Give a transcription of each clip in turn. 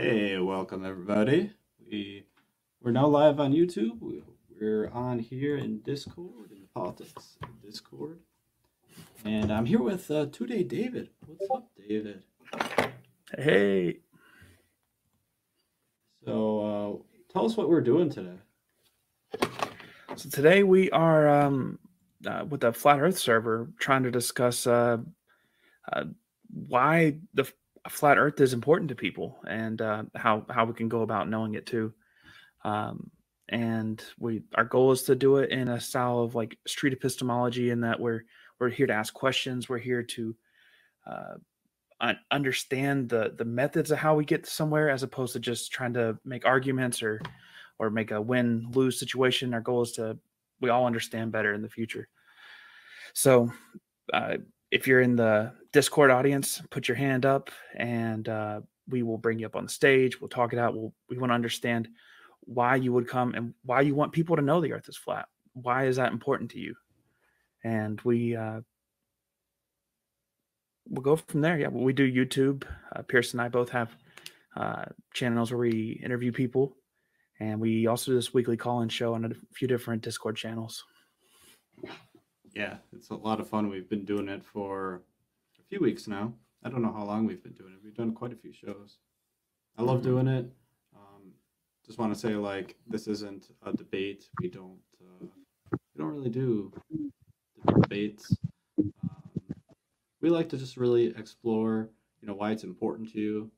Hey, welcome everybody. We're now live on YouTube. We're on here in Discord, in the politics Discord, and I'm here with Two-Day David. What's up, David? Hey. So, tell us what we're doing today. So today we are with the Flat Earth server trying to discuss why the Flat Earth is important to people and how we can go about knowing it too. And our goal is to do it in a style of like street epistemology, in that we're here to ask questions. We're here to understand the methods of how we get somewhere, as opposed to just trying to make arguments or make a win-lose situation. Our goal is we all understand better in the future. So if you're in the Discord audience, put your hand up and we will bring you up on the stage. We'll talk it out. We want to understand why you would come and why you want people to know the Earth is flat. Why is that important to you? And we'll go from there. Yeah, we do YouTube. Pierce and I both have channels where we interview people. And we also do this weekly call-in show on a few different Discord channels. Yeah, it's a lot of fun. We've been doing it for a few weeks now. I don't know how long we've been doing it. We've done quite a few shows. I love doing it. Just want to say, like, this isn't a debate. We don't really do debates. We like to just really explore, why it's important to you,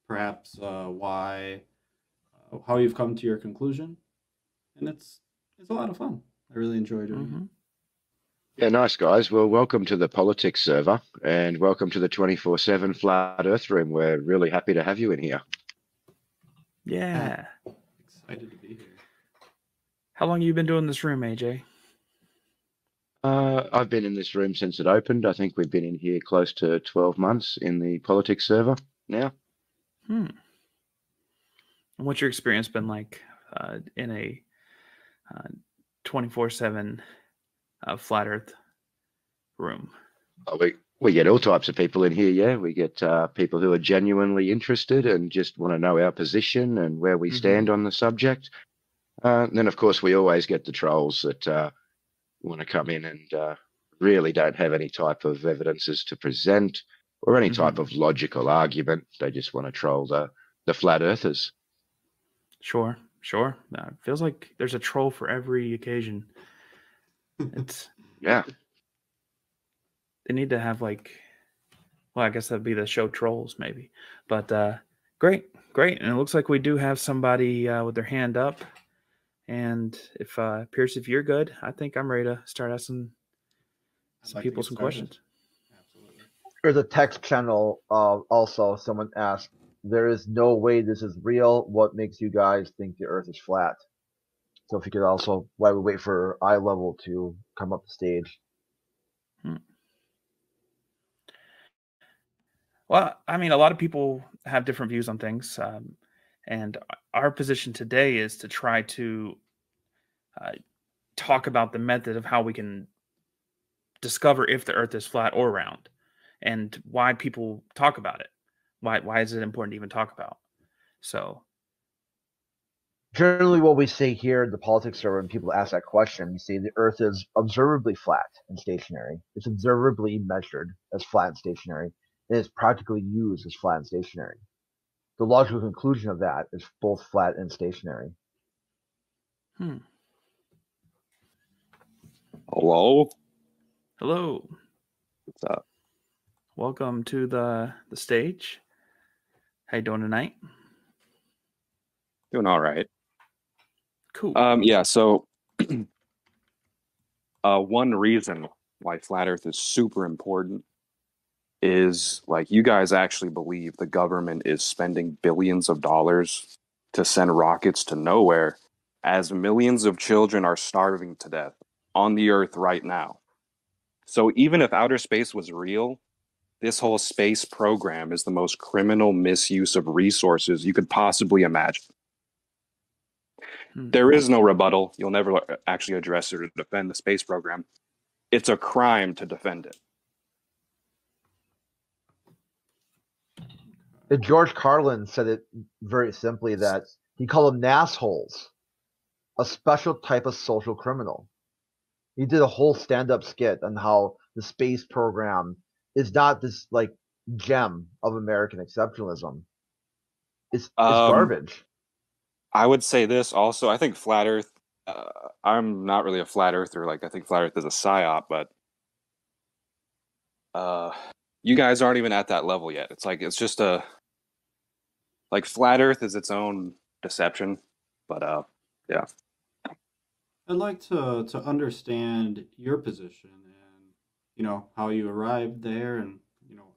perhaps how you've come to your conclusion, and it's a lot of fun. I really enjoy doing it. Yeah, nice guys. Well, welcome to the politics server and welcome to the 24/7 Flat Earth room. We're really happy to have you in here. Yeah. Excited to be here. How long have you been doing this room, AJ? I've been in this room since it opened. I think we've been in here close to 12 months in the politics server now. And what's your experience been like in a 24/7 Flat Earth room? We get all types of people in here, yeah. We get people who are genuinely interested and just want to know our position and where we stand on the subject. And then, of course, we always get the trolls that want to come in and really don't have any type of evidences to present or any type of logical argument. They just want to troll the flat earthers. Sure. It feels like there's a troll for every occasion. It's yeah. They need to have I guess that'd be the show Trolls maybe. But great. And it looks like we do have somebody with their hand up. And if Pierce, if you're good, I think I'm ready to start asking some people some questions. Absolutely. There's a text channel also. Someone asked, there is no way this is real. What makes you guys think the Earth is flat? So if you could also, while we wait for eye level to come up the stage. Well, I mean, a lot of people have different views on things. And our position today is to try to talk about the method of how we can discover if the Earth is flat or round, and why people talk about it. Why is it important to even talk about? So, generally, what we say here in the politics server, when people ask that question, we say the Earth is observably flat and stationary. It's observably measured as flat and stationary. It is practically used as flat and stationary. The logical conclusion of that is both flat and stationary. Hello. What's up? Welcome to the stage. How you doing tonight? Doing all right. Cool. Yeah. So, one reason why flat Earth is super important is, like, you guys actually believe the government is spending billions of dollars to send rockets to nowhere, as millions of children are starving to death on the Earth right now. So even if outer space was real, this whole space program is the most criminal misuse of resources you could possibly imagine. There is no rebuttal. You'll never actually address or defend the space program. It's a crime to defend it. George Carlin said it very simply that he called them nassholes, a special type of social criminal. He did a whole stand-up skit on how the space program is not this like gem of American exceptionalism. It's garbage. I would say this also. I think flat Earth. I'm not really a flat earther. Like I think flat Earth is a psyop, but you guys aren't even at that level yet. It's like it's just like flat Earth is its own deception. But yeah. I'd like to understand your position and how you arrived there, and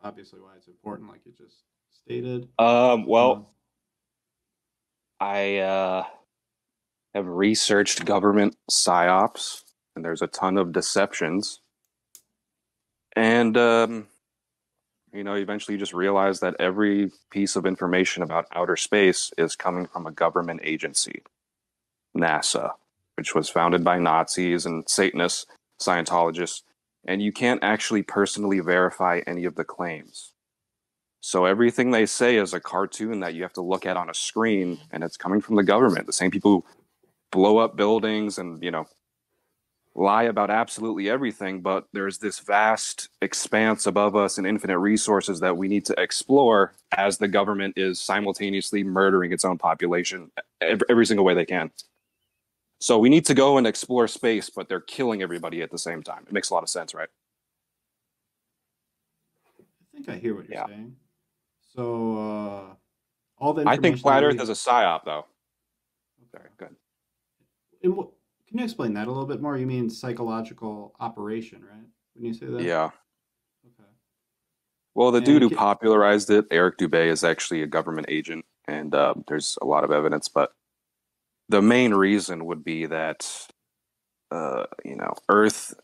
obviously why it's important, like you just stated. Well, I have researched government psyops, and there's a ton of deceptions. And eventually you just realize that every piece of information about outer space is coming from a government agency, NASA, which was founded by Nazis and Satanists, Scientologists, and you can't actually personally verify any of the claims. So everything they say is a cartoon that you have to look at on a screen, and it's coming from the government. The same people who blow up buildings and, lie about absolutely everything, but there's this vast expanse above us and infinite resources that we need to explore as the government is simultaneously murdering its own population every single way they can. So we need to go and explore space, but they're killing everybody at the same time. It makes a lot of sense, right? I think I hear what you're saying. So all the information I think flat Earth is a psyop, though. Sorry, good. Can you explain that a little bit more? You mean psychological operation, right? When you say that? Yeah. Okay. Well, the dude who popularized it, Eric Dubé, is actually a government agent, and there's a lot of evidence. But the main reason would be that, Earth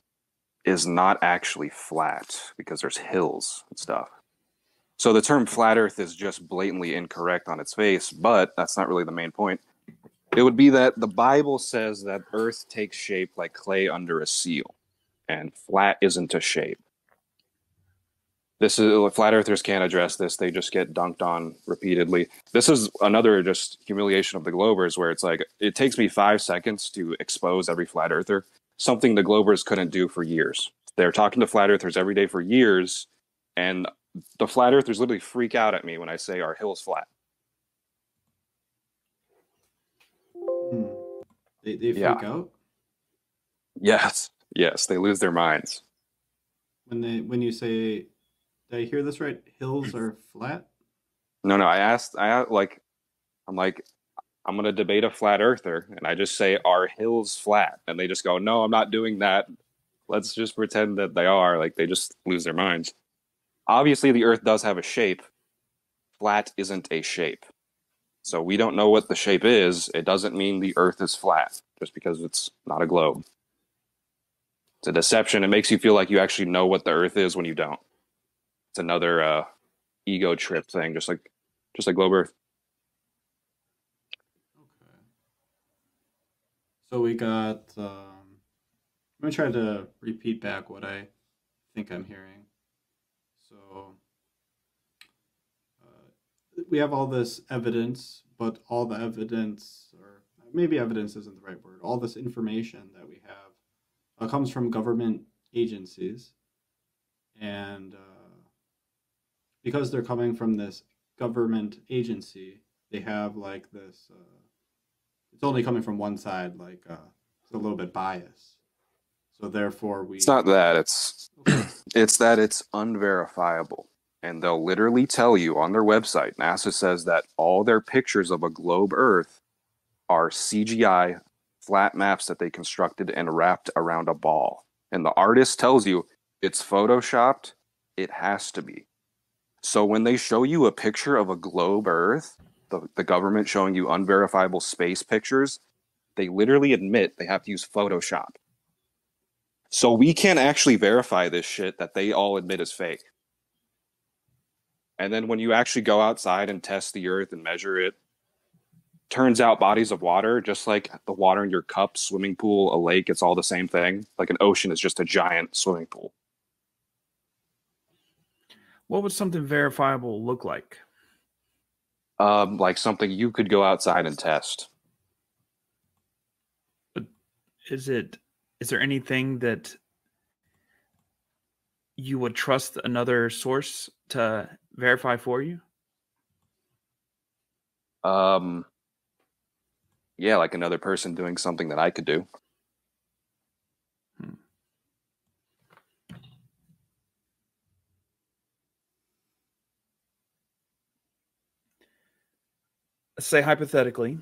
is not actually flat because there's hills and stuff. So the term flat Earth is just blatantly incorrect on its face, but that's not really the main point. It would be that the Bible says that Earth takes shape like clay under a seal, and flat isn't a shape. This is flat earthers can't address this; they just get dunked on repeatedly. This is another just humiliation of the Globers, where it's like it takes me 5 seconds to expose every flat earther, something the Globers couldn't do for years. They're talking to flat earthers every day for years, and the flat earthers literally freak out at me when I say our hill's flat. They freak out? Yes, they lose their minds. When you say, did I hear this right? Hills are flat? No, I'm going to debate a flat earther, and I just say, are hills flat? And they just go, no, I'm not doing that. Let's just pretend that they are. Like, they just lose their minds. Obviously, the Earth does have a shape. Flat isn't a shape. So we don't know what the shape is. It doesn't mean the Earth is flat just because it's not a globe. It's a deception. It makes you feel like you actually know what the Earth is when you don't. It's another ego trip thing, just like globe Earth. Okay. So we got. I'm gonna try to repeat back what I think I'm hearing. So. We have all this evidence, but all the evidence, or maybe evidence isn't the right word, all this information that we have comes from government agencies. And because they're coming from this government agency, they have like this, it's only coming from one side, like it's a little bit biased. So therefore It's not that, it's that it's unverifiable. And they'll literally tell you on their website, NASA says that all their pictures of a globe Earth are CGI flat maps that they constructed and wrapped around a ball. And the artist tells you it's photoshopped, it has to be. So when they show you a picture of a globe Earth, the government showing you unverifiable space pictures, they literally admit they have to use Photoshop. So we can't actually verify this shit that they all admit is fake. And then when you actually go outside and test the Earth and measure it, turns out bodies of water, just like the water in your cup, swimming pool, a lake, it's all the same thing. Like an ocean is just a giant swimming pool. What would something verifiable look like? Like something you could go outside and test. But is there anything that you would trust another source to verify for you? Yeah, like another person doing something that I could do. Say hypothetically,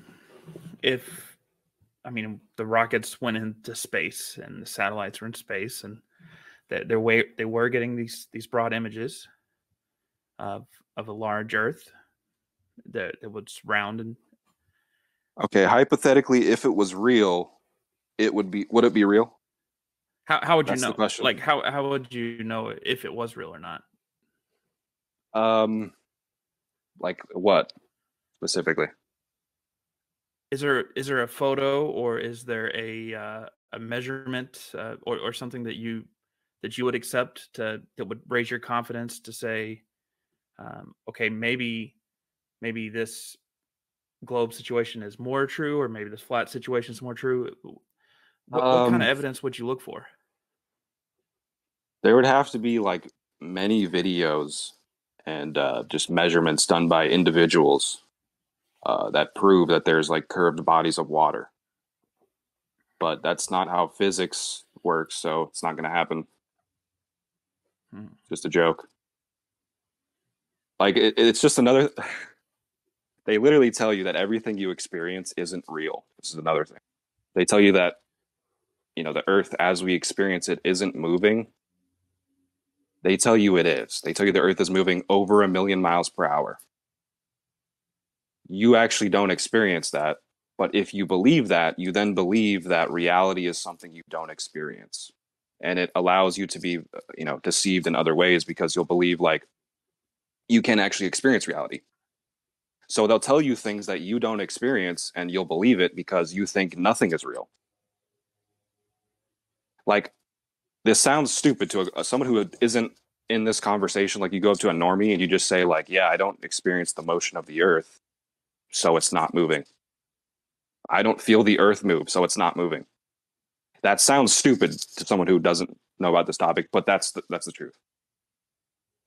if the rockets went into space and the satellites were in space, and they were getting these broad images of a large Earth that was round. And Okay, hypothetically, if it was real, would it be real? how would you That's the know? question. Like how would you know if it was real or not? Like what specifically? Is there a photo, or is there a measurement, or something that you would accept that would raise your confidence to say, okay, maybe this globe situation is more true, or maybe this flat situation is more true? What kind of evidence would you look for? There would have to be like many videos and just measurements done by individuals that prove that there's like curved bodies of water. But that's not how physics works, so it's not going to happen. Just a joke. Like it's just another. They literally tell you that everything you experience isn't real. This is another thing. They tell you that, the Earth as we experience it isn't moving. They tell you it is. They tell you the Earth is moving over 1,000,000 miles per hour. You actually don't experience that. But if you believe that, you then believe that reality is something you don't experience. And it allows you to be, deceived in other ways, because you'll believe like you can actually experience reality. So they'll tell you things that you don't experience, and you'll believe it because you think nothing is real. Like, this sounds stupid to someone who isn't in this conversation. Like, you go up to a normie and you just say like, yeah, I don't experience the motion of the Earth, so it's not moving. I don't feel the Earth move, so it's not moving. That sounds stupid to someone who doesn't know about this topic, but that's the truth.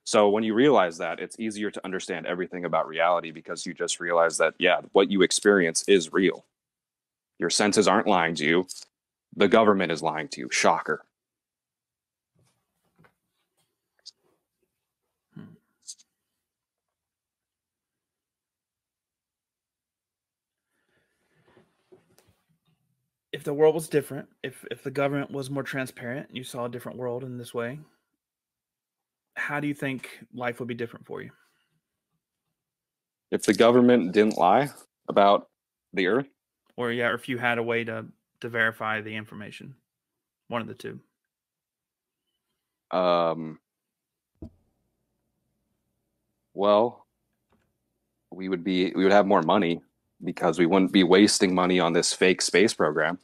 So when you realize that, it's easier to understand everything about reality, because you just realize that, yeah, what you experience is real. Your senses aren't lying to you. The government is lying to you. Shocker. If the world was different, if the government was more transparent, and you saw a different world in this way, how do you think life would be different for you? If the government didn't lie about the Earth? Or if you had a way to verify the information. One of the two. Well, we would have more money, because we wouldn't be wasting money on this fake space program.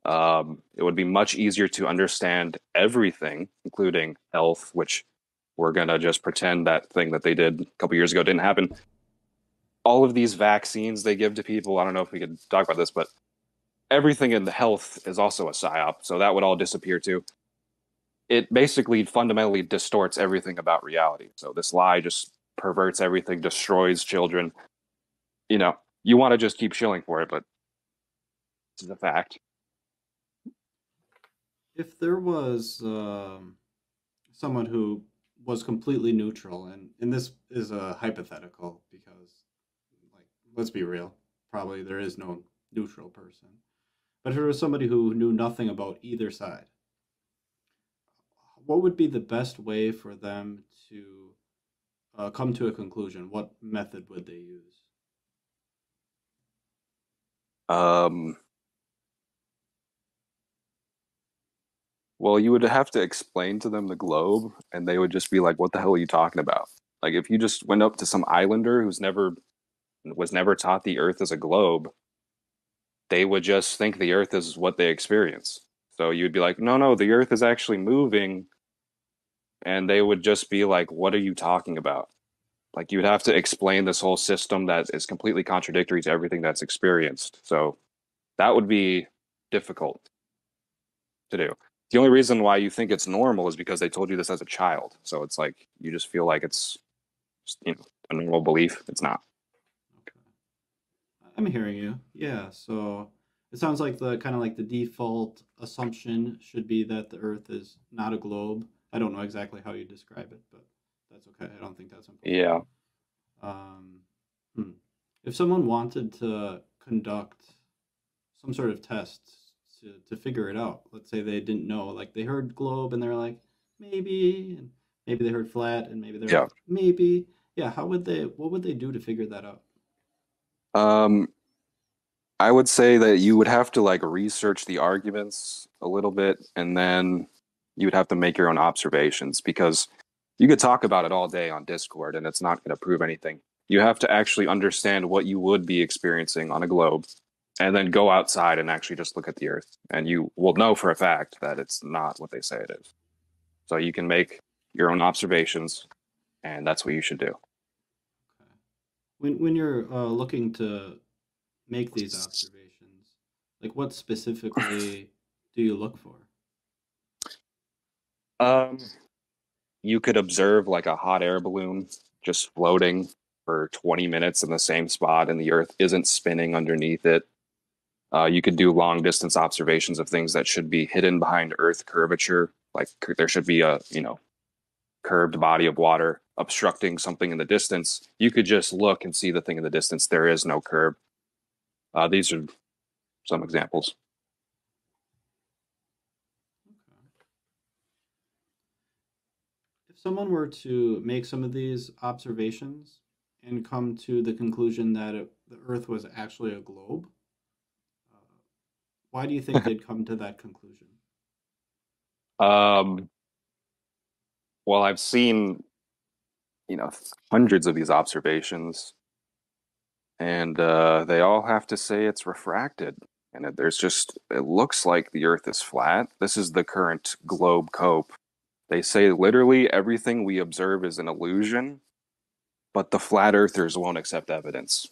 It would be much easier to understand everything, including health, which we're going to just pretend that thing that they did a couple years ago didn't happen. All of these vaccines they give to people, I don't know if we could talk about this, but everything in the health is also a psyop, so that would all disappear too. It basically fundamentally distorts everything about reality. So this lie just perverts everything, destroys children. You want to just keep shilling for it, but this is a fact. If there was someone who was completely neutral, and this is a hypothetical, because, like, let's be real, probably there is no neutral person. But if there was somebody who knew nothing about either side, what would be the best way for them to come to a conclusion? What method would they use? Well, you would have to explain to them the globe, and they would just be like, what the hell are you talking about? Like, if you just went up to some islander who's was never taught the Earth as a globe, they would just think the Earth is what they experience. So you'd be like, no, the Earth is actually moving. And they would just be like, what are you talking about? like you would have to explain this whole system that is completely contradictory to everything that's experienced. So that would be difficult to do. The only reason why you think it's normal is because they told you this as a child. So it's like you just feel like it's, you know, a normal belief. It's not. Okay. I'm hearing you. Yeah. So it sounds like the kind of like the default assumption should be that the Earth is not a globe. I don't know exactly how you describe it, but that's okay. I don't think that's important. Yeah. Um, If someone wanted to conduct some sort of test to figure it out, let's say they didn't know, like they heard globe and they're like, maybe, and maybe they heard flat and maybe they're Yeah. like, maybe. Yeah, what would they do to figure that out? I would say that you would have to like research the arguments a little bit, and then you would have to make your own observations, because you could talk about it all day on Discord and it's not going to prove anything. You have to actually understand what you would be experiencing on a globe, and then go outside and actually just look at the Earth, and you will know for a fact that it's not what they say it is. So you can make your own observations, and that's what you should do. Okay. When you're looking to make these observations, like what specifically do you look for? You could observe like a hot air balloon just floating for 20 minutes in the same spot and the Earth isn't spinning underneath it. You could do long distance observations of things that should be hidden behind Earth curvature. Like there should be a, curved body of water obstructing something in the distance. You could just look and see the thing in the distance. There is no curve. These are some examples. Okay. If someone were to make some of these observations and come to the conclusion that the Earth was actually a globe, why do you think they'd come to that conclusion? Well, I've seen, hundreds of these observations, and they all have to say it's refracted. And it looks like the Earth is flat. This is the current globe cope. They say literally everything we observe is an illusion, but the flat earthers won't accept evidence.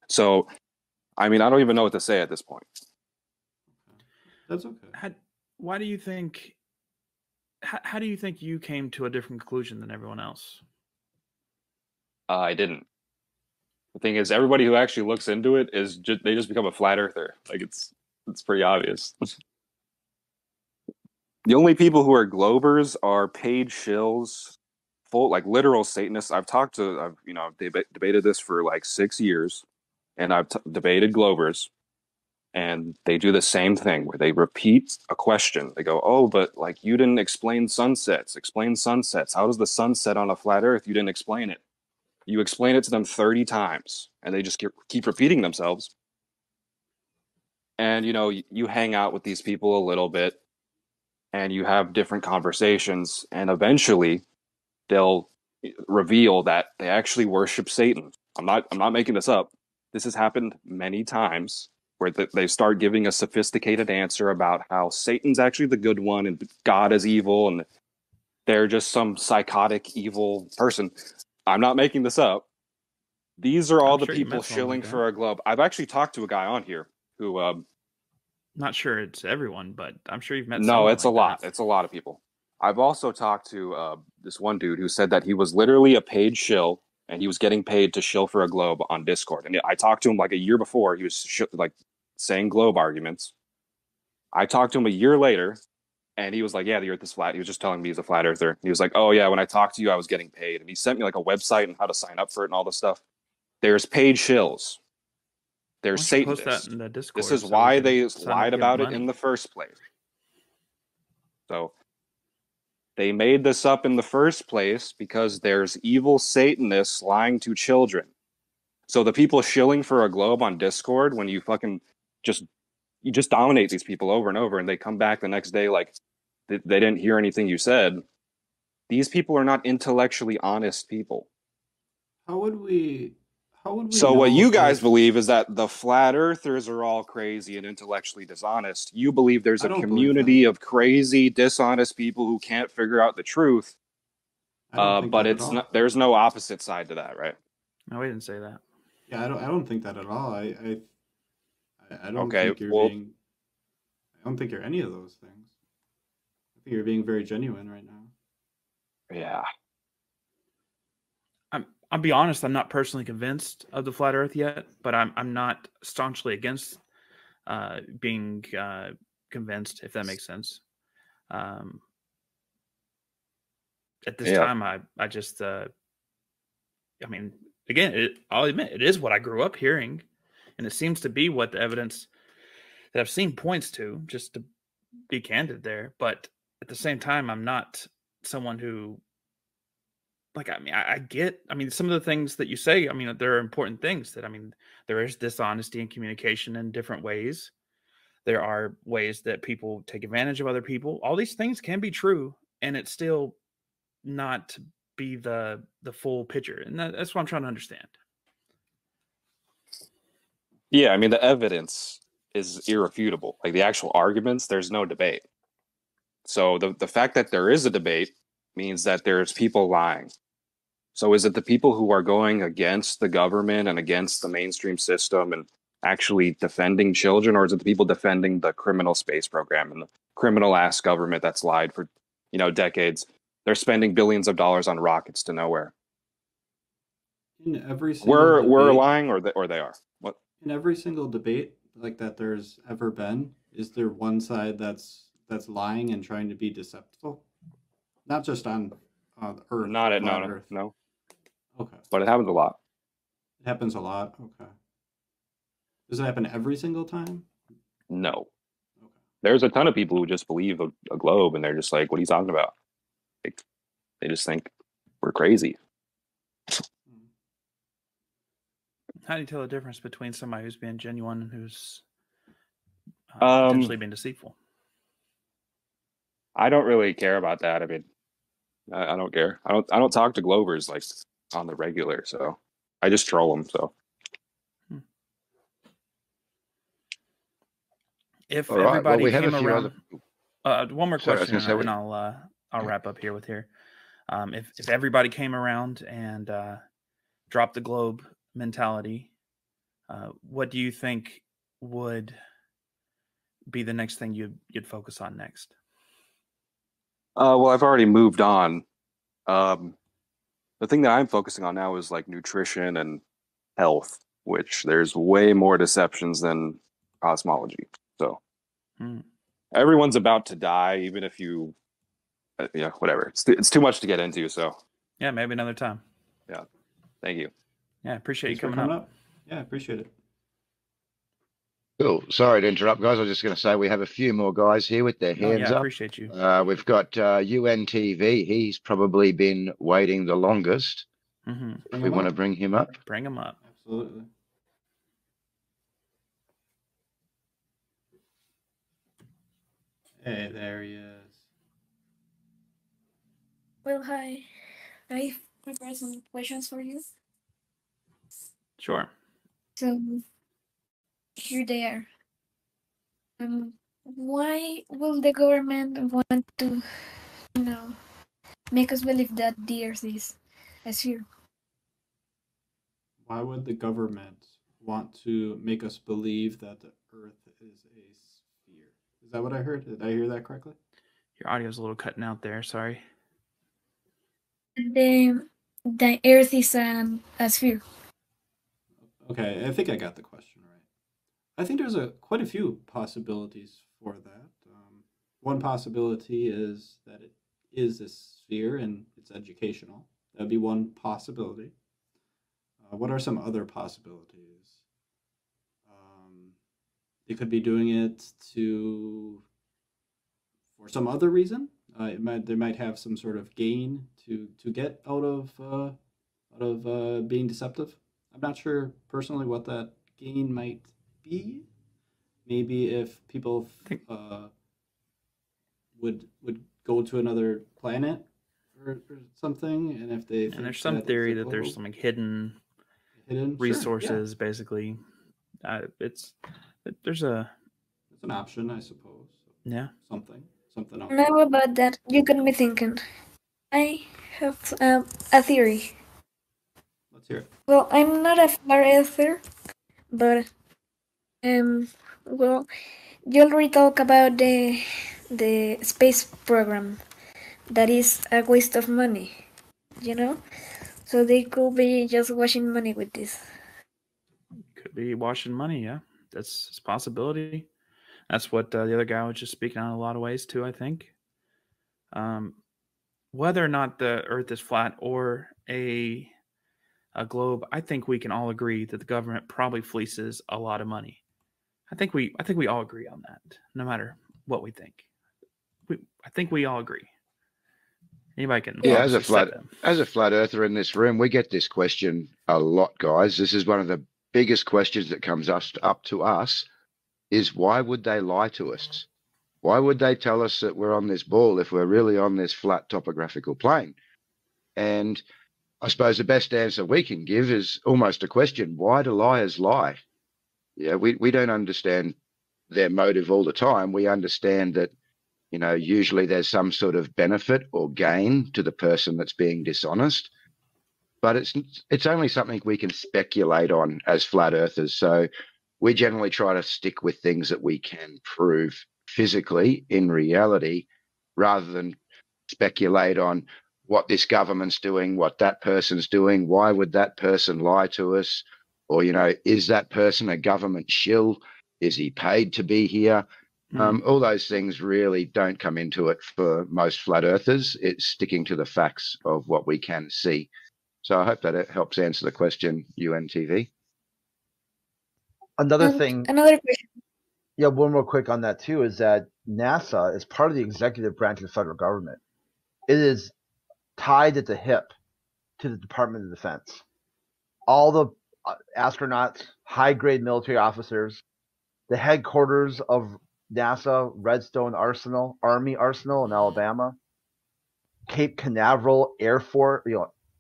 So, I mean, I don't even know what to say at this point. Okay. That's okay. Why do you think? How do you think you came to a different conclusion than everyone else? I didn't. The thing is, everybody who actually looks into it they just become a flat earther. Like it's pretty obvious. The only people who are globers are paid shills, full like literal Satanists. I've debated this for like 6 years, and I've debated globers, and they do the same thing where they repeat a question. They go, "Oh, but like you didn't explain sunsets. Explain sunsets. How does the sun set on a flat Earth? You didn't explain it." You explain it to them 30 times, and they just keep repeating themselves. And you hang out with these people a little bit, and you have different conversations, and eventually they'll reveal that they actually worship Satan. I'm not making this up. This has happened many times, where they start giving a sophisticated answer about how Satan's actually the good one and God is evil, and they're just some psychotic evil person. I'm not making this up. These are all the people shilling for a globe. I've actually talked to a guy on here who not sure it's everyone, but I'm sure you've met. No, it's a lot. It's a lot of people. I've also talked to this one dude who said that he was literally a paid shill, and he was getting paid to shill for a globe on Discord. And I talked to him like a year before. He was saying globe arguments. I talked to him a year later, and he was like, "Yeah, the Earth is flat." He was just telling me he's a flat earther. He was like, "Oh yeah, when I talked to you, I was getting paid." And he sent me like a website and how to sign up for it and all this stuff. There's paid shills. There's Satanists. Post that in the Discord, this is why they lied about it in the first place. So they made this up in the first place because there's evil Satanists lying to children. So the people shilling for a globe on Discord, when you fucking just dominate these people over and over, and they come back the next day like they didn't hear anything you said. These people are not intellectually honest people. How would we So what you guys believe is that the flat earthers are all crazy and intellectually dishonest. You believe there's a community of crazy, dishonest people who can't figure out the truth. I don't think But that at it's all. not. There's no opposite side to that, right? No, we didn't say that. Yeah, I don't think that at all. I don't Okay. think you're Well, being. I don't think you're any of those things. I think you're being very genuine right now. yeah. I'll be honest. I'm not personally convinced of the flat Earth yet, but I'm not staunchly against being convinced, if that makes sense. At this Yeah. time, I just I mean, again, I'll admit it is what I grew up hearing, and it seems to be what the evidence that I've seen points to. Just to be candid there, but at the same time, I'm not someone who, like, I mean, I get, I mean, some of the things that you say, I mean, there are important things that, I mean, there is dishonesty in communication in different ways. There are ways that people take advantage of other people. All these things can be true, and it's still not be the full picture. And that's what I'm trying to understand. Yeah. I mean, the evidence is irrefutable. Like the actual arguments, there's no debate. So the fact that there is a debate means that there's people lying. So is it the people who are going against the government and against the mainstream system and actually defending children, or is it the people defending the criminal space program and the criminal ass government that's lied for, decades? They're spending billions of dollars on rockets to nowhere. In every single We're debate, lying, or they are. What? in every single debate like that there's ever been, is there one side that's lying and trying to be deceptive? Not just on Earth, Not at flat no Earth. no. Okay, But it happens a lot. it happens a lot. Okay, does it happen every single time? No. Okay, There's a ton of people who just believe a globe, and they're just like, "What are you talking about?" Like, they just think we're crazy. How do you tell the difference between somebody who's being genuine and who's Um, potentially being deceitful? I don't really care about that. I mean, I don't care. I don't talk to Glovers like on the regular, so I just troll them. So If All right. Well, everybody we have a came few around, one more Sorry, I was question, gonna say and I'll wrap up here with here. If everybody came around and dropped the globe mentality, what do you think would be the next thing you'd focus on next? well, I've already moved on. The thing that I'm focusing on now is like nutrition and health, which there's way more deceptions than cosmology. So everyone's about to die, even if you, yeah, whatever. It's too much to get into. So Yeah, maybe another time. yeah, thank you. Yeah, appreciate thanks you for coming coming up. up. Yeah, I appreciate it. Cool. Sorry to interrupt, guys. I was just going to say we have a few more guys here with their Oh, hands yeah, I up. appreciate you. We've got UNTV. He's probably been waiting the longest. Mm-hmm. If we want to bring him up. Bring him up. Absolutely. Hey, there he is. Well, hi. I prepared some questions for you. Sure. So here they are. Why will the government want to, make us believe that the Earth is a sphere? Why would the government want to make us believe that the Earth is a sphere? Is that what I heard? Did I hear that correctly? Your audio's a little cutting out there. Sorry. The Earth is a sphere. Okay, I think I got the question right. I think there's quite a few possibilities for that. One possibility is that it is a sphere and it's educational. That would be one possibility. What are some other possibilities? They could be doing it for some other reason. They might have some sort of gain to get out of being deceptive. I'm not sure personally what that gain might be. Maybe if people would go to another planet or something, and if they think And there's some that theory it's a that there's globe, some hidden resources, Sure, basically. There's it's an option, I suppose. yeah. Something out there. Now about that, you got me thinking. I have a theory. Let's hear it. Well, I'm not a flat earther, but well, you already talk about the space program. That is a waste of money, you know. So they could be just washing money with this. Could be washing money. Yeah, that's a possibility. That's what the other guy was just speaking on in a lot of ways too. I think. Whether or not the Earth is flat or a globe, I think we can all agree that the government probably fleeces a lot of money. I think we all agree on that, no matter what we think. I think we all agree. Anybody can. Yeah, obviously as a flat earther in this room, we get this question a lot, guys. This is one of the biggest questions that comes up to us is why would they lie to us? Why would they tell us that we're on this ball if we're really on this flat topographical plane? And I suppose the best answer we can give is almost a question. Why do liars lie? Yeah, we don't understand their motive all the time. We understand that, you know, usually there's some sort of benefit or gain to the person that's being dishonest, but it's only something we can speculate on as flat earthers. So we generally try to stick with things that we can prove physically in reality rather than speculate on what this government's doing, what that person's doing, why would that person lie to us? Or, you know, is that person a government shill? Is he paid to be here? All those things really don't come into it for most flat earthers. It's sticking to the facts of what we can see. So I hope that it helps answer the question, UNTV. Another thing, Another question. yeah, one more quick on that too, is that NASA is part of the executive branch of the federal government. It is tied at the hip to the Department of Defense. All the astronauts, high-grade military officers, the headquarters of NASA, Redstone Army Arsenal in Alabama, Cape Canaveral Air Force,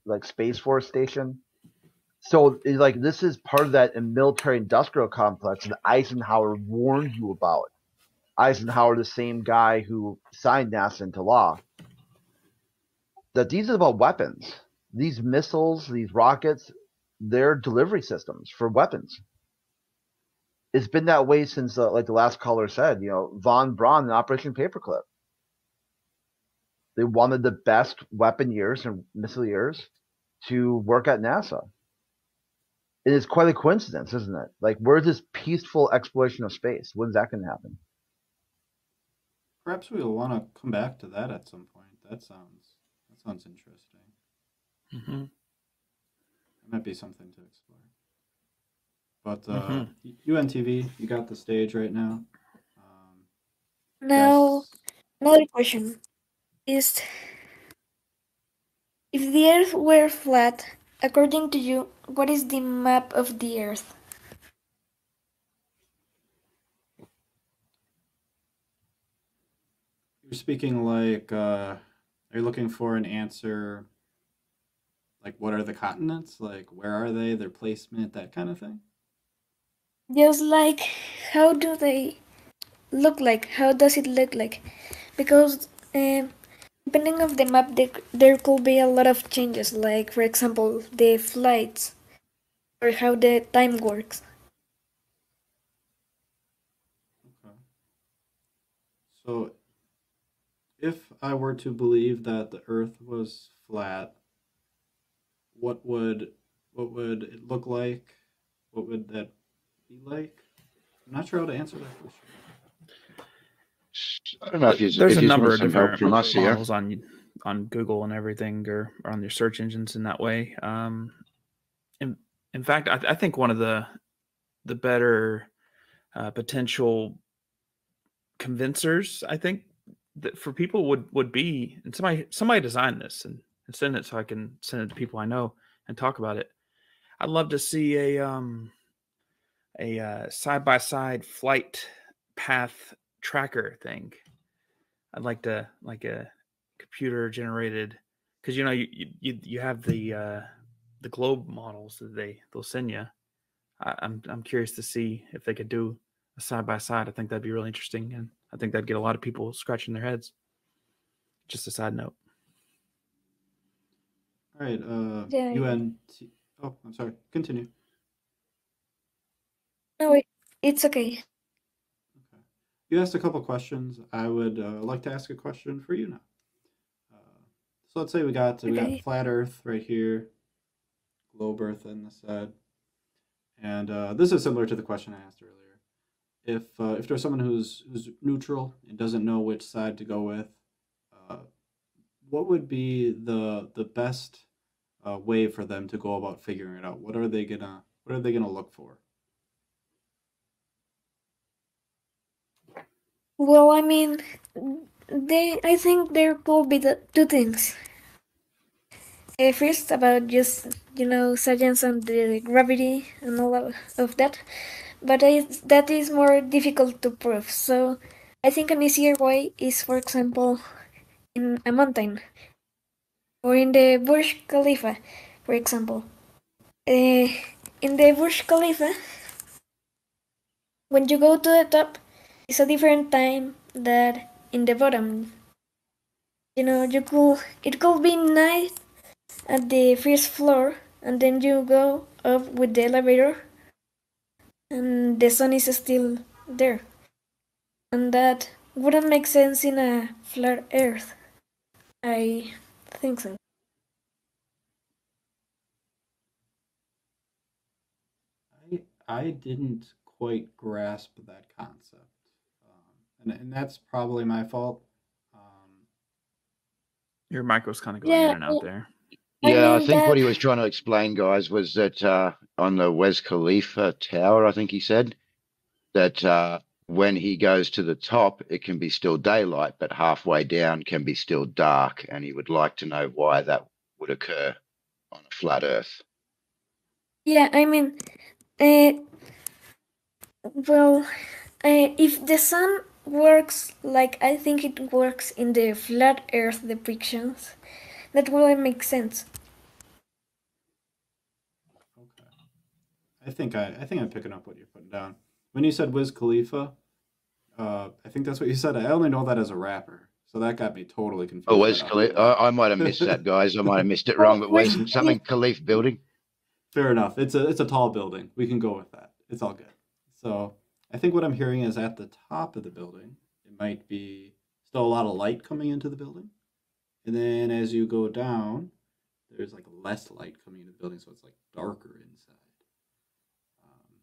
like Space Force Station. So, like, this is part of that military-industrial complex that Eisenhower warned you about. Eisenhower, the same guy who signed NASA into law. That these are about weapons. These missiles, these rockets, they're delivery systems for weapons. It's been that way since, like the last caller said, von Braun and Operation Paperclip. They wanted the best weapon years and missile years to work at NASA. It is quite a coincidence, isn't it? Like, where's this peaceful exploration of space? When's that going to happen? Perhaps we'll want to come back to that at some point. That sounds interesting. Mm-hmm. It might be something to explore. But UNTV, you got the stage right now. Now, Yes. another question is: if the Earth were flat, according to you, what is the map of the Earth? You're speaking like, are you looking for an answer? Like, what are the continents? Like, where are they? Their placement, that kind of thing? Just like, how do they look like? How does it look like? Because depending on the map, there could be a lot of changes. Like, for example, the flights or how the time works. Okay. So, if I were to believe that the Earth was flat, what would it look like? What would that be like? I'm not sure how to answer that question. I don't know if you There's a number of some help different from us here. models on Google and everything, or on your search engines in that way. In fact, I think one of the better potential convincers, I think, that for people would be, and somebody designed this and send it so I can send it to people I know and talk about it. I'd love to see a side-by-side flight path tracker thing. I'd like a computer generated, because you have the globe models that they'll send you. I'm curious to see if they could do a side by side. I think that'd be really interesting, and I think that'd get a lot of people scratching their heads. Just a side note. All right. Yeah. UNT. Oh, I'm sorry. Continue. No, it's okay. Okay. You asked a couple questions. I would like to ask a question for you now. So let's say we got Okay. flat Earth right here, globe Earth on the side, and this is similar to the question I asked earlier. If there's someone who's neutral and doesn't know which side to go with, uh, what would be the best way for them to go about figuring it out? What are they gonna look for? Well, I mean, I think there could be the two things. First, about just science and the gravity and all of that, but that is more difficult to prove. So, I think an easier way is, for example, in a mountain or in the Burj Khalifa, for example. In the Burj Khalifa, when you go to the top, it's a different time than in the bottom. It could be night at the first floor, and then you go up with the elevator, and the sun is still there. And that wouldn't make sense in a flat Earth. I think so. I didn't quite grasp that concept, and that's probably my fault. Um, Your mic was kind of going in Yeah, and out there. I Yeah, I mean think what that. he was trying to explain, guys, was that on the Wes Khalifa Tower, I think he said that when he goes to the top, it can be still daylight, but halfway down can be still dark. And he would like to know why that would occur on a flat Earth. Yeah, I mean, uh, well, if the sun works like I think it works in the flat Earth depictions, that will make sense. okay, I think I'm picking up what you're putting down. When you said Wiz Khalifa, I think that's what you said. I only know that as a rapper, so that got me totally Oh, confused right Wes off the Khalifa. bat. I might have missed that, guys. I might have missed it wrong, Oh, but Burj Wes, Khalifa. something Khalif building. Fair enough. It's a tall building. We can go with that. It's all good. So I think what I'm hearing is at the top of the building, it might be still a lot of light coming into the building, and then as you go down, there's like less light coming into the building, so it's like darker inside. Um,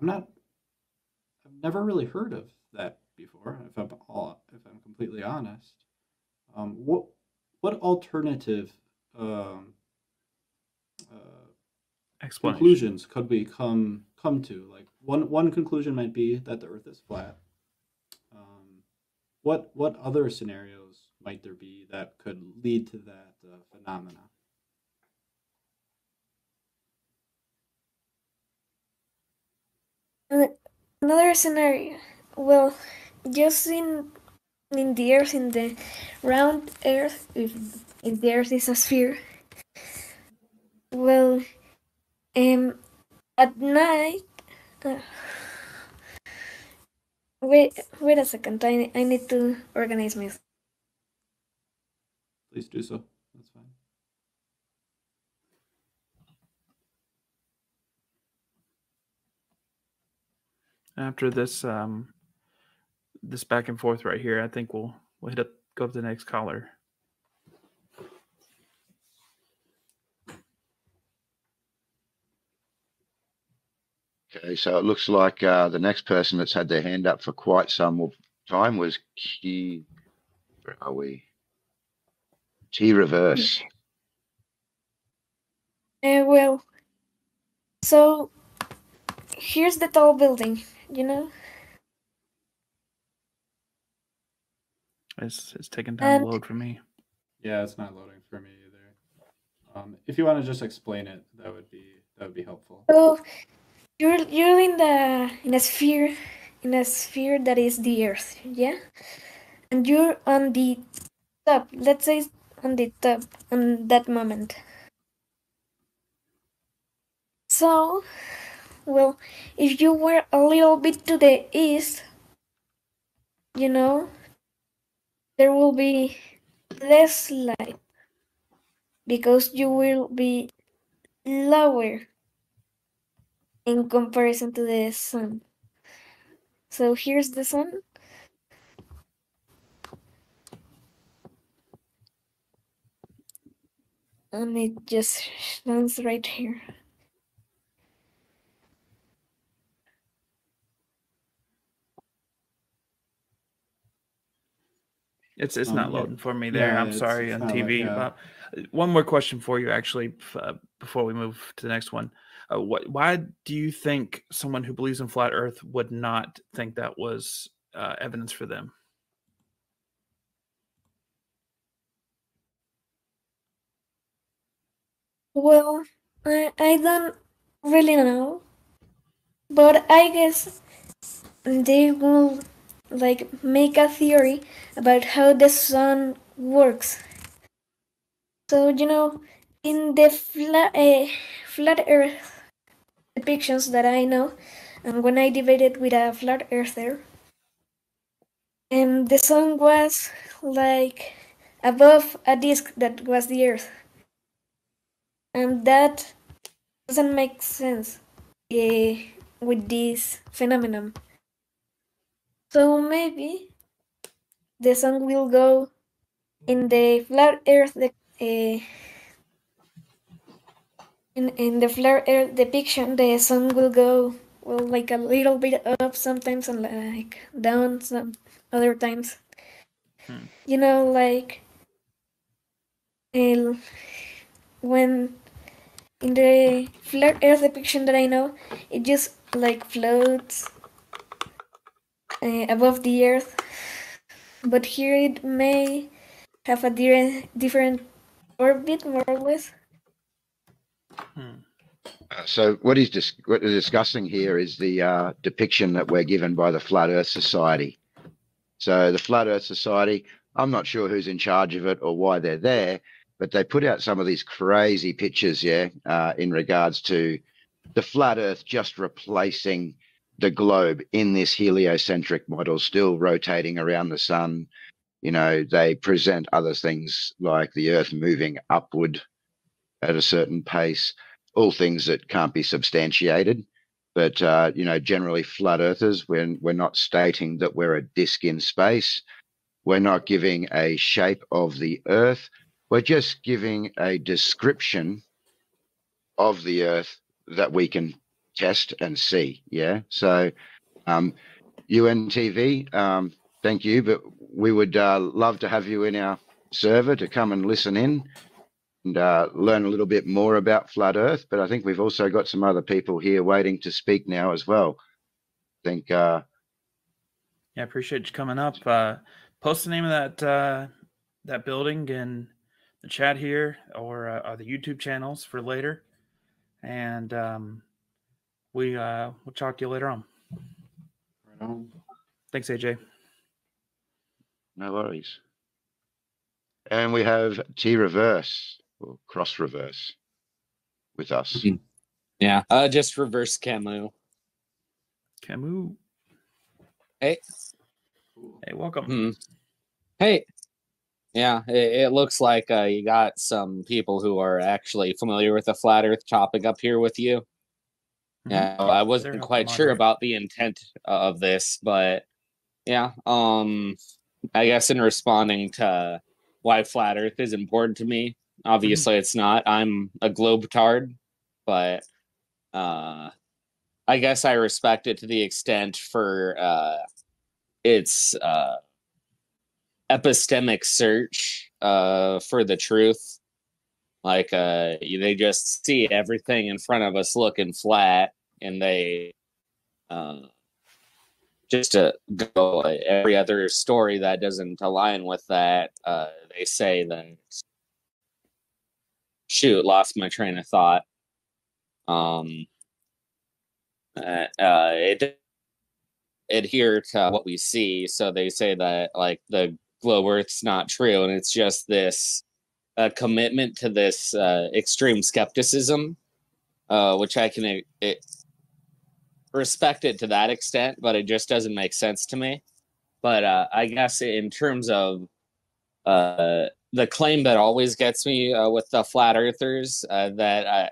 I'm not. I've never really heard of that before. If I'm completely honest, um, what what alternative um, uh, Explanation. conclusions could we come to? Like one conclusion might be that the Earth is flat. Um, what other scenarios might there be that could lead to that phenomena? Another scenario. Well, just in the Earth, in the round Earth, if the Earth is a sphere. Well, um, at night. Uh, wait a second. I need to organize myself. Please do so. That's fine. After this this back and forth right here, I think we'll go to the next caller. Okay, so it looks like the next person that's had their hand up for quite some time was Key. Where are we? T reverse. Well, so here's the tall building. You know, It's taking time to and load for me. Yeah, it's not loading for me either. If you want to just explain it, that would be helpful. so you're in a sphere that is the Earth. Yeah, and you're on the top. Let's say on the top on that moment. So, well, if you were a little bit to the east, you know, there will be less light. because you will be lower in comparison to the sun. So here's the sun. And it just stands right here. It's not Yeah. loading for me there. Yeah, I'm it's sorry on not TV. One more question for you, actually, before we move to the next one. Why do you think someone who believes in flat Earth would not think that was evidence for them? Well, I don't really know, but I guess they will like make a theory about how the sun works. So in the flat Earth depictions that I know, and when I debated with a flat earther, the sun was like above a disk that was the Earth, and that doesn't make sense with this phenomenon. So maybe the sun will go in the flat Earth in the flat Earth depiction. The sun will go like a little bit up sometimes and like down some other times. Like when in the flat Earth depiction that I know, it just like floats above the Earth, but here it may have a different orbit, more or less. So what they're discussing here is the depiction that we're given by the Flat Earth Society. So the Flat Earth Society, I'm not sure who's in charge of it or why they're there, but they put out some of these crazy pictures, in regards to the flat Earth just replacing the globe in this heliocentric model, still rotating around the sun. They present other things like the Earth moving upward at a certain pace, all things that can't be substantiated. But, generally flat earthers, we're not stating that we're a disk in space. We're not giving a shape of the Earth. We're just giving a description of the Earth that we can test and see. Yeah. So, UNTV, thank you, but we would love to have you in our server to come and listen in and learn a little bit more about flat Earth. But I think we've also got some other people here waiting to speak now as well. I think. Yeah, I appreciate you coming up. Post the name of that building in the chat here or the YouTube channels for later, and we'll talk to you later on. Right on. Thanks, AJ. No worries. And we have T Reverse or Cross Reverse with us. Yeah, just reverse Camus. Camus. Hey. Hey, welcome. Hey. Yeah, it looks like you got some people who are actually familiar with the flat Earth chopping up here with you. Yeah, I wasn't quite sure about the intent of this, but yeah, I guess in responding to why flat Earth is important to me, obviously it's not. I'm a globetard, but I guess I respect it to the extent for its epistemic search for the truth. Like they just see everything in front of us looking flat, and they just to go every other story that doesn't align with that, they say that lost my train of thought. It adhere to what we see, so they say that like the globe Earth's not true, and it's just this commitment to this extreme skepticism, which I can respect it to that extent, but it just doesn't make sense to me. But I guess in terms of the claim that always gets me with the flat earthers that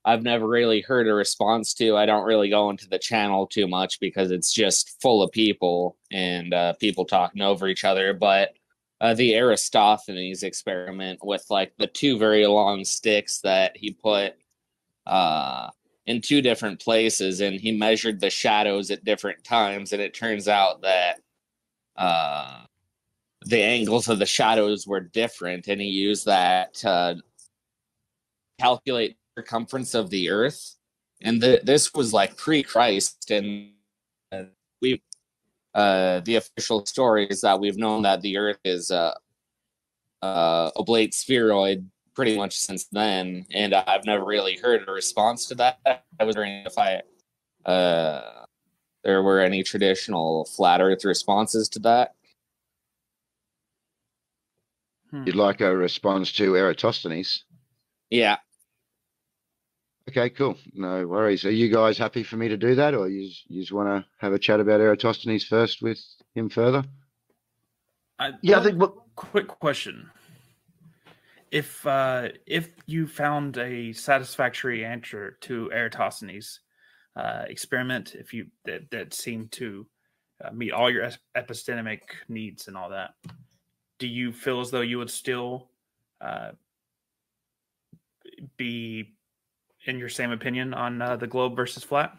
I've never really heard a response to. I don't really go into the channel too much because it's just full of people and people talking over each other. But the Eratosthenes experiment with like the two very long sticks that he put in two different places, and he measured the shadows at different times, and it turns out that the angles of the shadows were different, and he used that to calculate the circumference of the Earth. And this was like pre-Christ, and we the official story is that we've known that the Earth is oblate spheroid pretty much since then, and I've never really heard a response to that. I was wondering if there were any traditional flat Earth responses to that. You'd like a response to Eratosthenes? Yeah. Okay, cool. No worries. Are you guys happy for me to do that, or you just want to have a chat about Eratosthenes first with him further? I think. Quick question: if you found a satisfactory answer to Eratosthenes' experiment, if you that seemed to meet all your epistemic needs and all that, do you feel as though you would still be in your same opinion on the globe versus flat?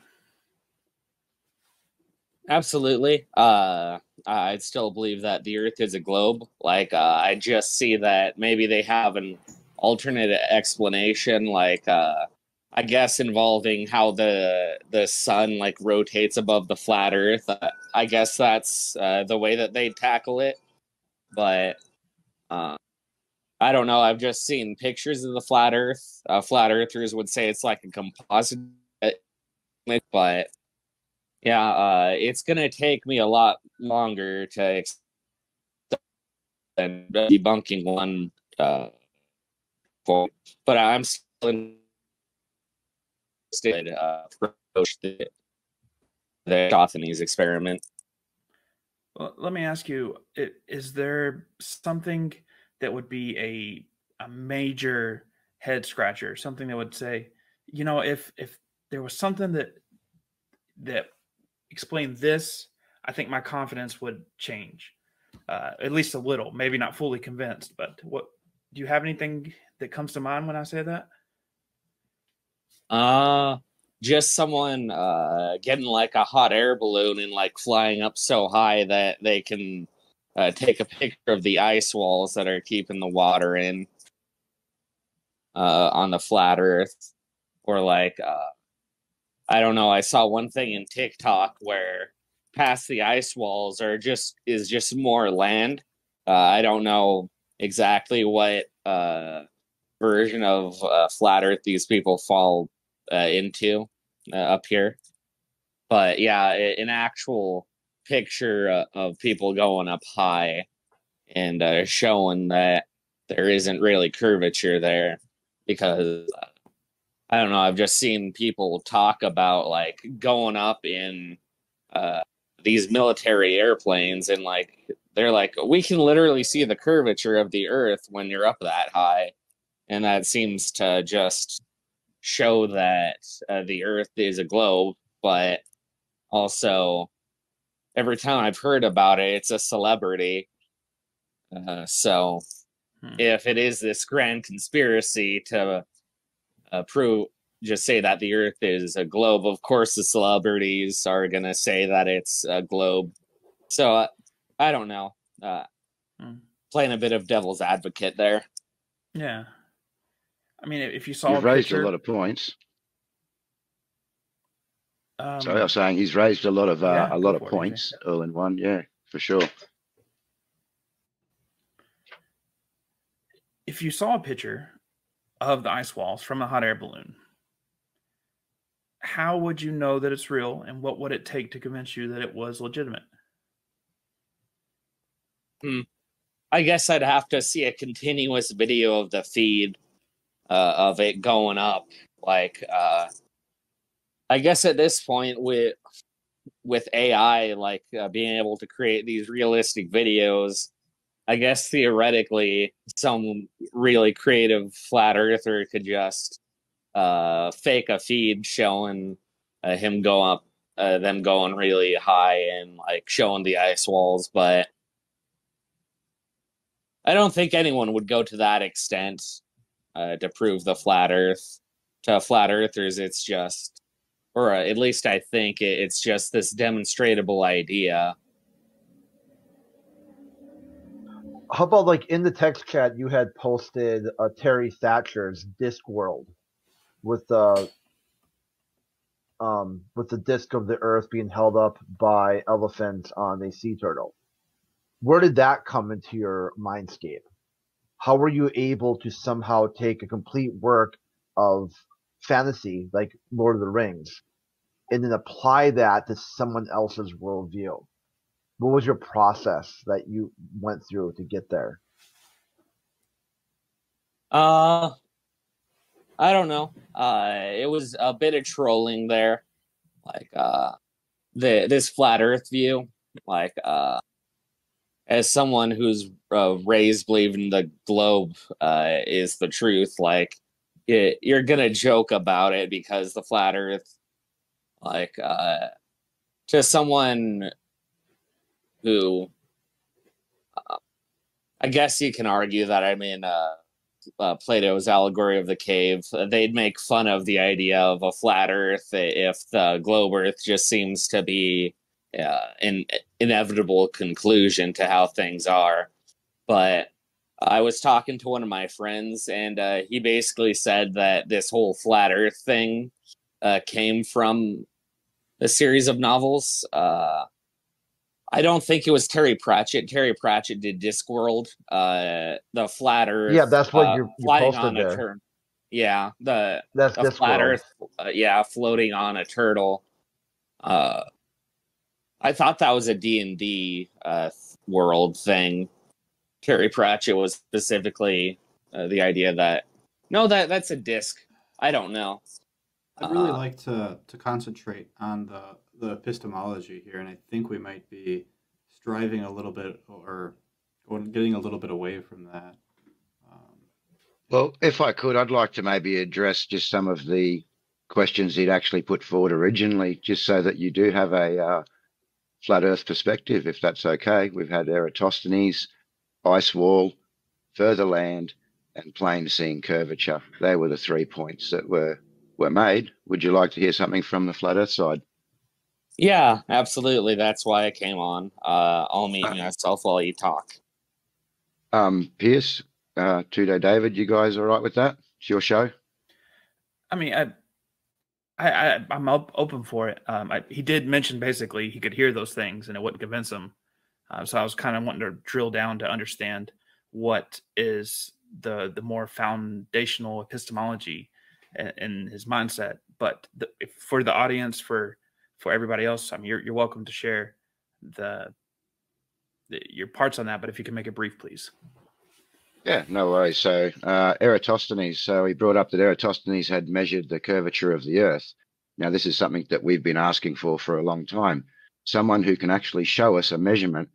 Absolutely. I'd still believe that the Earth is a globe. Like, I just see that maybe they have an alternate explanation, like, I guess involving how the sun like rotates above the flat Earth. I guess that's the way that they tackle it. But I don't know. I've just seen pictures of the flat Earth. Flat Earthers would say it's like a composite, but yeah, it's gonna take me a lot longer to than debunking one point. But I'm still interested approach the Eratosthenes experiment. Well, let me ask you: is there something that would be a major head scratcher, something that would say, you know, if there was something that explained this, I think my confidence would change, at least a little, maybe not fully convinced, but what, do you have anything that comes to mind when I say that? Just someone getting like a hot air balloon and like flying up so high that they can take a picture of the ice walls that are keeping the water in on the flat Earth. Or like, I don't know, I saw one thing in TikTok where past the ice walls is just more land. I don't know exactly what version of flat Earth these people fall into up here. But yeah, an actual picture of people going up high and showing that there isn't really curvature there, because I don't know, I've just seen people talk about like going up in these military airplanes, and like they're like, we can literally see the curvature of the Earth when you're up that high, and that seems to just show that the Earth is a globe. But also, every time I've heard about it, it's a celebrity. So if it is this grand conspiracy to just say that the Earth is a globe, of course the celebrities are going to say that it's a globe. So I don't know. Playing a bit of devil's advocate there. Yeah. I mean, if you saw You've raised a lot of points. Sorry, I was saying he's raised a lot of points all in one. Yeah, for sure. If you saw a picture of the ice walls from a hot air balloon, how would you know that it's real, and what would it take to convince you that it was legitimate? I guess I'd have to see a continuous video of the feed of it going up. Like, I guess at this point with AI, like being able to create these realistic videos, I guess theoretically, some really creative flat earther could just fake a feed showing him go up, them going really high and like showing the ice walls, but I don't think anyone would go to that extent to prove the flat Earth. To flat earthers, it's just, or at least I think it's just this demonstratable idea. How about like in the text chat you had posted Terry Thatcher's Discworld with the disc of the Earth being held up by elephants on a sea turtle. Where did that come into your mindscape? How were you able to somehow take a complete work of fantasy like Lord of the Rings and then apply that to someone else's worldview? What was your process that you went through to get there? I don't know. It was a bit of trolling there, like this flat Earth view. Like as someone who's raised believing the globe is the truth, like you're gonna joke about it because the flat Earth, like to someone who, I guess you can argue that I'm in Plato's allegory of the cave, they'd make fun of the idea of a flat Earth if the globe Earth just seems to be an inevitable conclusion to how things are. But I was talking to one of my friends, and he basically said that this whole flat Earth thing came from a series of novels. I don't think it was Terry Pratchett. Terry Pratchett did Discworld, the flat Earth. Yeah, that's what you posted on there. A turtle. Yeah, the That's flat Discworld. Earth. Floating on a turtle. I thought that was a D&D world thing. Terry Pratchett was specifically the idea that that's a disc. I don't know. I'd really like to concentrate on the epistemology here, and I think we might be striving a little bit or getting a little bit away from that. Well, if I could, I'd like to maybe address just some of the questions he'd actually put forward originally, just so that you do have a flat Earth perspective, if that's okay. We've had Eratosthenes, ice wall, further land, and plane seeing curvature. They were the 3 points that were made. Would you like to hear something from the flat Earth side? Yeah, absolutely. That's why I came on. I'll mute myself while you talk. Pierce, Tudo, David, you guys all right with that? It's your show. I mean, I'm open for it. He did mention basically he could hear those things and it wouldn't convince him. So I was kind of wanting to drill down to understand what is the more foundational epistemology in his mindset. But for the audience, for everybody else, I mean, you're welcome to share your parts on that. But if you can make it brief, please. Yeah, no worries. So Eratosthenes, so he brought up that Eratosthenes had measured the curvature of the Earth. Now, this is something that we've been asking for a long time. Someone who can actually show us a measurement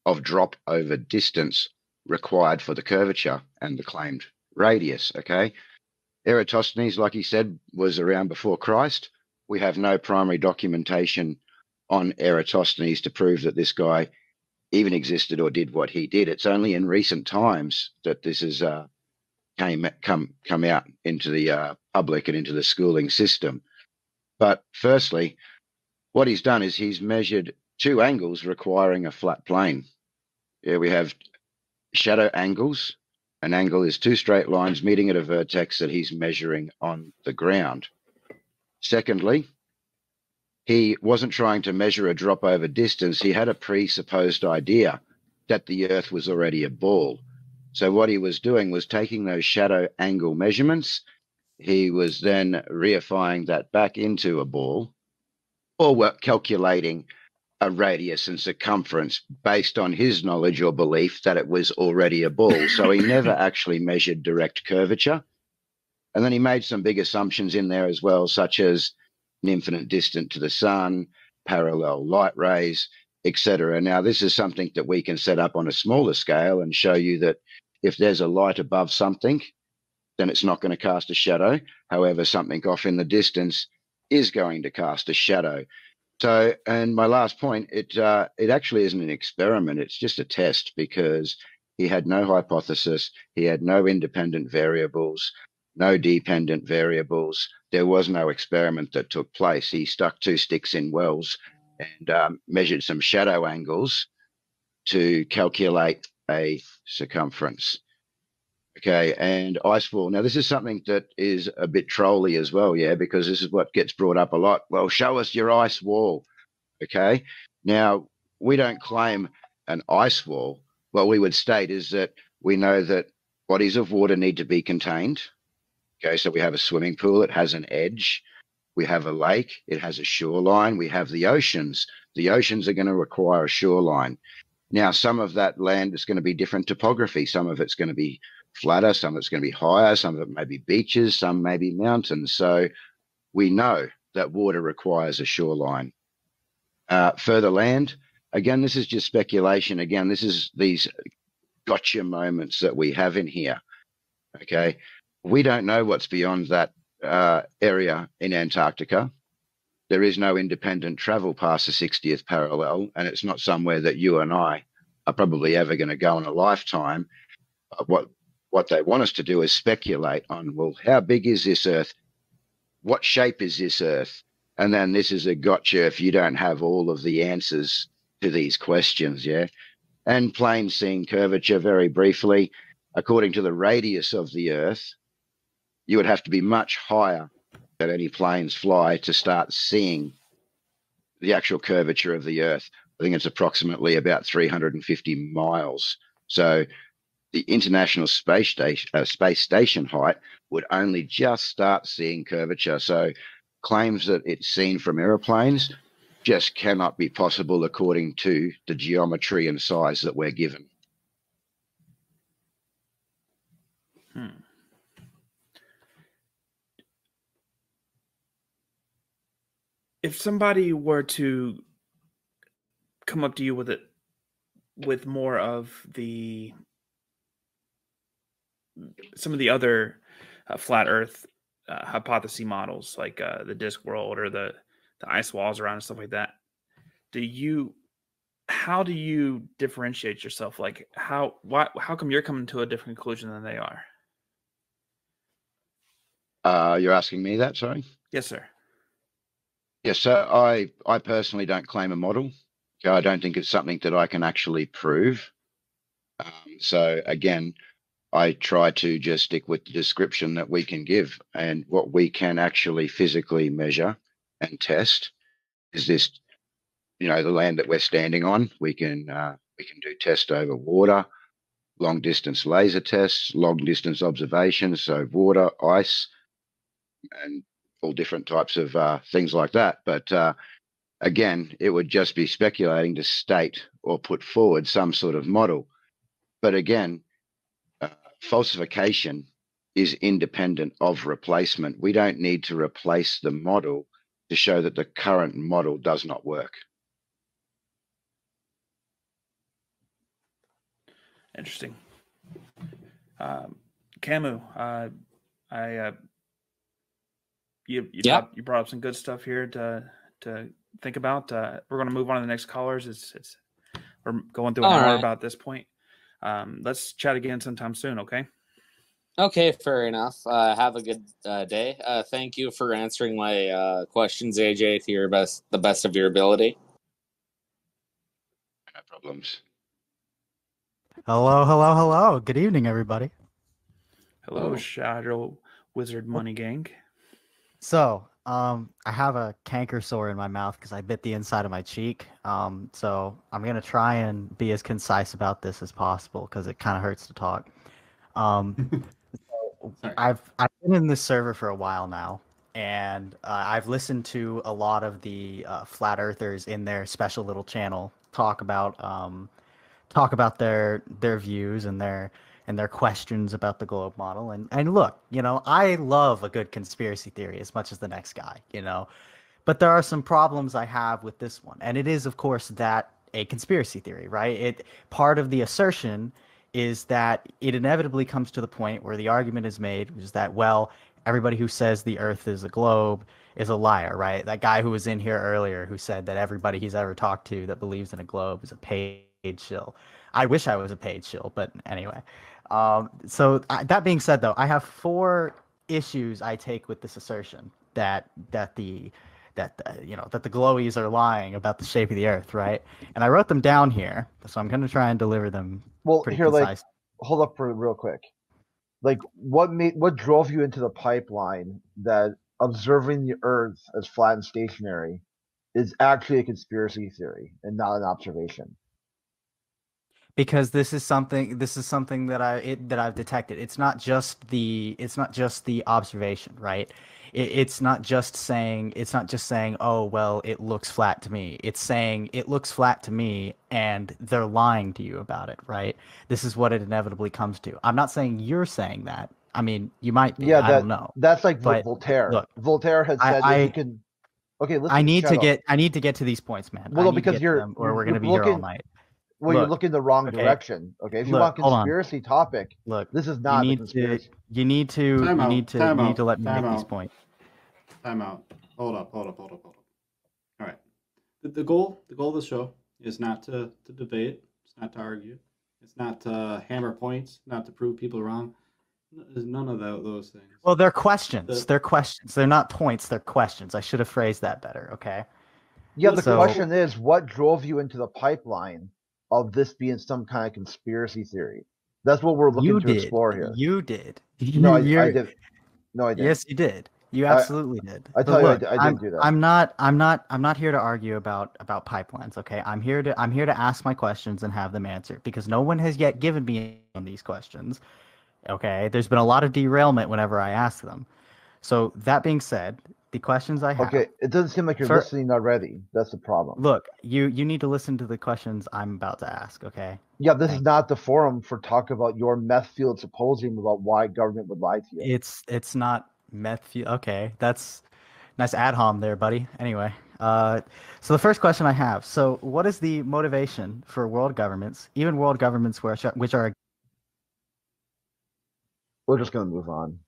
of drop over distance required for the curvature and the claimed radius, okay? Eratosthenes, like he said, was around before Christ. We have no primary documentation on Eratosthenes to prove that this guy even existed or did what he did. It's only in recent times that this has come out into the public and into the schooling system. But firstly, what he's done is he's measured two angles requiring a flat plane. Here we have shadow angles. An angle is two straight lines meeting at a vertex that he's measuring on the ground. Secondly, he wasn't trying to measure a drop over distance. He had a presupposed idea that the Earth was already a ball. So what he was doing was taking those shadow angle measurements. He was then reifying that back into a ball, or calculating a radius and circumference based on his knowledge or belief that it was already a ball. So he never actually measured direct curvature. And then he made some big assumptions in there as well, such as an infinite distance to the sun, parallel light rays, etc. Now, this is something that we can set up on a smaller scale and show you that if there's a light above something, then it's not going to cast a shadow. However, something off in the distance is going to cast a shadow. So, and my last point, it actually isn't an experiment. It's just a test, because he had no hypothesis. He had no independent variables, no dependent variables. There was no experiment that took place. He stuck 2 sticks in wells and measured some shadow angles to calculate a circumference. Okay, and ice wall. Now, this is something that is a bit trolly as well, yeah, because this is what gets brought up a lot. Well, show us your ice wall. Okay, now we don't claim an ice wall. What we would state is that we know that bodies of water need to be contained. Okay, so we have a swimming pool, it has an edge. We have a lake, it has a shoreline. We have the oceans. The oceans are going to require a shoreline. Now, some of that land is going to be different topography. Some of it's going to be flatter, some of it's going to be higher, some of it may be beaches, some may be mountains. So we know that water requires a shoreline. Further land, again, this is just speculation. Again, this is these gotcha moments that we have in here. Okay, we don't know what's beyond that area in Antarctica. There is no independent travel past the 60th parallel, and it's not somewhere that you and I are probably ever going to go in a lifetime. What they want us to do is speculate on, well, how big is this Earth? What shape is this Earth? And then this is a gotcha if you don't have all of the answers to these questions, yeah? And plane seeing curvature, very briefly, according to the radius of the Earth, you would have to be much higher than any planes fly to start seeing the actual curvature of the Earth. I think it's approximately about 350 miles. So the International Space Station height would only just start seeing curvature. So claims that it's seen from aeroplanes just cannot be possible according to the geometry and size that we're given. If somebody were to come up to you with more of some of the other flat Earth hypothesis models, like the disk world or the ice walls around and stuff like that, how do you differentiate yourself? Like how come you're coming to a different conclusion than they are? You're asking me that, sorry? Yes, sir. Yes, sir. I personally don't claim a model. I don't think it's something that I can actually prove. So again, I try to just stick with the description that we can give, and what we can actually physically measure and test is this, the land that we're standing on. We can do tests over water, long distance laser tests, long distance observations, so water, ice, and all different types of things like that. But again, it would just be speculating to state or put forward some sort of model. But again, falsification is independent of replacement. We don't need to replace the model to show that the current model does not work. Interesting. Camus, you brought up some good stuff here to think about. We're going to move on to the next callers. We're going through an hour about this point. Let's chat again sometime soon, okay? Okay, fair enough. Have a good day. Thank you for answering my questions, AJ, to the best of your ability. No problems. Hello. Good evening, everybody. Hello, Shadow Wizard Money Gang. So, I have a canker sore in my mouth because I bit the inside of my cheek. So I'm going to try and be as concise about this as possible because it kind of hurts to talk. I've been in this server for a while now, and I've listened to a lot of the flat earthers in their special little channel talk about their views and their questions about the globe model. And look, I love a good conspiracy theory as much as the next guy, but there are some problems I have with this one. And it is, of course, that a conspiracy theory, right? Part of the assertion is that it inevitably comes to the point where the argument is made, which is that, well, everybody who says the Earth is a globe is a liar, right? That guy who was in here earlier who said that everybody he's ever talked to that believes in a globe is a paid shill. I wish I was a paid shill, but anyway. That being said, though, I have 4 issues I take with this assertion that the glowies are lying about the shape of the Earth, right? And I wrote them down here, so I'm going to try and deliver them. Well, pretty here, concise. hold up for real quick. Like, what drove you into the pipeline that observing the Earth as flat and stationary is actually a conspiracy theory and not an observation? Because this is something that I've detected. It's not just the observation, right? It's not just saying oh well, it looks flat to me. It's saying it looks flat to me and they're lying to you about it, right? This is what it inevitably comes to. I'm not saying you're saying that. I mean, you might be. I don't know. That's like But Voltaire. look, Voltaire had said if you can. Okay, listen. I need to get to these points, man. Well, because or we're going to be here all night. Well, you're looking the wrong direction. Okay, if you want conspiracy topic, this is not the conspiracy. You need to let me make these points. Time out. Hold up. All right. The goal of the show is not to debate. It's not to argue. It's not to hammer points. Not to prove people wrong. There's none of those things. Well, they're questions. They're questions. They're not points. They're questions. I should have phrased that better. Okay. Yeah. The question is, what drove you into the pipeline of this being some kind of conspiracy theory? That's what we're looking to explore here. You did. No, I did. No, I didn't. Yes, you did. You absolutely did. I tell you, I didn't do that. I'm not here to argue about pipelines. Okay, I'm here to ask my questions and have them answered because no one has yet given me these questions. Okay, there's been a lot of derailment whenever I ask them. So that being said, the questions I have. Okay, it doesn't seem like you're listening already. That's the problem. Look, you need to listen to the questions I'm about to ask. Okay. Yeah, this is not the forum for talk about your meth field symposium about why government would lie to you. It's not meth field. Okay, that's nice ad hom there, buddy. Anyway, so the first question I have. So, what is the motivation for world governments, even world governments which are? We're just gonna move on.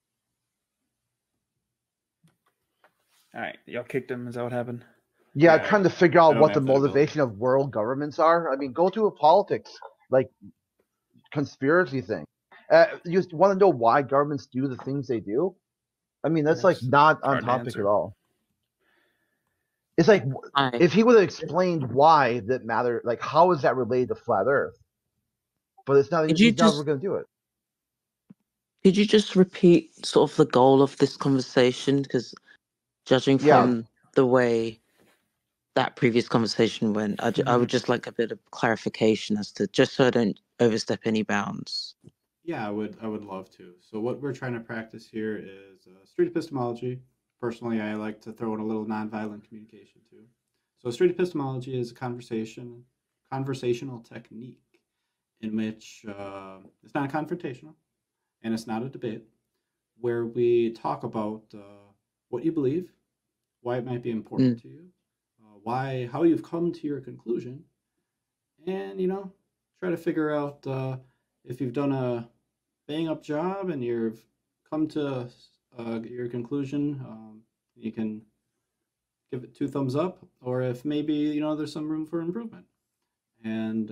All right, y'all kicked him. Is that what happened? Yeah, trying to figure out what the motivation of world governments are. I mean, go to a politics like conspiracy thing. You want to know why governments do the things they do? I mean, that's like not on topic at all. It's like if he would have explained why that matter, like how is that related to flat Earth? But it's not. He's never going to do it. Could you just repeat sort of the goal of this conversation? Because judging from the way that previous conversation went, I would just like a bit of clarification as to just so I don't overstep any bounds. Yeah, I would love to. So what we're trying to practice here is street epistemology. Personally, I like to throw in a little nonviolent communication too. So street epistemology is a conversational technique in which it's not confrontational and it's not a debate, where we talk about what you believe, why it might be important to you, how you've come to your conclusion, and try to figure out if you've done a bang up job and you've come to your conclusion, you can give it 2 thumbs up, or if maybe there's some room for improvement. And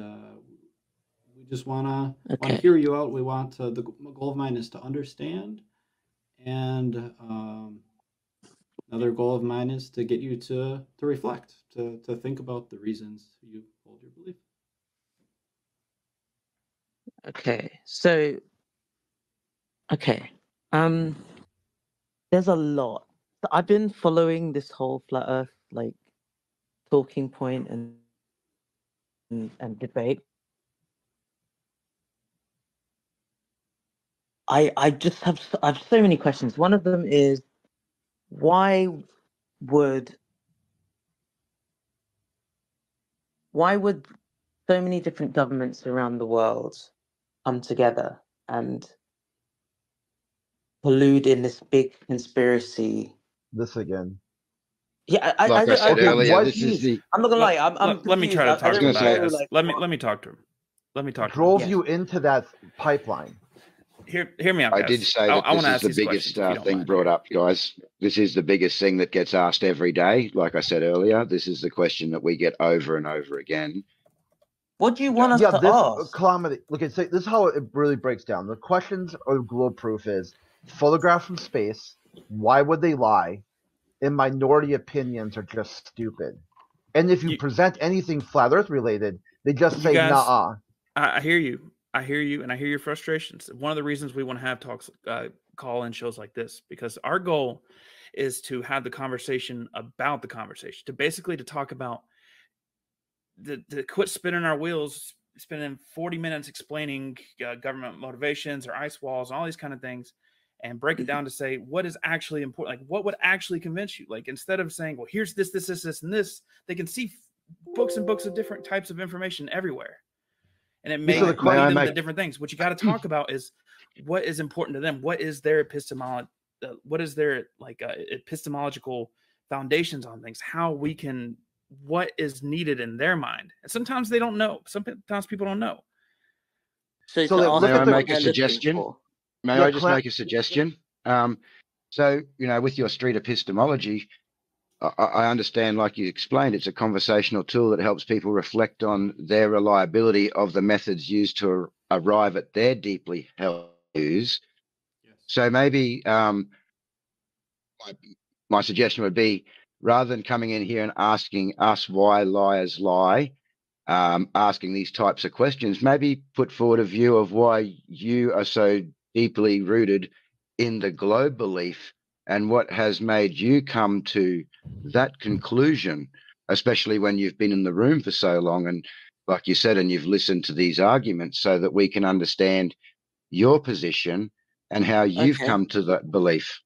we just want to hear you out. We want the goal of mine is to understand, and another goal of mine is to get you to reflect, to think about the reasons you hold your belief. Okay, so there's a lot. So I've been following this whole flat Earth talking point and debate. I have so many questions. One of them is why would so many different governments around the world come together and collude in this big conspiracy? This again. Yeah, Like I said earlier, this is confused. the. I'm not gonna lie. I'm let me confused. try to I talk to don't him about know, this. like, Let me talk to him. Let me talk to him. Drove Yes. you into that pipeline. Hear me out, I guys. did say that I want this to is ask the these biggest questions if you don't thing mind brought here. up, guys. This is the biggest thing that gets asked every day. Like I said earlier, this is the question that we get over and over again. What do you want us to this ask? calamity. Look, this is how it really breaks down. The questions of globe proof is photograph from space. Why would they lie? And minority opinions are just stupid. And if you present anything flat Earth related, they just say guys, nah. I hear you. I hear you, and I hear your frustrations. One of the reasons we want to have talks, call-in shows like this, because our goal is to have the conversation about the conversation, to basically to talk about to quit spinning our wheels, spending 40 minutes explaining government motivations or ice walls and all these kind of things, and break it down to say what is actually important, like what would actually convince you. Like instead of saying, well, here's this, and this, they can see books and books of different types of information everywhere. And it may lead them to different things. What you got to talk about is what is important to them. What is their epistemology? What is their epistemological foundations on things? How we can, what is needed in their mind? And sometimes they don't know. Sometimes people don't know. So may I make a suggestion? May I just make a suggestion? So, with your street epistemology, I understand, like you explained, it's a conversational tool that helps people reflect on their reliability of the methods used to arrive at their deeply held views. Yes. So maybe my suggestion would be, rather than coming in here and asking us why liars lie, asking these types of questions, maybe put forward a view of why you are so deeply rooted in the globe belief and what has made you come to that conclusion, especially when you've been in the room for so long and, like you said, and you've listened to these arguments, so that we can understand your position and how you've come to that belief.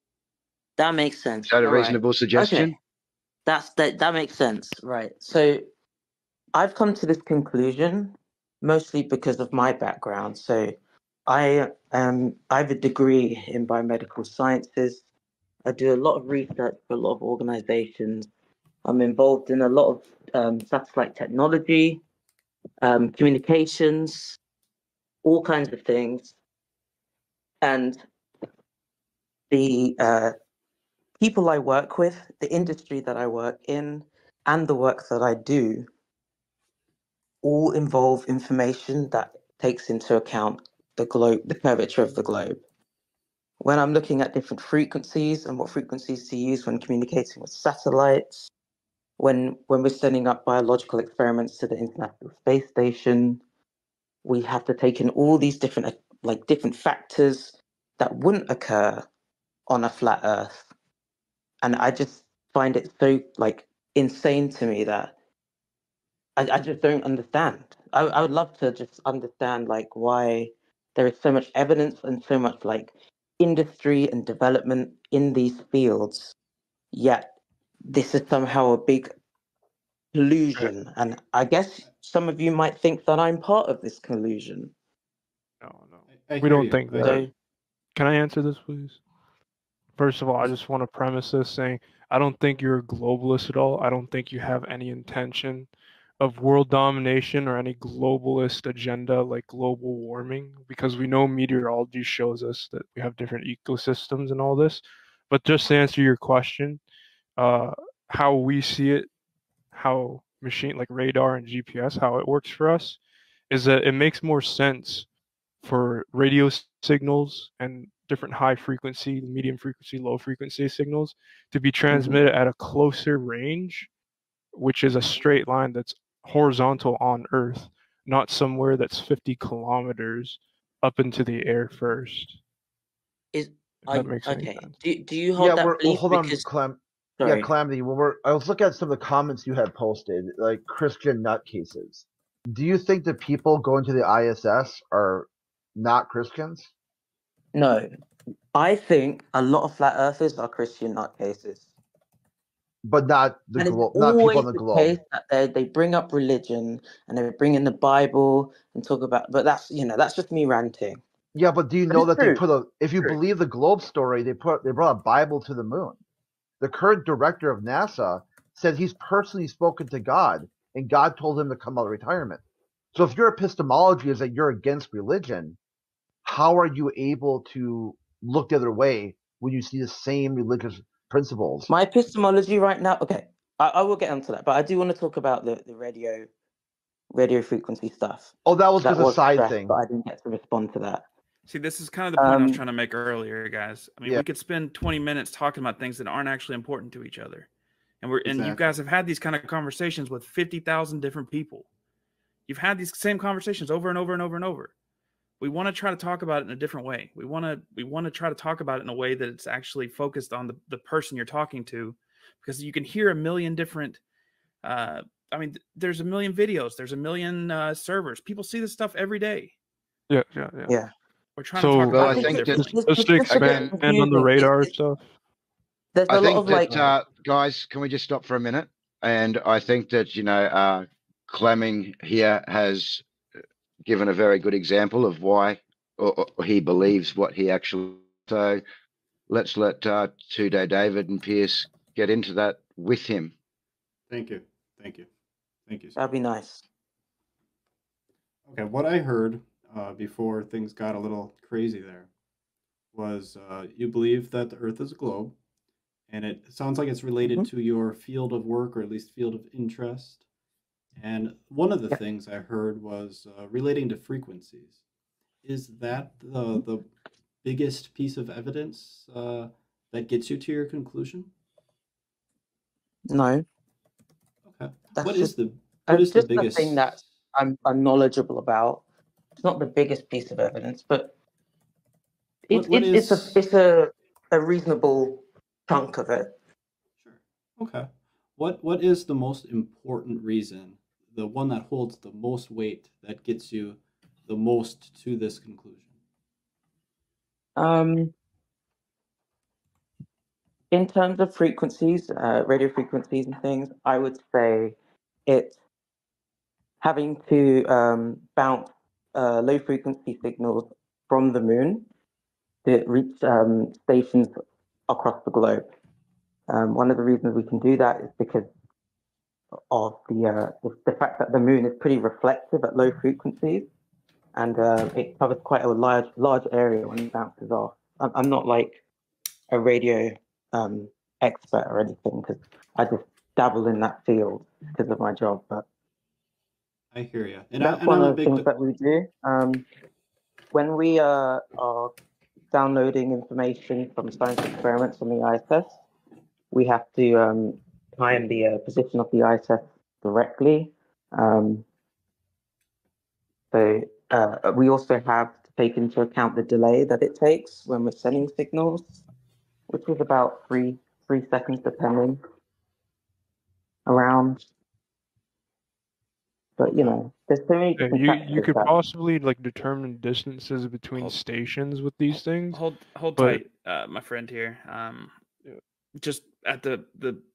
That makes sense. Is that a reasonable suggestion? Okay. That makes sense. Right. So I've come to this conclusion mostly because of my background. So I have a degree in biomedical sciences. I do a lot of research for a lot of organizations. I'm involved in a lot of satellite technology, communications, all kinds of things. And the people I work with, the industry that I work in, and the work that I do all involve information that takes into account the curvature of the globe. When I'm looking at different frequencies and what frequencies to use when communicating with satellites, when we're sending up biological experiments to the International Space Station, we have to take in all these different factors that wouldn't occur on a flat Earth. And I just find it so insane to me that I just don't understand. I would love to just understand why there is so much evidence and so much industry and development in these fields, yet this is somehow a big collusion. And I guess some of you might think that I'm part of this collusion. No. We don't think that. So, can I answer this, please? First of all, I just want to premise this saying I don't think you're a globalist at all. I don't think you have any intention of world domination or any globalist agenda like global warming, because we know meteorology shows us that we have different ecosystems and all this. But just to answer your question, how we see it, how machine like radar and GPS, how it works for us, is that it makes more sense for radio signals and different high frequency, medium frequency, low frequency signals to be transmitted at a closer range, which is a straight line that's horizontal on Earth, not somewhere that's 50 kilometers up into the air first. That makes any sense. Do you hold that belief? Hold on, Clem. Sorry. Yeah, Calamity. I was looking at some of the comments you had posted, like Christian nutcases. Do you think the people going to the ISS are not Christians? No, I think a lot of flat earthers are Christian nutcases. But not the globe, not people on the globe. Case that they bring up religion and they bring in the Bible and talk about, but that's just me ranting. Yeah, but do you know that if you believe the globe story, they brought a Bible to the moon. The current director of NASA said he's personally spoken to God, and God told him to come out of retirement. So if your epistemology is that you're against religion, how are you able to look the other way when you see the same religious principles? My epistemology right now, okay, I will get onto that, but I do want to talk about the radio frequency stuff. Oh, that was just a side thing. But I didn't get to respond to that. See, this is kind of the point I was trying to make earlier, guys. I mean, we could spend 20 minutes talking about things that aren't actually important to each other. And and you guys have had these kind of conversations with 50,000 different people. You've had these same conversations over and over and over and over. We want to try to talk about it in a different way. We want to try to talk about it in a way that it's actually focused on the person you're talking to, because you can hear a million different I mean, there's a million videos, there's a million servers. People see this stuff every day. Yeah. We're trying to talk about I think just to expand on the radar stuff. I think that guys, can we just stop for a minute? And I think that Clemming here has given a very good example of why or he believes what he actually. So let's let Tudo, David, and Pierce get into that with him. Thank you. That'd be nice. Okay, what I heard before things got a little crazy there was you believe that the Earth is a globe, and it sounds like it's related to your field of work, or at least field of interest. And one of the things I heard was relating to frequencies. Is that the biggest piece of evidence that gets you to your conclusion? No. Okay. That's What just is the the biggest thing that I'm knowledgeable about. It's not the biggest piece of evidence, but it's a reasonable chunk of it. Sure. Okay. What is the most important reason, the one that holds the most weight, that gets you the most to this conclusion? In terms of frequencies, radio frequencies and things, I would say it's having to bounce low frequency signals from the moon to reach stations across the globe. One of the reasons we can do that is because of the fact that the moon is pretty reflective at low frequencies, and it covers quite a large area when it bounces off. I'm not like a radio expert or anything, because I just dabble in that field because of my job. But I hear you. And that's one of the things that we do. When we are downloading information from science experiments on the ISS, we have to time the position of the ISS directly. So we also have to take into account the delay that it takes when we're sending signals, which is about three seconds depending around. But there's so many different factors you could possibly determine distances between stations with these things. Hold tight, my friend here. Just at the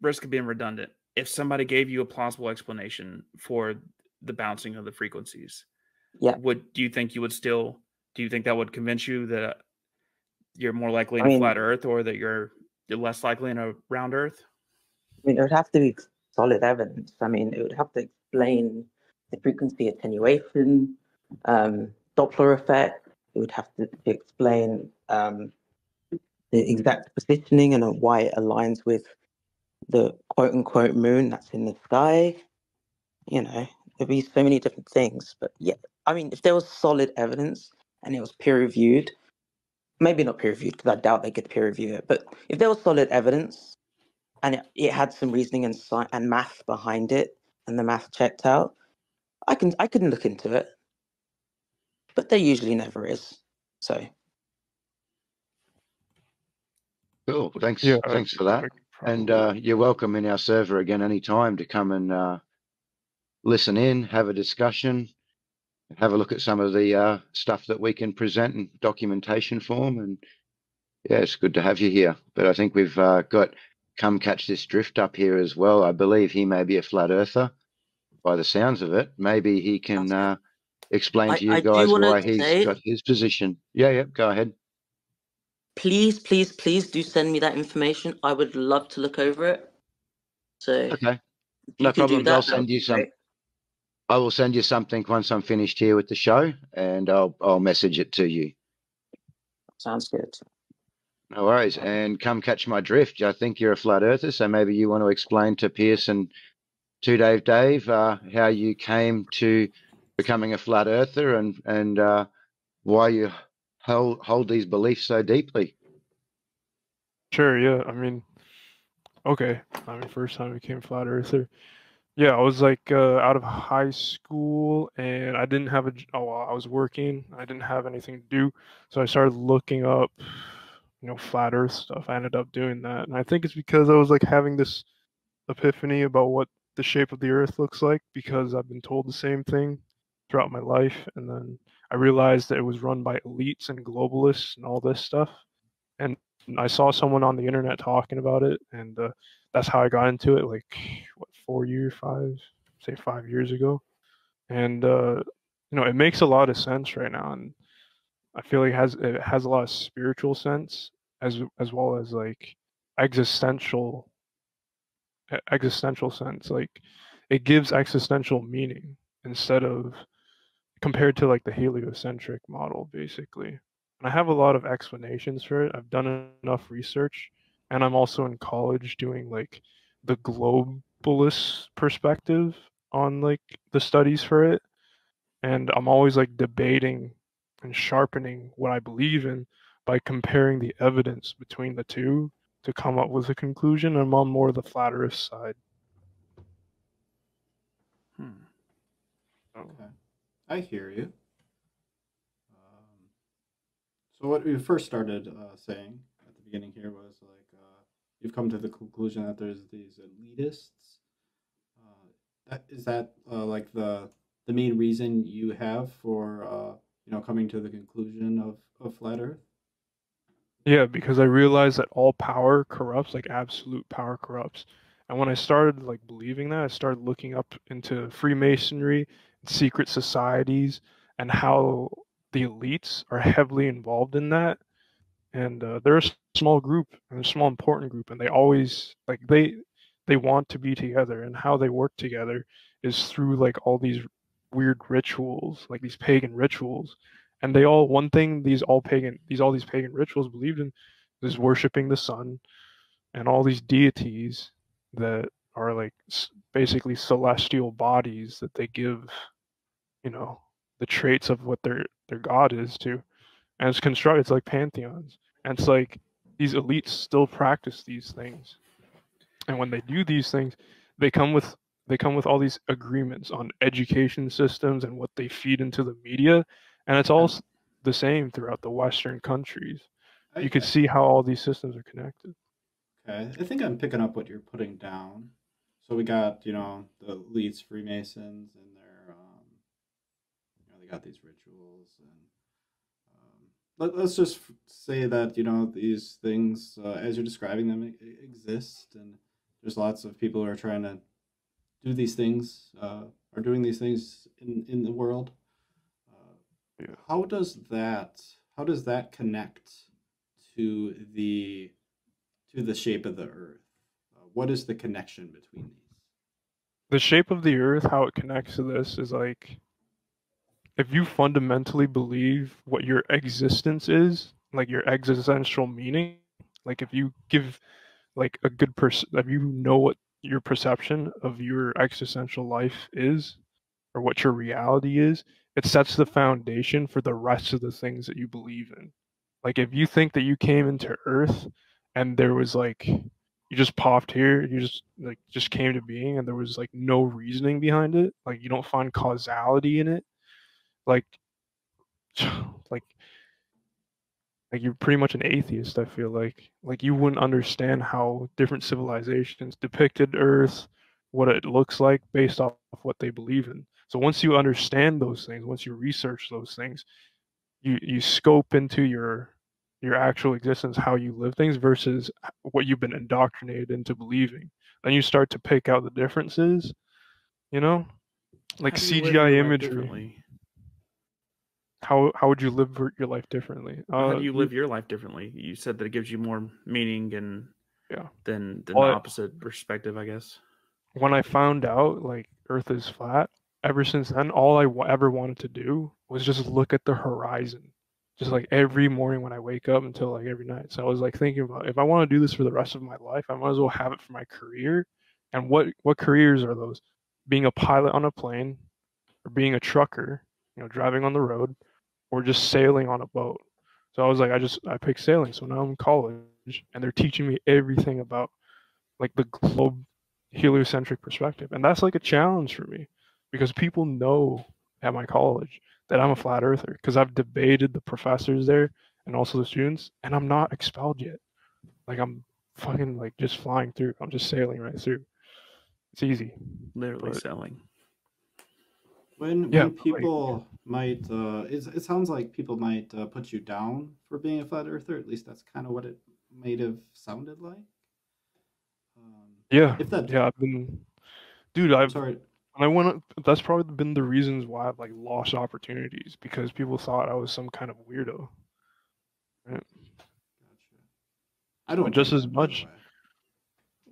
risk of being redundant, if somebody gave you a plausible explanation for the bouncing of the frequencies, do you think that would convince you that you're more likely in a flat Earth, or that you're less likely in a round Earth? I mean, it would have to be solid evidence. I mean, it would have to explain the frequency attenuation, Doppler effect. It would have to explain the exact positioning and why it aligns with the quote-unquote moon that's in the sky. There'd be so many different things. But I mean, if there was solid evidence and it was peer-reviewed, maybe not peer-reviewed, because I doubt they could peer-review it, but if there was solid evidence and it had some reasoning and math behind it, and the math checked out, I couldn't look into it. But there usually never is. So cool. Thanks for that. And you're welcome in our server again anytime to come and listen in, have a discussion, have a look at some of the stuff that we can present in documentation form. And it's good to have you here. But I think we've got Come Catch This Drift up here as well. I believe he may be a flat earther by the sounds of it. Maybe he can explain to you guys why he's got his position. Yeah, go ahead. Please do send me that information. I would love to look over it. So Okay, you no can do problems. that. I'll send you some. I will send you something once I'm finished here with the show, and I'll message it to you. Sounds good. No worries. And come catch my drift. I think you're a flat earther, so maybe you want to explain to Pierce and to Dave, how you came to becoming a flat earther and why you hold these beliefs so deeply. Sure, yeah. I mean, okay. I mean, first time I became flat earther. Yeah, I was like out of high school and I didn't have I was working. I didn't have anything to do. So I started looking up, flat earth stuff. I ended up doing that. And I think it's because I was like having this epiphany about what the shape of the earth looks like because I've been told the same thing throughout my life. And then I realized that it was run by elites and globalists and all this stuff. And I saw someone on the internet talking about it, and that's how I got into it. Like what, 4 years, 5 years ago, and it makes a lot of sense right now, and I feel like it has a lot of spiritual sense as well as like existential existential sense. Like it gives existential meaning instead of compared to like the heliocentric model, basically. And I have a lot of explanations for it. I've done enough research, and I'm also in college doing like the globalist perspective on like the studies for it. And I'm always like debating and sharpening what I believe in by comparing the evidence between the two to come up with a conclusion. I'm on more the flat earth side. Okay, I hear you. So what we first started saying at the beginning here was like you've come to the conclusion that there's these elitists. Is that like the main reason you have for coming to the conclusion of flat Earth? Yeah, because I realized that all power corrupts, like absolute power corrupts. And when I started like believing that, I started looking up into Freemasonry, secret societies, and how the elites are heavily involved in that. And they're a small group, and a small important group, and they always like they want to be together, and how they work together is through like all these weird rituals, like these pagan rituals. And they all one thing these pagan rituals believed in is worshiping the sun and all these deities that are like basically celestial bodies that they give, the traits of what their god is to. And it's constructed, it's like pantheons. And it's like these elites still practice these things. And when they do these things, they come with all these agreements on education systems and what they feed into the media, and it's all the same throughout the Western countries. You could see how all these systems are connected. Okay, I think I'm picking up what you're putting down. So we got the elites, Freemasons, and their they got these rituals, and let's just say that these things as you're describing them exist, and there's lots of people who are trying to do these things, are doing these things in the world. Yeah. How does that connect to the shape of the Earth? What is the connection between these? The shape of the Earth, how it connects to this is like if you fundamentally believe what your existence is, like your existential meaning, like if you give like a good if you know what your perception of your existential life is or what your reality is, it sets the foundation for the rest of the things that you believe in. Like if you think that you came into Earth and there was like you just popped here, you just came to being and there was like no reasoning behind it, like you don't find causality in it, like like you're pretty much an atheist. I feel like you wouldn't understand how different civilizations depicted Earth, what it looks like based off of what they believe in. So once you understand those things, once you research those things, you scope into your actual existence, how you live things versus what you've been indoctrinated into believing. Then you start to pick out the differences, like CGI imagery. How would you live your life differently? How do you live your life differently? You said that it gives you more meaning and yeah, than the opposite perspective, I guess. when I found out like Earth is flat, ever since then, all I ever wanted to do was just look at the horizon, just like every morning when I wake up until like every night. So I was like thinking about if I want to do this for the rest of my life, I might as well have it for my career. And what careers are those? Being a pilot on a plane, or being a trucker, driving on the road, or just sailing on a boat. So I was like, I picked sailing. So now I'm in college, and they're teaching me everything about like the globe heliocentric perspective, and that's like a challenge for me because people know at my college that I'm a flat earther because I've debated the professors there and also the students, and I'm not expelled yet. Like I'm fucking like just flying through. I'm just sailing right through. It's easy. Literally sailing. When people might, it sounds like people might put you down for being a flat earther. At least that's kind of what it might have sounded like. Yeah, If that, I've been, dude. sorry. When I went, that's probably been the reasons why I've like lost opportunities because people thought I was some kind of weirdo. Right? Gotcha. I don't. But just as much.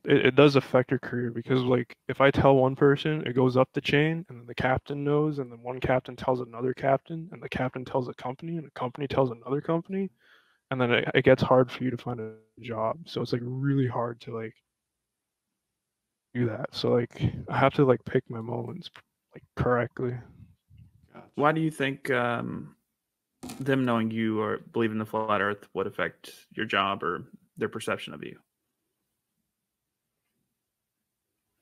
It does affect your career because like if I tell one person, it goes up the chain, and then the captain knows, and then one captain tells another captain, and the captain tells a company, and the company tells another company, and then it gets hard for you to find a job. So it's like really hard to like do that. So like I have to like pick my moments like correctly. Gotcha. Why do you think them knowing you or believing the flat Earth would affect your job or their perception of you?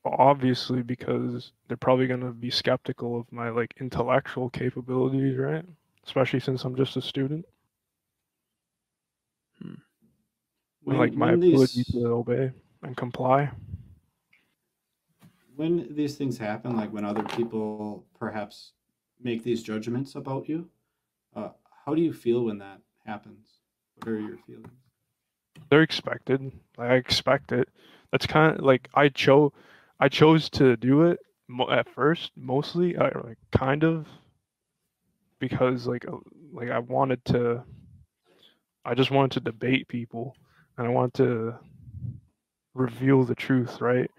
Obviously, because they're probably going to be skeptical of my like intellectual capabilities, right? Especially since I'm just a student. And like my ability to obey and comply. When these things happen, like when other people perhaps make these judgments about you, how do you feel when that happens? What are your feelings? They're expected. I expect it. That's kind of like I chose to do it at first, mostly, like kind of, because like I wanted to. I just wanted to debate people, and I wanted to reveal the truth, right?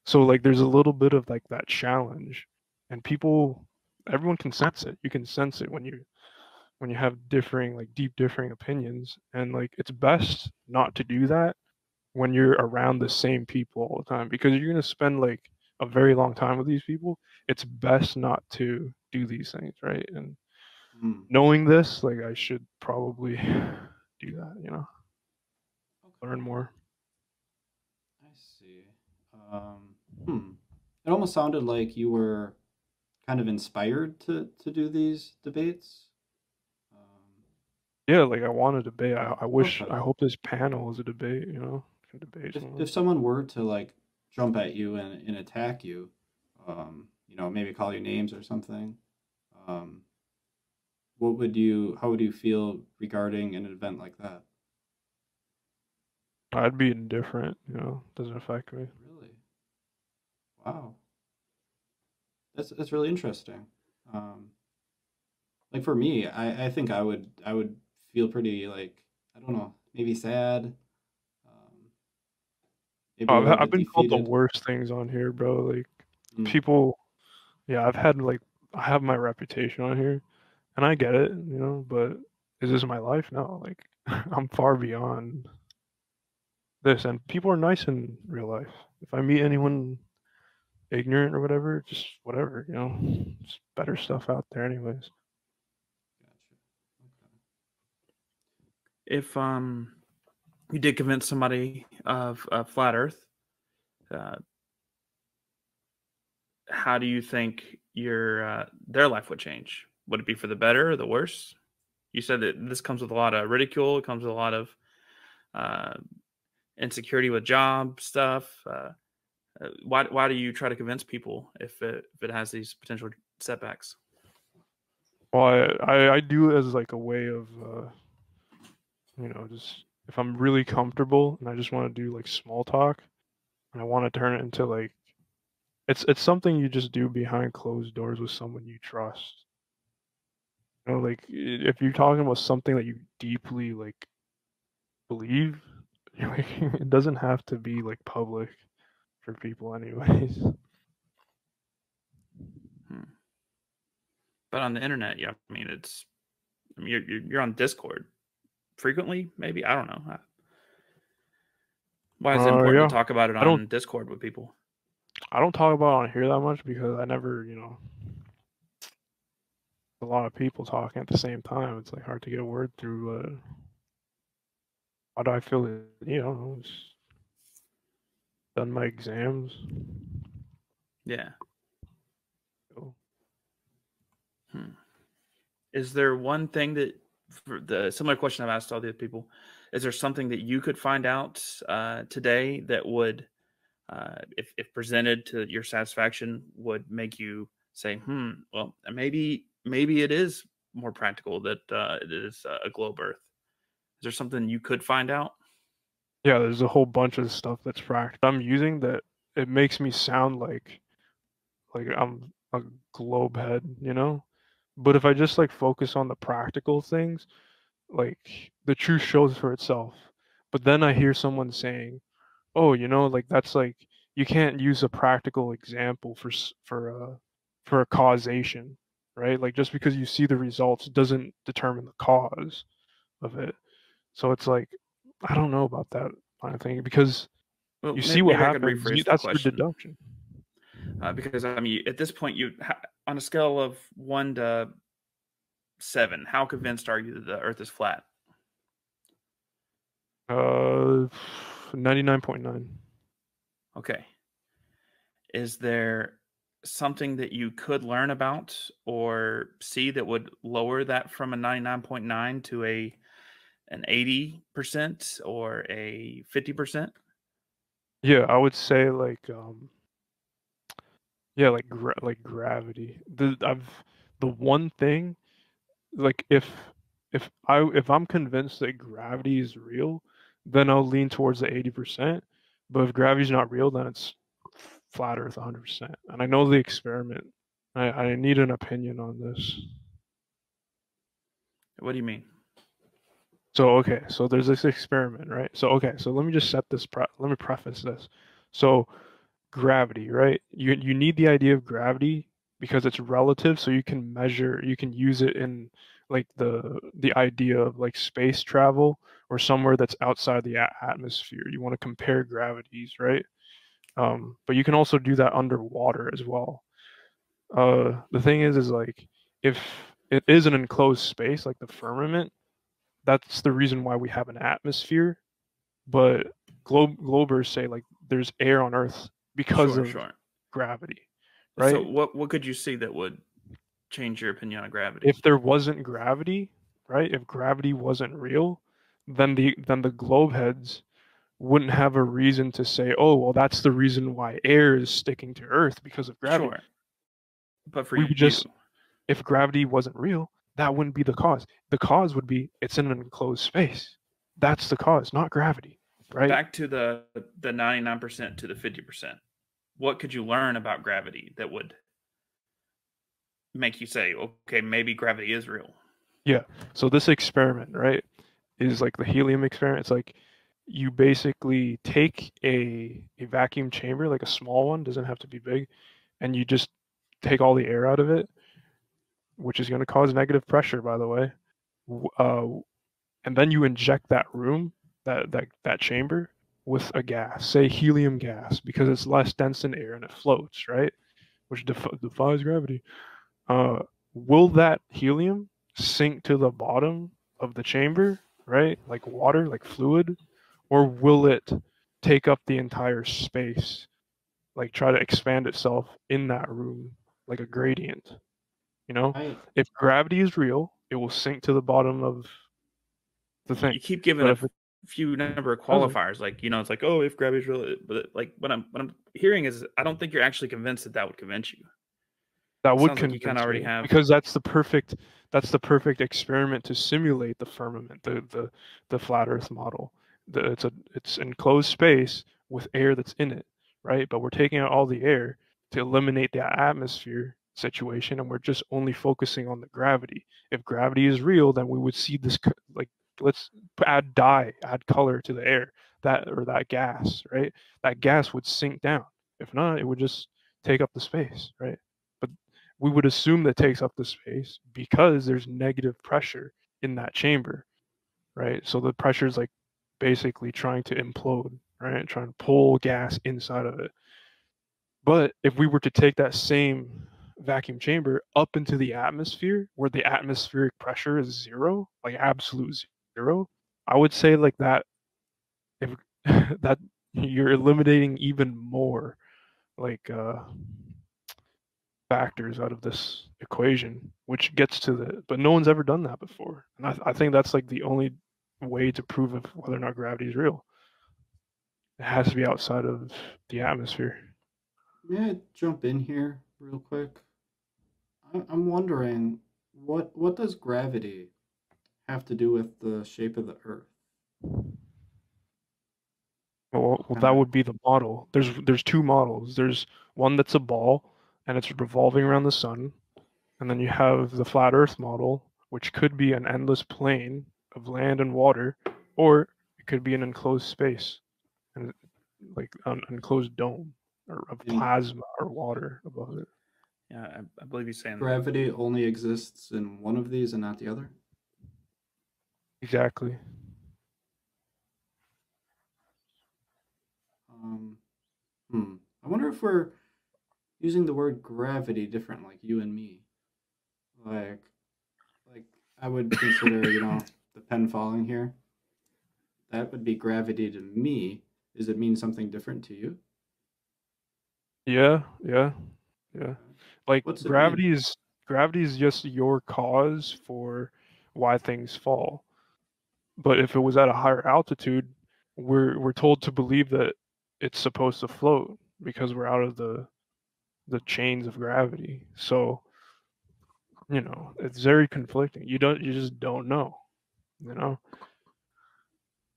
So like, there's a little bit of like that challenge, and everyone can sense it. You can sense it when you have differing opinions, and like it's best not to do that when you're around the same people all the time because you're going to spend like a very long time with these people. It's best not to do these things, right? And knowing this, like I should probably do that, learn more. I see. It almost sounded like you were kind of inspired to do these debates. Yeah, like I want a debate. I hope this panel is a debate, debate. If someone were to like jump at you and attack you, maybe call you names or something, how would you feel regarding an event like that? I'd be indifferent, doesn't affect me. Really? Wow. That's really interesting. Like for me, I think I would feel pretty like, I don't know, maybe sad. Maybe I've been called the worst things on here, bro. Like people, yeah, I have my reputation on here, and I get it, but is this my life? No, like I'm far beyond this, and people are nice in real life. If I meet anyone ignorant or whatever, just whatever, just better stuff out there anyways. If you did convince somebody of flat Earth, how do you think their life would change? Would it be for the better or the worse? You said that this comes with a lot of ridicule. It comes with a lot of insecurity with job stuff. Why do you try to convince people if it has these potential setbacks? Well, I do it as like a way of just if I'm really comfortable and I just want to do like small talk and I want to turn it into like it's something you just do behind closed doors with someone you trust. Like if you're talking about something that you deeply like believe, like it doesn't have to be like public for people, anyways. But on the internet, yeah, I mean, you're on Discord frequently, maybe, I don't know. Why is it important to talk about it on Discord with people? I don't talk about it on here that much because I never, a lot of people talking at the same time. It's like hard to get a word through. How do I feel? Done my exams. Yeah. Is there one thing that, for the similar question I've asked all the other people, is there something that you could find out today that would, if presented to your satisfaction, would make you say, well, maybe it is more practical that it is a globe Earth? Is there something you could find out? Yeah, there's a whole bunch of stuff that's practical I'm using that it makes me sound like I'm a globe head, But if I just focus on the practical things, the truth shows for itself. But then I hear someone saying, "Oh, that's you can't use a practical example for a causation, right? Like just because you see the results doesn't determine the cause of it." So it's I don't know about that kind of thing because you see what happens. That's your deduction. Because I mean, at this point, on a scale of 1 to 7, how convinced are you that the Earth is flat? 99.9. Okay. Is there something that you could learn about or see that would lower that from a 99.9 to an 80% or a 50%? Yeah, I would say gravity. The one thing, if I'm convinced that gravity is real, then I'll lean towards the 80%. But if gravity's not real, then it's flat Earth 100%. And I know the experiment. I need an opinion on this. What do you mean? So so there's this experiment, right? So let me just let me preface this. So gravity, right? You need the idea of gravity because it's relative, so you can use it in the idea of space travel or somewhere that's outside the atmosphere. You want to compare gravities, right? But you can also do that underwater as well. The thing is if it is an enclosed space like the firmament, that's the reason why we have an atmosphere. But globers say there's air on Earth because of gravity, right? So what could you see that would change your opinion on gravity? If there wasn't gravity, right? If gravity wasn't real, then the globe heads wouldn't have a reason to say, "Oh, well, that's the reason why air is sticking to Earth because of gravity." Sure. But for if gravity wasn't real, that wouldn't be the cause. The cause would be it's in an enclosed space. That's the cause, not gravity, right? Back to the 99% to the 50%. What could you learn about gravity that would make you say, okay, maybe gravity is real? Yeah. So this experiment, right, is the helium experiment. It's you basically take a vacuum chamber, a small one, doesn't have to be big, and you just take all the air out of it, which is going to cause negative pressure, by the way. And then you inject that room, that chamber, with a gas, say helium gas, because it's less dense than air and it floats, right? Which defies gravity. Will that helium sink to the bottom of the chamber, right? Like water, like fluid? Or will it take up the entire space, try to expand itself in that room like a gradient? If gravity is real, it will sink to the bottom of the thing. You keep giving a few number of qualifiers, it's oh, if gravity is real, but what I'm hearing is I don't think you're actually convinced that would convince you. That would convince you already have, because that's the perfect experiment to simulate the firmament, the flat Earth model. It's enclosed space with air that's in it, right? But we're taking out all the air to eliminate the atmosphere situation, and we're just only focusing on the gravity. If gravity is real, then we would see this let's add color to the air, that gas, right? That gas would sink down If not, it would just take up the space, right? But we would assume that takes up the space because there's negative pressure in that chamber, right? So the pressure is like basically trying to implode, right? Trying to pull gas inside of it. But if we were to take that same vacuum chamber up into the atmosphere where the atmospheric pressure is zero, like absolute zero, I would say like that if that you're eliminating even more like factors out of this equation, which gets to but no one's ever done that before. And I think that's like the only way to prove if whether or not gravity is real. It has to be outside of the atmosphere. May I jump in here real quick? I'm wondering what does gravity have to do with the shape of the Earth? Well, that would be the model. There's two models. There's one that's a ball and it's revolving around the sun, and then you have the flat Earth model, which could be an endless plane of land and water, or it could be an enclosed space, and like an enclosed dome or of plasma or water above it. Yeah, I believe he's saying gravity only exists in one of these and not the other. Exactly. I wonder if we're using the word gravity different, like you and me. Like I would consider, the pen falling here. That would be gravity to me. Does it mean something different to you? Yeah. Like gravity mean? is just your cause for why things fall. But if it was at a higher altitude, we're told to believe that it's supposed to float because we're out of the chains of gravity. So, it's very conflicting. You just don't know,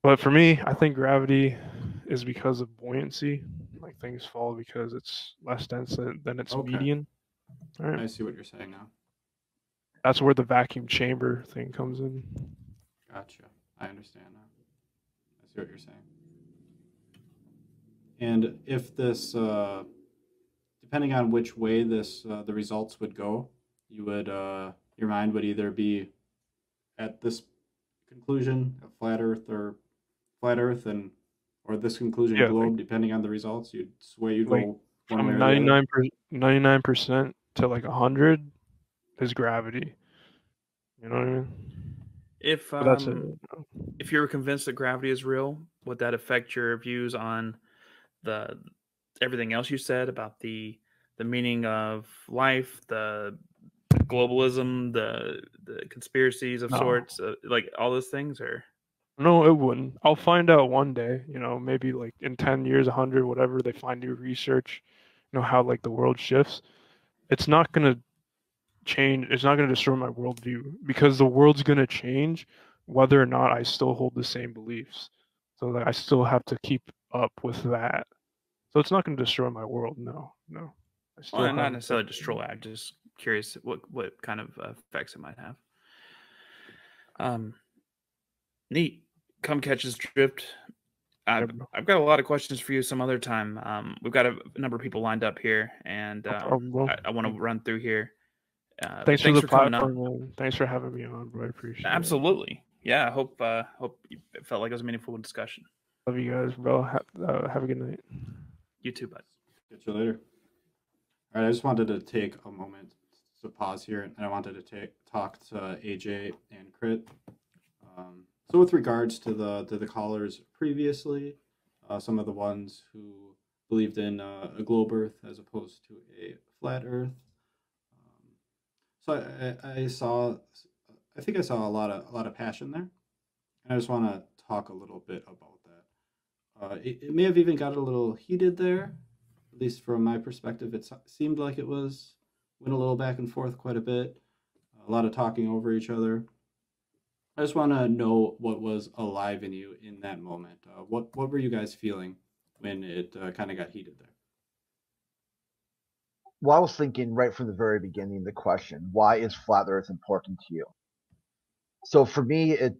But for me, I think gravity is because of buoyancy. Like things fall because it's less dense than its median. All right. I see what you're saying now. That's where the vacuum chamber thing comes in. Gotcha. I understand now. I see what you're saying. And if this, depending on which way the results would go, you would your mind would either be at this conclusion of flat Earth, or this conclusion globe, depending on the results. You'd go one way or the other. 99% to like 100 is gravity. You know what I mean? If you were convinced that gravity is real, would that affect your views on everything else you said about the meaning of life, the globalism, the conspiracies of sorts, like all those things? Or no, it wouldn't. I'll find out one day. Maybe like in 10 years, 100, whatever. They find new research. How like the world shifts. It's not gonna change. It's not gonna destroy my worldview because the world's gonna change, whether or not I still hold the same beliefs. So that I still have to keep up with that. So it's not going to destroy my world. No. Well, not necessarily destroy. I'm just curious what kind of effects it might have. Neat. Come catch his drift. I've got a lot of questions for you some other time. We've got a number of people lined up here, and I want to run through here. Thanks for coming on. Thanks for having me on, bro. I appreciate it. Absolutely. Yeah, I hope it felt like it was a meaningful discussion. Love you guys, bro. Have a good night. You too, bud. Catch you later. All right, I just wanted to take a moment to pause here, and I wanted to talk to AJ and Crit. So with regards to the callers previously, some of the ones who believed in a globe Earth as opposed to a flat Earth. So I think I saw a lot of passion there, and I just want to talk a little bit about that. It may have even got a little heated there, at least from my perspective. It seemed like it went a little back and forth quite a bit, a lot of talking over each other. I just want to know what was alive in you in that moment. What were you guys feeling when it kind of got heated there? Well, I was thinking right from the very beginning, the question, why is flat Earth important to you? So for me, it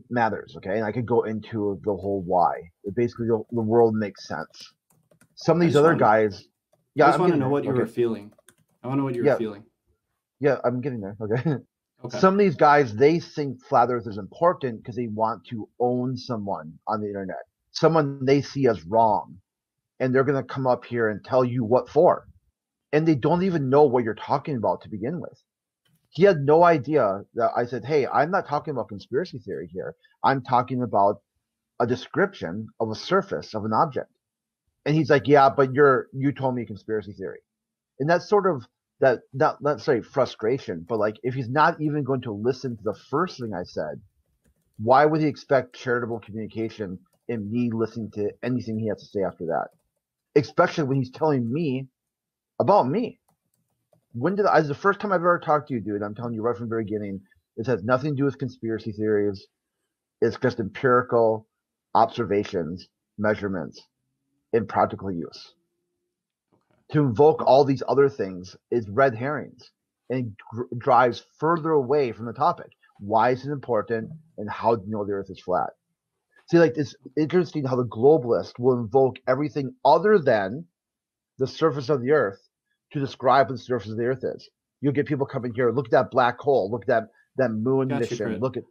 matters, okay? And I could go into the whole why. Basically, the world makes sense. Some of these other guys. Yeah, I just want to know what you were feeling. I want to know what you were feeling. Yeah, I'm getting there. Okay. Okay. Some of these guys, they think flat Earth is important because they want to own someone on the internet, someone they see as wrong, and they're going to come up here and tell you what for, and they don't even know what you're talking about to begin with. He had no idea that I said, "Hey, I'm not talking about conspiracy theory here. I'm talking about a description of a surface of an object." And he's like, "Yeah, but you told me conspiracy theory," and that's sort of that not let's say frustration, but like if he's not even going to listen to the first thing I said, why would he expect charitable communication in me listening to anything he has to say after that? Especially when he's telling me about me. It's the first time I've ever talked to you, dude. I'm telling you right from the very beginning, this has nothing to do with conspiracy theories. It's just empirical observations, measurements, in practical use. To invoke all these other things is red herrings and drives further away from the topic. Why is it important, and how do you know the Earth is flat? See, like, it's interesting how the globalist will invoke everything other than the surface of the Earth to describe what the surface of the Earth is. You'll get people coming here, look at that black hole, look at that moon mission, look at...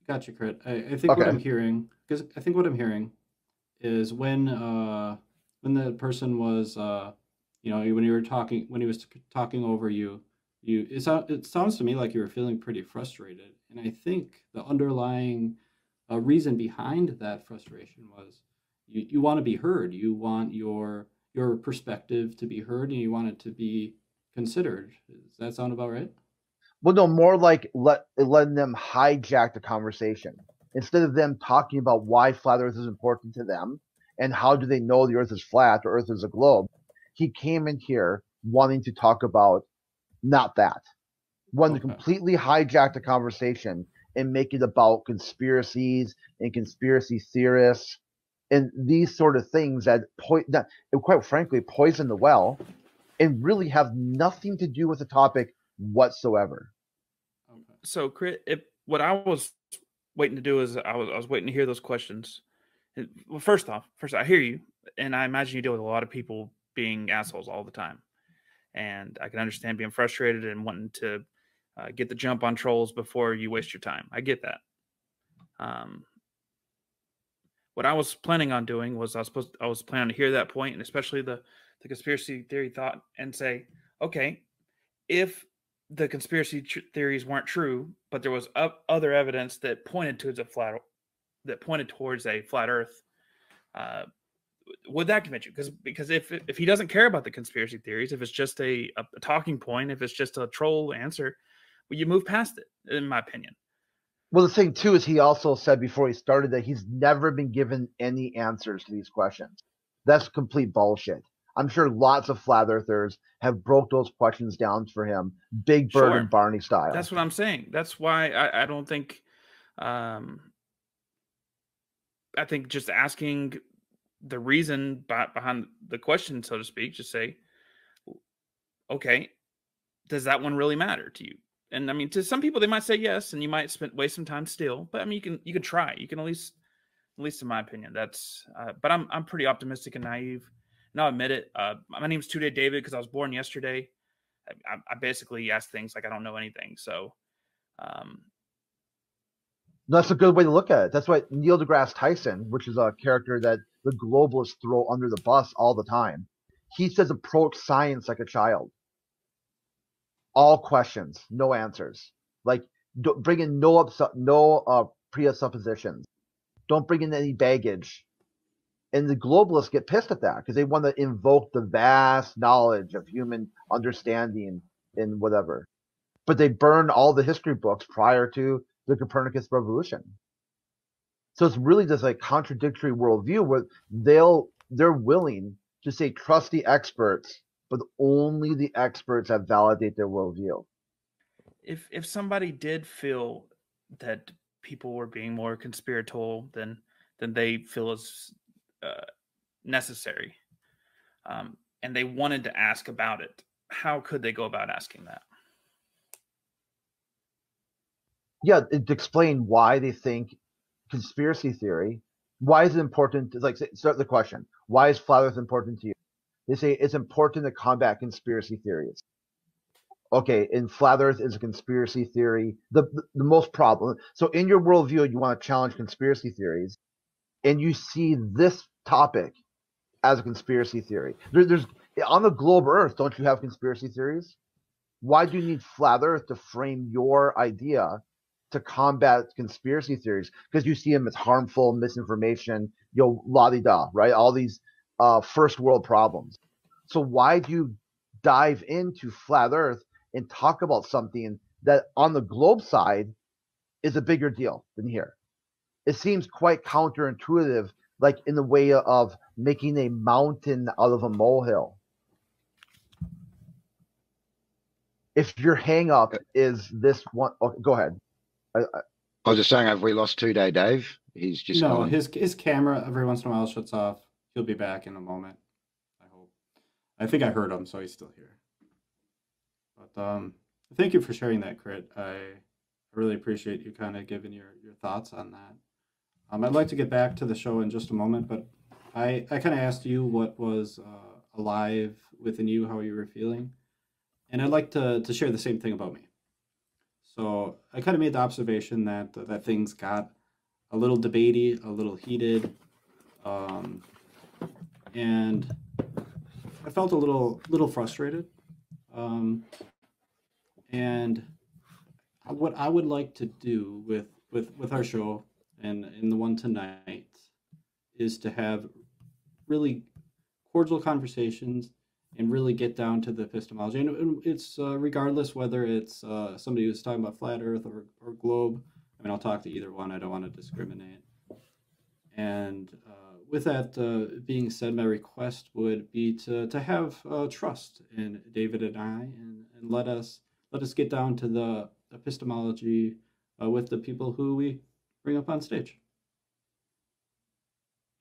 Gotcha, Crit. I think what I'm hearing, because I think what I'm hearing is when the person was, when he was talking over you, it sounds to me like you were feeling pretty frustrated. And I think the underlying reason behind that frustration was you want to be heard. You want your perspective to be heard, and you want it to be considered. Does that sound about right? Well, no, more like letting them hijack the conversation. Instead of them talking about why flat Earth is important to them and how do they know the Earth is flat or Earth is a globe, he came in here wanting to talk about not that. Wanting to completely hijack the conversation and make it about conspiracies and conspiracy theorists and these sort of things that quite frankly poison the well and really have nothing to do with the topic whatsoever. So, Crit, what I was waiting to do is I was waiting to hear those questions. Well, first I hear you, and I imagine you deal with a lot of people being assholes all the time, and I can understand being frustrated and wanting to get the jump on trolls before you waste your time. I get that. What I was planning on doing was I was planning to hear that point, and especially the conspiracy theory thought, and say, okay, if the conspiracy theories weren't true, but there was other evidence that pointed towards a flat Earth, would that convince you? Because if he doesn't care about the conspiracy theories, if it's just a talking point, if it's just a troll answer, well, you move past it, in my opinion. Well, the thing too is he also said before he started that he's never been given any answers to these questions. That's complete bullshit. I'm sure lots of flat earthers have broke those questions down for him, Big Bird and Barney style. That's what I'm saying. That's why I don't think. I think just asking the reason behind the question, so to speak, just say, okay, does that one really matter to you? And I mean, to some people, they might say yes, and you might waste some time still. But I mean, you can try. You can at least in my opinion, that's. But I'm pretty optimistic and naive. And I'll admit it. My name's Two-Day David because I was born yesterday. I basically ask things like I don't know anything. So that's a good way to look at it. That's why Neil deGrasse Tyson, which is a character that the globalists throw under the bus all the time, he says approach science like a child. All questions, no answers. Like, don't bring in no presuppositions. Don't bring in any baggage. And the globalists get pissed at that because they want to invoke the vast knowledge of human understanding in whatever. But they burn all the history books prior to the Copernicus revolution. So it's really this like contradictory worldview where they're willing to say trust the experts, but only the experts that validate their worldview. If somebody did feel that people were being more conspiratorial than they feel is necessary, and they wanted to ask about it, how could they go about asking that? Yeah, to explain why they think conspiracy theory Why is it important? It's like, start the question. Why is flat Earth important to you? They say it's important to combat conspiracy theories. Okay, and flat Earth is a conspiracy theory. The most problem. So in your worldview, you want to challenge conspiracy theories, and you see this topic as a conspiracy theory. There's on the globe Earth, don't you have conspiracy theories? Why do you need flat Earth to frame your idea to combat conspiracy theories? Because you see them as harmful, misinformation, la-di-da, right? All these first world problems. So why do you dive into flat Earth and talk about something that on the globe side is a bigger deal than here? It seems quite counterintuitive, like in the way of making a mountain out of a molehill. If your hang up is this one, go ahead. I was just saying, have we lost 2-day Dave? He's just no. gone. His camera every once in a while shuts off. He'll be back in a moment. I hope. I think I heard him, so he's still here. But thank you for sharing that, Crit. I really appreciate you kind of giving your thoughts on that. I'd like to get back to the show in just a moment, but I kind of asked you what was alive within you, how you were feeling. And I'd like to share the same thing about me. So I kind of made the observation that things got a little debatey, a little heated, and I felt a little frustrated. And what I would like to do with our show and in the one tonight is to have really cordial conversations and really get down to the epistemology. And it's regardless whether it's somebody who's talking about flat Earth or globe. I mean, I'll talk to either one. I don't want to discriminate. And with that being said, my request would be to have trust in David and I, and let us get down to the epistemology with the people who we bring up on stage.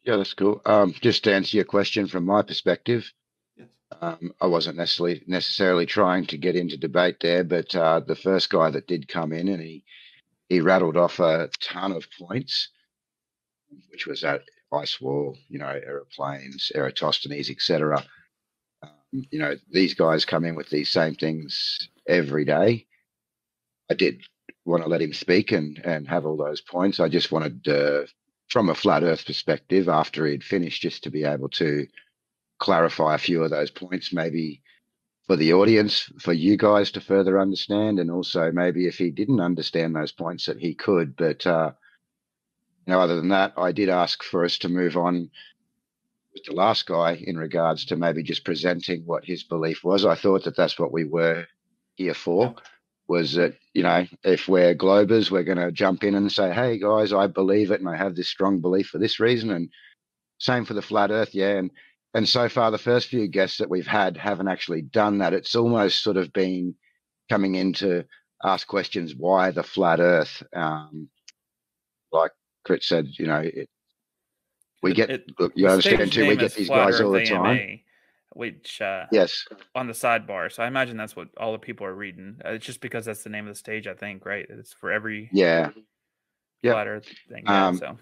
Yeah, that's cool. Just to answer your question from my perspective, yes. I wasn't necessarily trying to get into debate there, but the first guy that did come in and he rattled off a ton of points, which was that ice wall, aeroplanes, Eratosthenes, etc. These guys come in with these same things every day. I did want to let him speak and have all those points. I just wanted, from a flat Earth perspective, after he'd finished, just to be able to clarify a few of those points, maybe for the audience, for you guys to further understand, and also maybe if he didn't understand those points that he could. But other than that, I did ask for us to move on with the last guy in regards to maybe just presenting what his belief was. I thought that that's what we were here for, was that, if we're globers, we're going to jump in and say, hey, guys, I believe it and I have this strong belief for this reason. And same for the flat Earth, yeah. And so far, the first few guests that we've had haven't actually done that. It's almost sort of been coming in to ask questions, why the flat Earth? Like Crit said, you understand too, we get these guys all the time. Which yes, on the sidebar. So I imagine that's what all the people are reading. It's just because that's the name of the stage, I think, right? It's for every flat Earth thing. Yeah, so.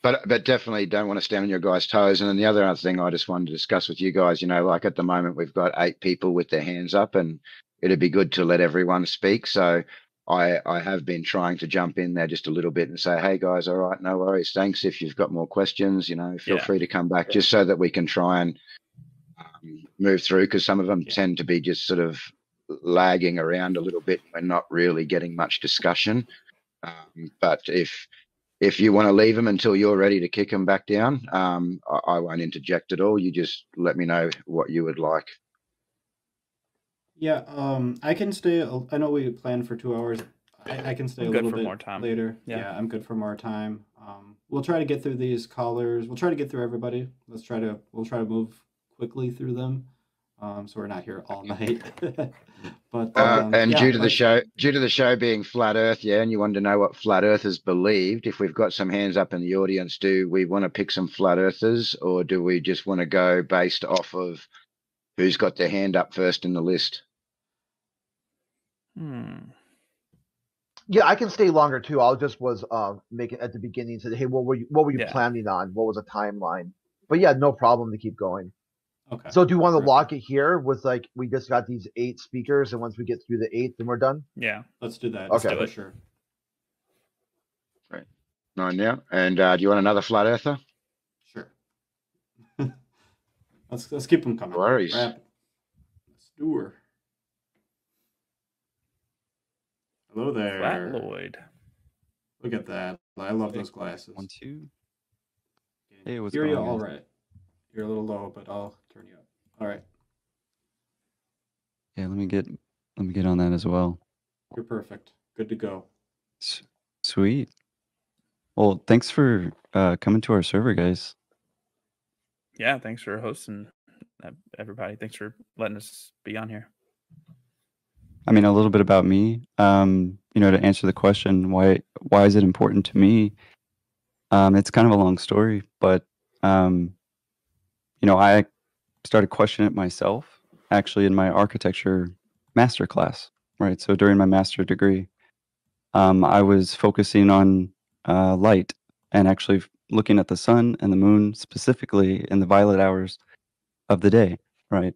But definitely don't want to stand on your guys' toes. And then the other thing I just wanted to discuss with you guys, like at the moment we've got 8 people with their hands up, and it'd be good to let everyone speak. So I have been trying to jump in there just a little bit and say, hey guys, all right, no worries, thanks. If you've got more questions, feel free to come back, just so that we can try and move through, because some of them tend to be just sort of lagging around a little bit. We're not really getting much discussion. But if you want to leave them until you're ready to kick them back down, I won't interject at all. You just let me know what you would like. Yeah, I can stay. I know we planned for 2 hours. I can stay a little bit more time later. Yeah, I'm good for more time. We'll try to get through these callers. We'll try to get through everybody. We'll try to move quickly through them, so we're not here all night. But due to the show being flat Earth, and you wanted to know what flat Earthers believed, if we've got some hands up in the audience, do we want to pick some flat Earthers, or do we just want to go based off of who's got their hand up first in the list? Yeah, I can stay longer too. I just was making at the beginning said, hey, what were you planning on? What was a timeline? But yeah, no problem to keep going. Okay. So do you want to lock it here with like we just got these 8 speakers, and once we get through the 8, then we're done? Yeah. Let's do that. Okay. For sure. Right. 9 now. And do you want another flat earther? Sure. let's keep them coming. No worries. Let's do her. Hello there. Flat Lloyd. Look at that. I love those glasses. 1, 2. Hey, what's Hear going you on? all right. You're a little low, but I'll turn you up. All right. Yeah, let me get on that as well. You're perfect. Good to go. Sweet. Well, thanks for coming to our server, guys. Yeah, thanks for hosting everybody. Thanks for letting us be on here. I mean, a little bit about me. To answer the question, why is it important to me? It's kind of a long story, but I started questioning it myself, actually, in my architecture master class, right? So during my master degree, I was focusing on light and actually looking at the sun and the moon specifically in the violet hours of the day, right?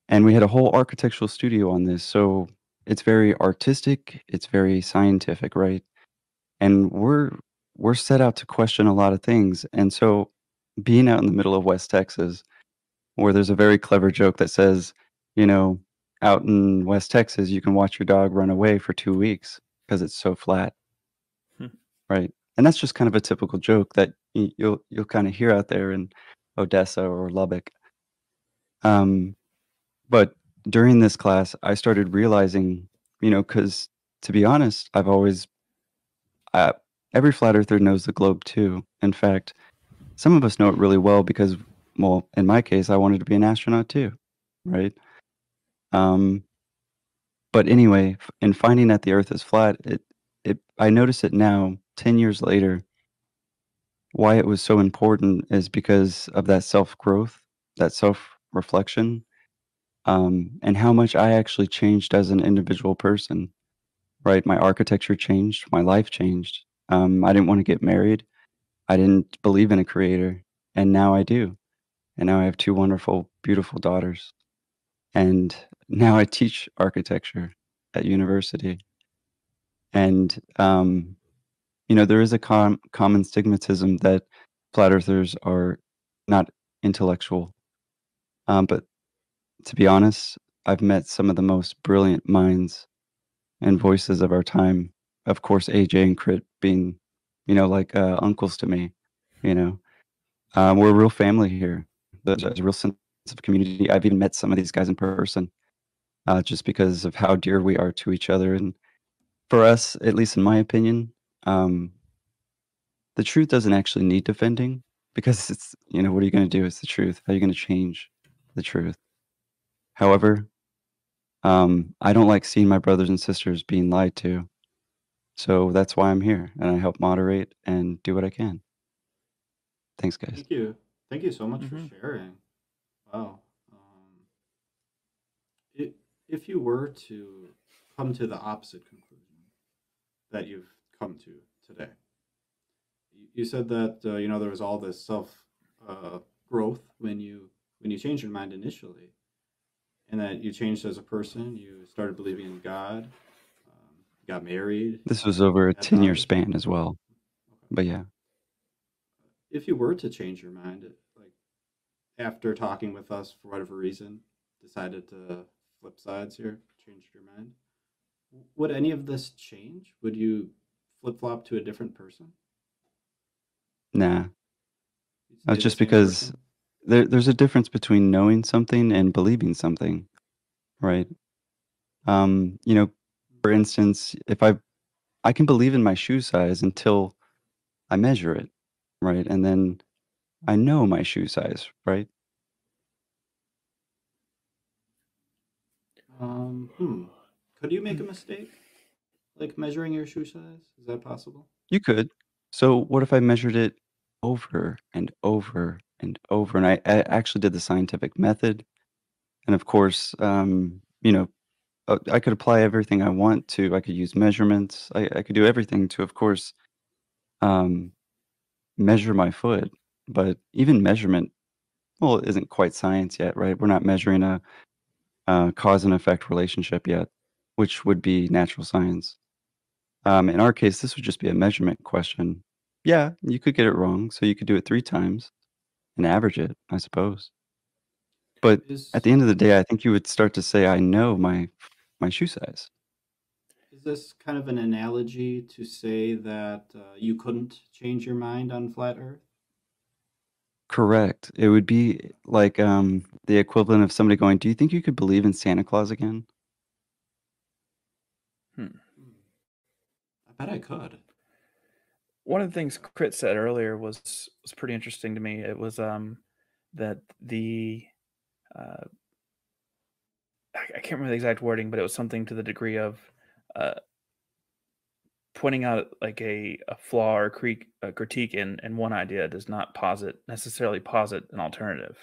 And we had a whole architectural studio on this. So it's very artistic, it's very scientific, right? And we're set out to question a lot of things. And so being out in the middle of West Texas, where there's a very clever joke that says, out in West Texas, you can watch your dog run away for 2 weeks because it's so flat, right? And that's just kind of a typical joke that you'll kind of hear out there in Odessa or Lubbock. But during this class, I started realizing, because to be honest, I've always, every flat earther knows the globe too. In fact, some of us know it really well because, well, in my case, I wanted to be an astronaut too, right? But anyway, in finding that the Earth is flat, I notice it now, 10 years later. Why it was so important is because of that self-growth, that self-reflection, and how much I actually changed as an individual person, right? My architecture changed, my life changed. I didn't want to get married. I didn't believe in a creator, and now I do. And now I have 2 wonderful, beautiful daughters. And now I teach architecture at university. And, there is a common stigmatism that flat earthers are not intellectual. But to be honest, I've met some of the most brilliant minds and voices of our time. Of course, AJ and Crit being, like uncles to me. We're a real family here. There's a real sense of community. I've even met some of these guys in person, just because of how dear we are to each other. And for us, at least in my opinion, the truth doesn't actually need defending because it's, what are you going to do? It's the truth. How are you going to change the truth? However, I don't like seeing my brothers and sisters being lied to. So that's why I'm here, and I help moderate and do what I can. Thanks, guys. Thank you. Thank you so much for sharing. Wow. If you were to come to the opposite conclusion that you've come to today, you said that there was all this self growth when you changed your mind initially, and that you changed as a person. You started believing in God. Got married. This was over a 10-year span as well. Okay. But yeah. If you were to change your mind, like after talking with us for whatever reason, decided to flip sides here, changed your mind, would any of this change? Would you flip-flop to a different person? Nah. That's just because there's a difference between knowing something and believing something, right? For instance, if I can believe in my shoe size until I measure it, right? And then I know my shoe size, right? Could you make a mistake? Like measuring your shoe size? Is that possible? You could. So what if I measured it over and over and over? And I actually did the scientific method. And of course, I could apply everything I want to. I could use measurements. I could do everything to, of course, um, measure my foot. But even measurement, well, it isn't quite science yet, right? We're not measuring a cause and effect relationship yet, which would be natural science. In our case, this would just be a measurement question. Yeah, you could get it wrong, so you could do it 3 times and average it, I suppose. But at the end of the day, I think you would start to say, "I know my shoe size." Is this kind of an analogy to say that you couldn't change your mind on flat Earth? Correct. It would be like, the equivalent of somebody going, "Do you think you could believe in Santa Claus again?" I bet I could. One of the things Crit said earlier was pretty interesting to me. It was that the I can't remember the exact wording, but it was something to the degree of pointing out like a flaw or a critique in one idea does not necessarily posit an alternative.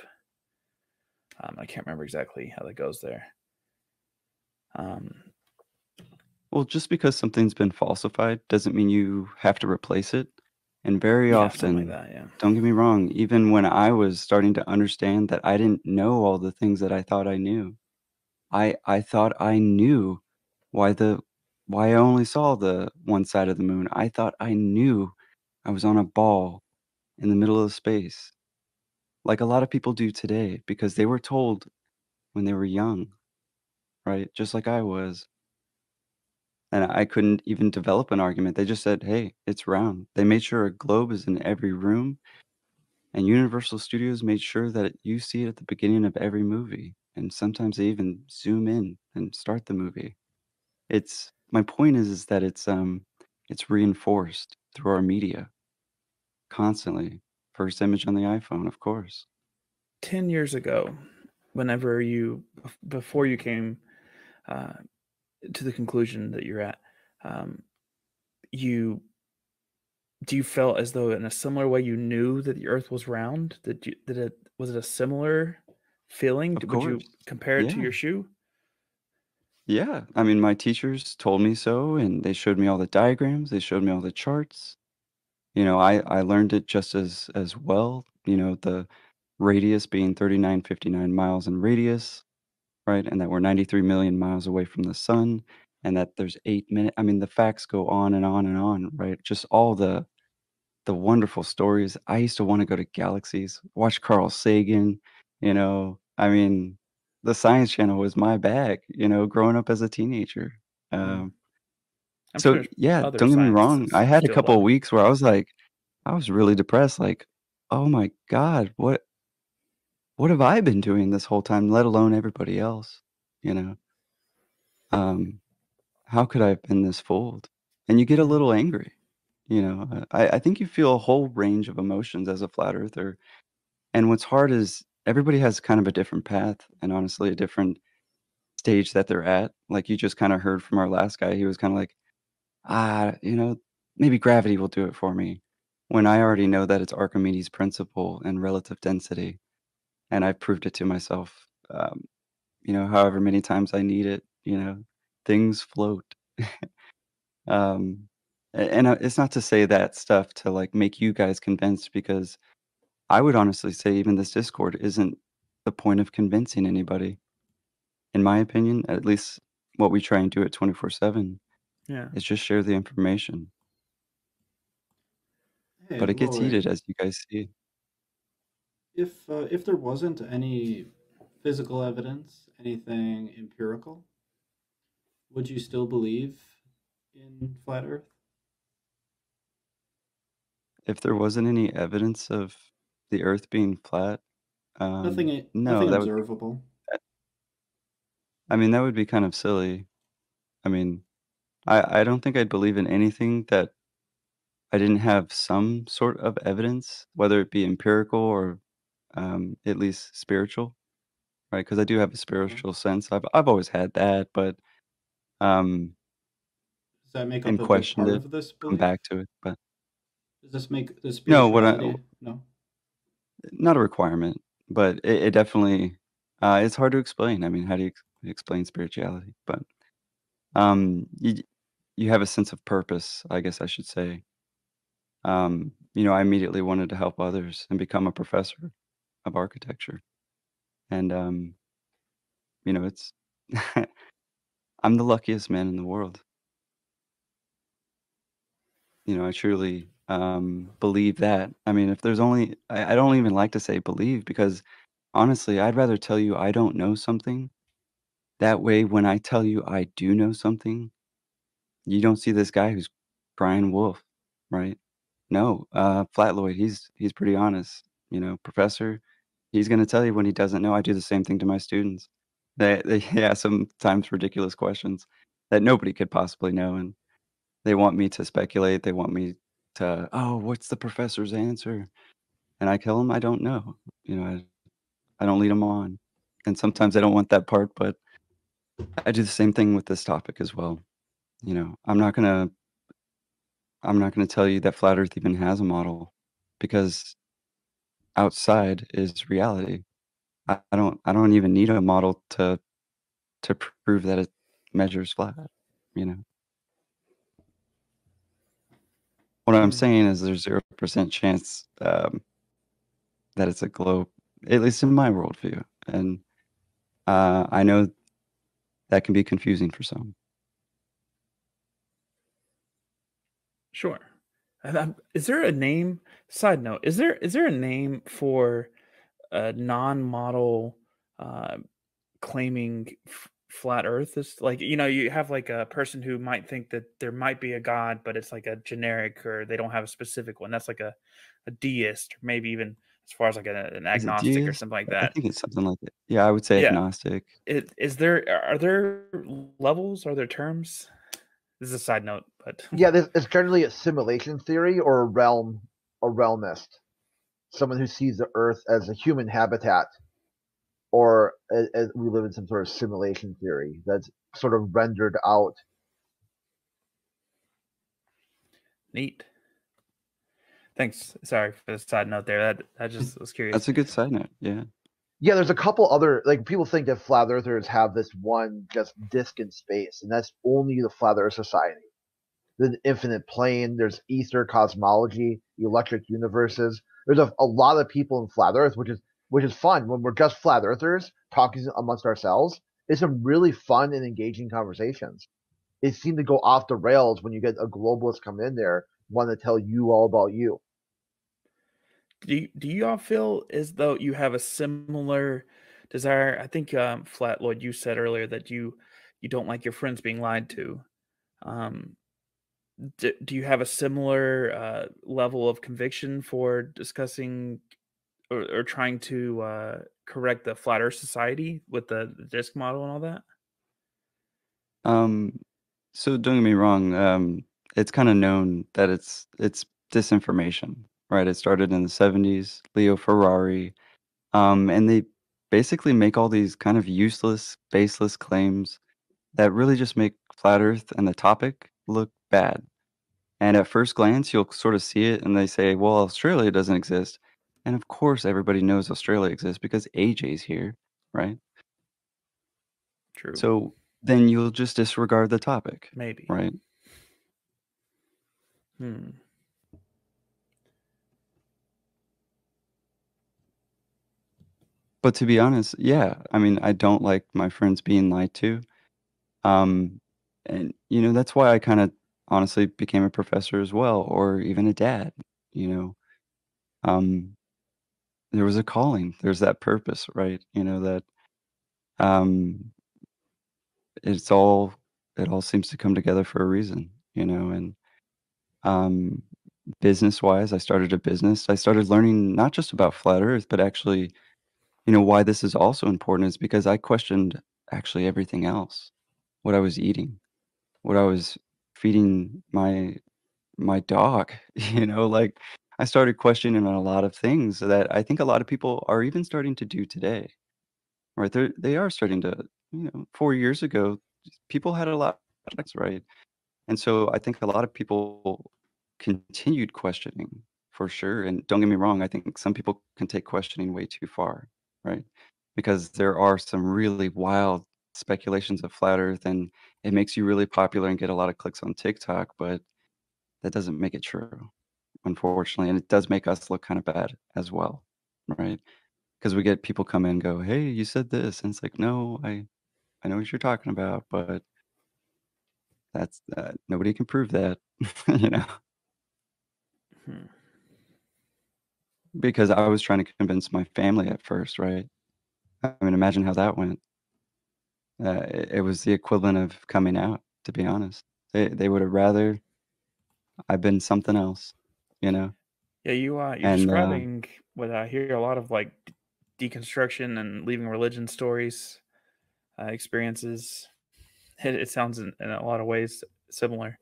I can't remember exactly how that goes there. Well, just because something's been falsified doesn't mean you have to replace it. And very Yeah, something often, like that, yeah. don't get me wrong, even when I was starting to understand that I didn't know all the things that I thought I knew, I thought I knew why I only saw the one side of the moon. I thought I knew I was on a ball in the middle of space, like a lot of people do today, because they were told when they were young, right? Just like I was. And I couldn't even develop an argument. They just said, "Hey, it's round." They made sure a globe is in every room, and Universal Studios made sure that you see it at the beginning of every movie. And sometimes they even zoom in and start the movie. It's my point is that it's reinforced through our media constantly. First image on the iPhone, of course. 10 years ago, before you came to the conclusion that you're at, do you feel as though in a similar way you knew that the Earth was round? Was it a similar feeling? Of Would you course. compare it to Yeah. your shoe? Yeah. I mean, my teachers told me so, and they showed me all the diagrams. They showed me all the charts. I learned it just as well. The radius being 3959 miles in radius, right? And that we're 93 million miles away from the sun, and that there's 8 minutes. I mean, the facts go on and on and on, right? Just all the wonderful stories. I used to want to go to galaxies, watch Carl Sagan. I mean, the Science Channel was my bag. Growing up as a teenager. I'm So sure yeah, other don't get me wrong. scientists I had a still couple love of it. weeks where I was really depressed. Like, oh my God, what have I been doing this whole time? Let alone everybody else. You know, how could I have been this fooled? And you get a little angry. I think you feel a whole range of emotions as a flat earther. And what's hard is everybody has kind of a different path and honestly a different stage that they're at. Like you just kind of heard from our last guy, he was kind of like, maybe gravity will do it for me. When I already know that it's Archimedes' principle and relative density, and I've proved it to myself, however many times I need it, things float. um, and it's not to say that stuff to like make you guys convinced, because I would honestly say even this Discord isn't the point of convincing anybody. In my opinion, at least what we try and do at 24/7 Yeah. is just share the information. Hey, But it gets Lloyd, heated, as you guys see. if there wasn't any physical evidence, anything empirical, would you still believe in flat Earth? If there wasn't any evidence of the Earth being flat, Nothing no, that would be observable. I mean, that would be kind of silly. I mean, I don't think I'd believe in anything that I didn't have some sort of evidence, whether it be empirical or at least spiritual, right? Because I do have a spiritual sense. I've always had that, but um, Does that make and up a big questioned part it, of this come belief? back to it. But Does this make the no, spirituality? No. not a requirement, but it definitely it's hard to explain. I mean, how do you explain spirituality? But you have a sense of purpose, I guess I should say. I immediately wanted to help others and become a professor of architecture. And it's I'm the luckiest man in the world. I truly believe that. I mean, if there's only, I don't even like to say believe because honestly, I'd rather tell you I don't know something. That way, when I tell you I do know something, you don't see this guy who's crying wolf, right? No, Flatloyd, he's pretty honest. Professor, he's going to tell you when he doesn't know. I do the same thing to my students. They ask sometimes ridiculous questions that nobody could possibly know, and they want me to speculate. They want me to, oh, what's the professor's answer? And I tell them I don't know. I don't lead them on, and sometimes I don't want that part, but I do the same thing with this topic as well. I'm not gonna tell you that flat Earth even has a model because outside is reality. I don't even need a model to prove that it measures flat. What I'm saying is there's 0% chance that it's a globe, at least in my worldview, and I know that can be confusing for some. Sure. Is there a name? Side note: is there a name for a non-model claiming flat Earth? Is like you have like a person who might think that there might be a god, but it's like a generic, or they don't have a specific one. That's like a deist, or maybe even as far as like an Is it agnostic or deist? something like I that. think it's something like it. Yeah, I would say Yeah. agnostic. Are there levels? Are there terms? This is a side note, but yeah, it's generally a simulation theory or a realmist, someone who sees the Earth as a human habitat, or as we live in some sort of simulation theory that's sort of rendered out. Neat. Thanks. Sorry for the side note there. That I just was curious. That's a good side note. Yeah. Yeah, there's a couple other, like, people think that flat earthers have this one just disk in space, and that's only the Flat Earth Society. There's an infinite plane, there's ether cosmology, electric universes. There's a lot of people in flat Earth, which is fun. When we're just flat earthers talking amongst ourselves, it's some really fun and engaging conversations. It seemed to go off the rails when you get a globalist come in there, want to tell you all about you. Do you all feel as though you have a similar desire? I think Flat Lloyd, you said earlier that you don't like your friends being lied to. Do you have a similar level of conviction for discussing or trying to correct the Flat Earth Society with the disk model and all that? So don't get me wrong. It's kind of known that it's disinformation, right? It started in the 70s, Leo Ferrari, and they basically make all these kind of useless, baseless claims that really just make flat Earth and the topic look bad. And at first glance, you'll sort of see it, and they say, "Well, Australia doesn't exist," and of course, everybody knows Australia exists because AJ's here, right? True. So then you'll just disregard the topic, Maybe. right? But to be honest, yeah, I mean, I don't like my friends being lied to. And that's why I kind of honestly became a professor as well, or even a dad, you know. There was a calling, there's that purpose, right? That um it all seems to come together for a reason, and business wise, I started a business. I started learning not just about flat earth, but actually, why this is also important is because I questioned actually everything else. What I was eating, what I was feeding my dog, like I started questioning a lot of things that I think a lot of people are even starting to do today. Right? They are starting to, 4 years ago, people had a lot of sex, right? And so I think a lot of people continued questioning for sure. And don't get me wrong, I think some people can take questioning way too far, right? Because there are some really wild speculations of flat Earth, and it makes you really popular and get a lot of clicks on TikTok, but that doesn't make it true, unfortunately, and it does make us look kind of bad as well, right? Because we get people come in and go, "Hey, you said this," and it's like, "No, I know what you're talking about, but that's nobody can prove that," you know. Hmm. Because I was trying to convince my family at first, right? I mean, imagine how that went. It was the equivalent of coming out, to be honest. They would have rather I've been something else, you know? Yeah, you're And, describing what I hear a lot of like deconstruction and leaving religion stories, experiences. It sounds in a lot of ways similar.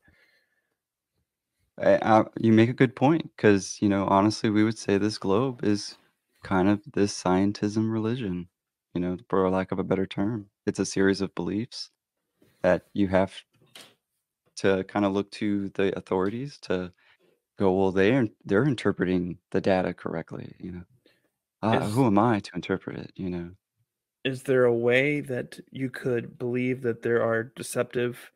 you make a good point because, you know, honestly, we would say this globe is kind of this scientism religion, you know, for lack of a better term. It's a series of beliefs that you have to kind of look to the authorities to go, well, they're interpreting the data correctly, you know. Who Is am I to interpret it, you know? is there a way that you could believe that there are deceptive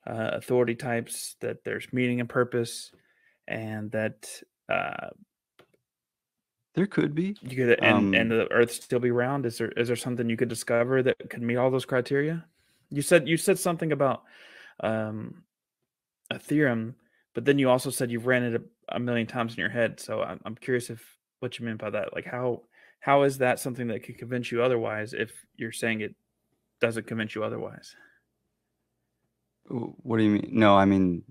authority types, that there's meaning and purpose, and that There could be. you could and the Earth still be round? Is there something you could discover that could meet all those criteria? You said something about a theorem, but then you also said you've ran it a million times in your head. So I'm curious if what you meant by that. Like how is that something that could convince you otherwise if you're saying it doesn't convince you otherwise? What do you mean? No, I mean,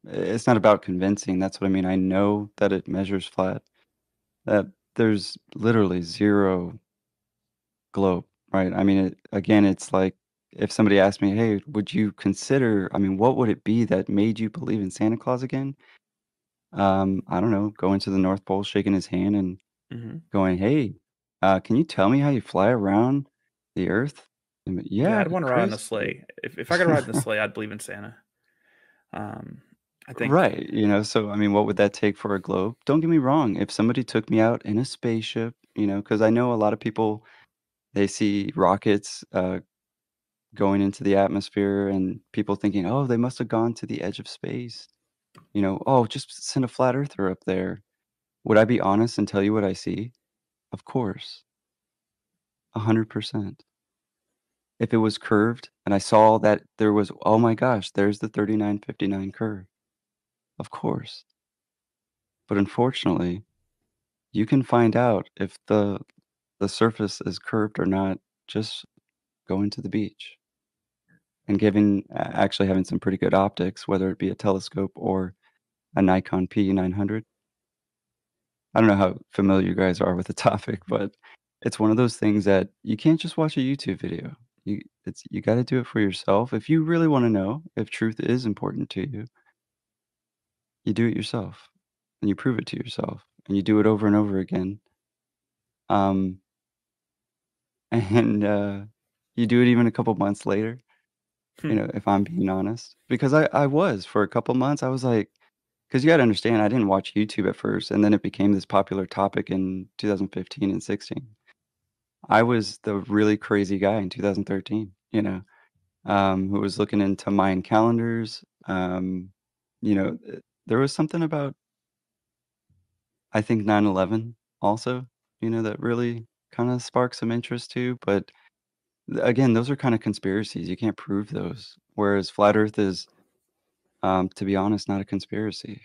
it's not about convincing. That's what I mean. I know that it measures flat. That there's literally zero globe, right? I mean, again, it's like if somebody asked me, "Hey, would you consider, I mean, what would it be that made you believe in Santa Claus again?" I don't know, going to the North Pole, shaking his hand and Mm-hmm. going, "Hey, can you tell me how you fly around the Earth?" Yeah, Yeah, I'd want to ride on a Chris. sleigh. If I could ride in the sleigh, I'd believe in Santa. I think Right, you know, so I mean, what would that take for a globe? Don't get me wrong, if somebody took me out in a spaceship, you know, because I know a lot of people, they see rockets going into the atmosphere and people thinking, oh, they must have gone to the edge of space. You know, oh, just send a flat earther up there. Would I be honest and tell you what I see? Of course, 100%. If it was curved and I saw that there was, oh my gosh, there's the 3959 curve. Of course. But unfortunately, you can find out if the surface is curved or not just going to the beach and actually having some pretty good optics, whether it be a telescope or a Nikon P900. I don't know how familiar you guys are with the topic, but it's one of those things that you can't just watch a YouTube video. You got to do it for yourself. If you really want to know if truth is important to you, you do it yourself and you prove it to yourself and you do it over and over again. Um, and you do it even a couple months later, you know, if I'm being honest, because I was for a couple months, I was like, because you got to understand, I didn't watch YouTube at first, and then it became this popular topic in 2015 and 16. I was the really crazy guy in 2013, you know, who was looking into Mayan calendars. You know, there was something about, I think, 9/11 also, you know, that really kind of sparked some interest too. But again, those are kind of conspiracies. You can't prove those. Whereas flat Earth is, to be honest, not a conspiracy.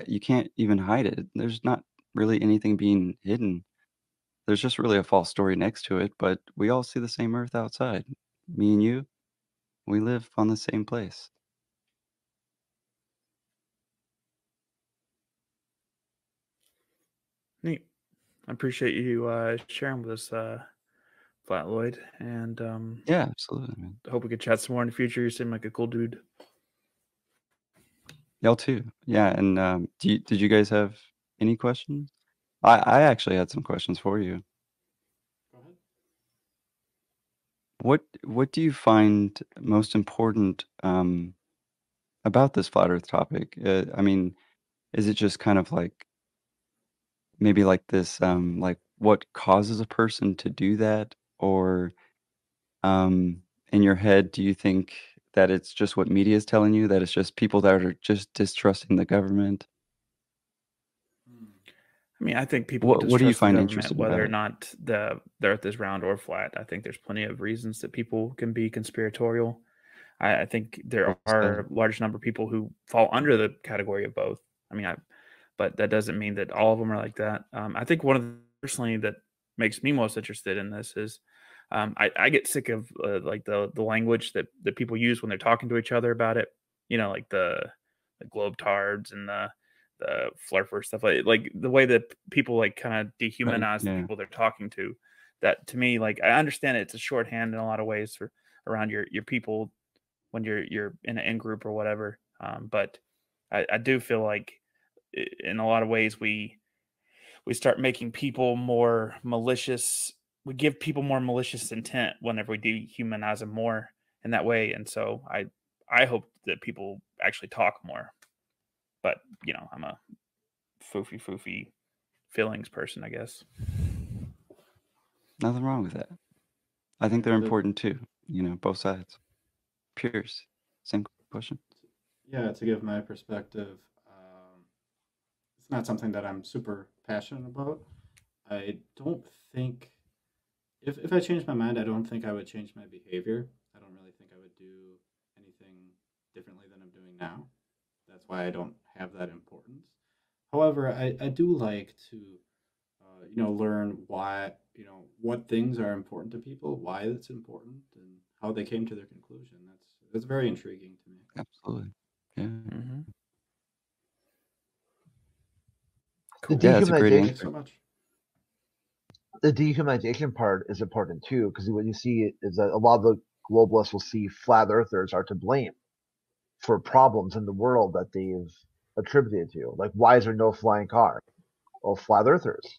You can't even hide it. There's not really anything being hidden. There's just really a false story next to it, but we all see the same Earth outside. Me and you, we live on the same place. Neat. I appreciate you sharing with us, Flat Lloyd, and Yeah, absolutely, man. hope we could chat some more in the future. You seem like a cool dude. Y'all too. Yeah, and did you guys have any questions? I actually had some questions for you. Go ahead. What do you find most important about this flat Earth topic? I mean, is it just kind of like maybe like this like what causes a person to do that, or in your head, do you think that it's just what media is telling you, that it's just people that are just distrusting the government? I mean, I think people What do you distrust the find government, interesting whether about or it? not the Earth is round or flat. I think there's plenty of reasons that people can be conspiratorial. I think there Well are said. a large number of people who fall under the category of both. I mean, but that doesn't mean that all of them are like that. I think one of the personally that makes me most interested in this is I get sick of like the language that people use when they're talking to each other about it. You know, like the globetards and the flurfer stuff, like the way that people like kind of Right. dehumanize the Yeah. people they're talking to. That to me, like I understand it's a shorthand in a lot of ways for around your people when you're in an in group or whatever. But I do feel like in a lot of ways we start making people more malicious. We give people more malicious intent whenever we dehumanize them more in that way. And so I hope that people actually talk more. But you know, I'm a foofy feelings person, I guess. Nothing wrong with that. I think they're important too. You know, both sides. Pierce, same question. Yeah, to give my perspective, it's not something that I'm super passionate about. I don't think if I changed my mind, I don't think I would change my behavior. I don't really think I would do anything differently than I'm doing now. That's why I don't have that importance. However, I do like to, learn why, what things are important to people, why it's important, and how they came to their conclusion. That's very intriguing to me. Absolutely. Yeah. Mm-hmm. The Yeah, that's a great dehumanization, Thanks so answer. much. the dehumanization part is important too, because what you see is that a lot of the globalists will see flat earthers are to blame for problems in the world that they've attributed to. Like, why is there no flying car? Well, flat earthers.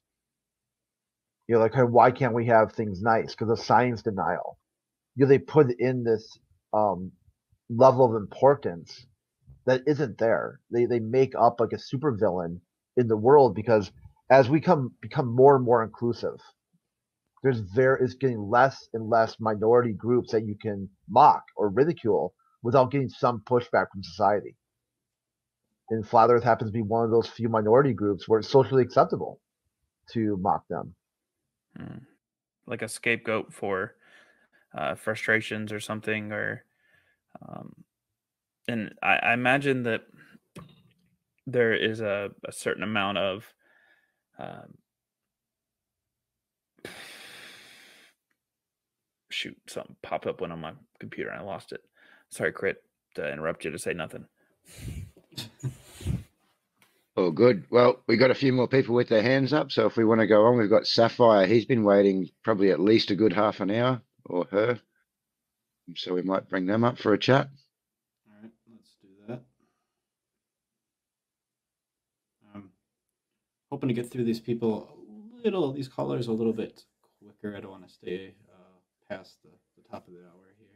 You know, like, why can't we have things nice? Because of science denial. You know, they put in this level of importance that isn't there. They make up like a supervillain in the world because as we become more and more inclusive, is getting less and less minority groups that you can mock or ridicule without getting some pushback from society. And Flat Earth happens to be one of those few minority groups where it's socially acceptable to mock them. Like a scapegoat for frustrations or something, or and I imagine that there is a certain amount of shoot, something popped up when on my computer and I lost it. Sorry, Crit, to interrupt you to say nothing. Oh, good. Well, we got a few more people with their hands up, so if we want to go on, we've got Sapphire. He's been waiting probably at least a good half an hour, or her. So we might bring them up for a chat. All right, let's do that. Hoping to get through these these callers a little bit quicker. I don't want to stay past the top of the hour here.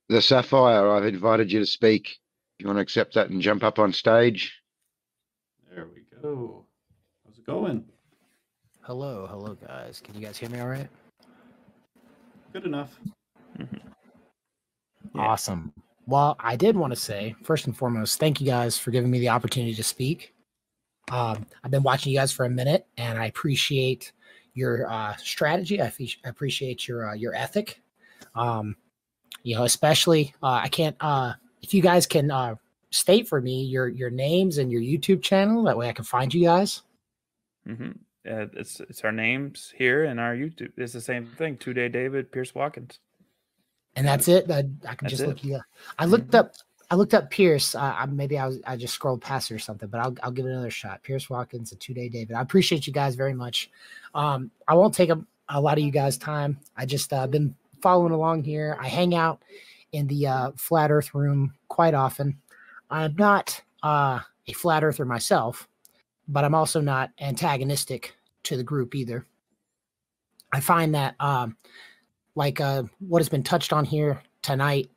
The Sapphire, I've invited you to speak. You want to accept that and jump up on stage? There we go. How's it going? Hello, guys. Can you guys hear me all right? Good enough. Mm-hmm. Yeah. Awesome. Well, I did want to say, first and foremost, thank you guys for giving me the opportunity to speak. I've been watching you guys for a minute, and I appreciate your strategy. I appreciate your ethic. Especially I can't. If you guys can state for me your names and your YouTube channel, that way I can find you guys. Mm-hmm. It's our names here and our YouTube. It's the same thing. 2-Day David, Pierce Watkins. And that's it. I can just look you up. I looked up Pierce. Maybe I just scrolled past it or something, but I'll give it another shot. Pierce Watkins and 2-Day David. I appreciate you guys very much. I won't take a lot of you guys' time. I just been following along here. I hang out in the Flat Earth room quite often. I'm not a Flat Earther myself, but I'm also not antagonistic to the group either. I find that what has been touched on here tonight,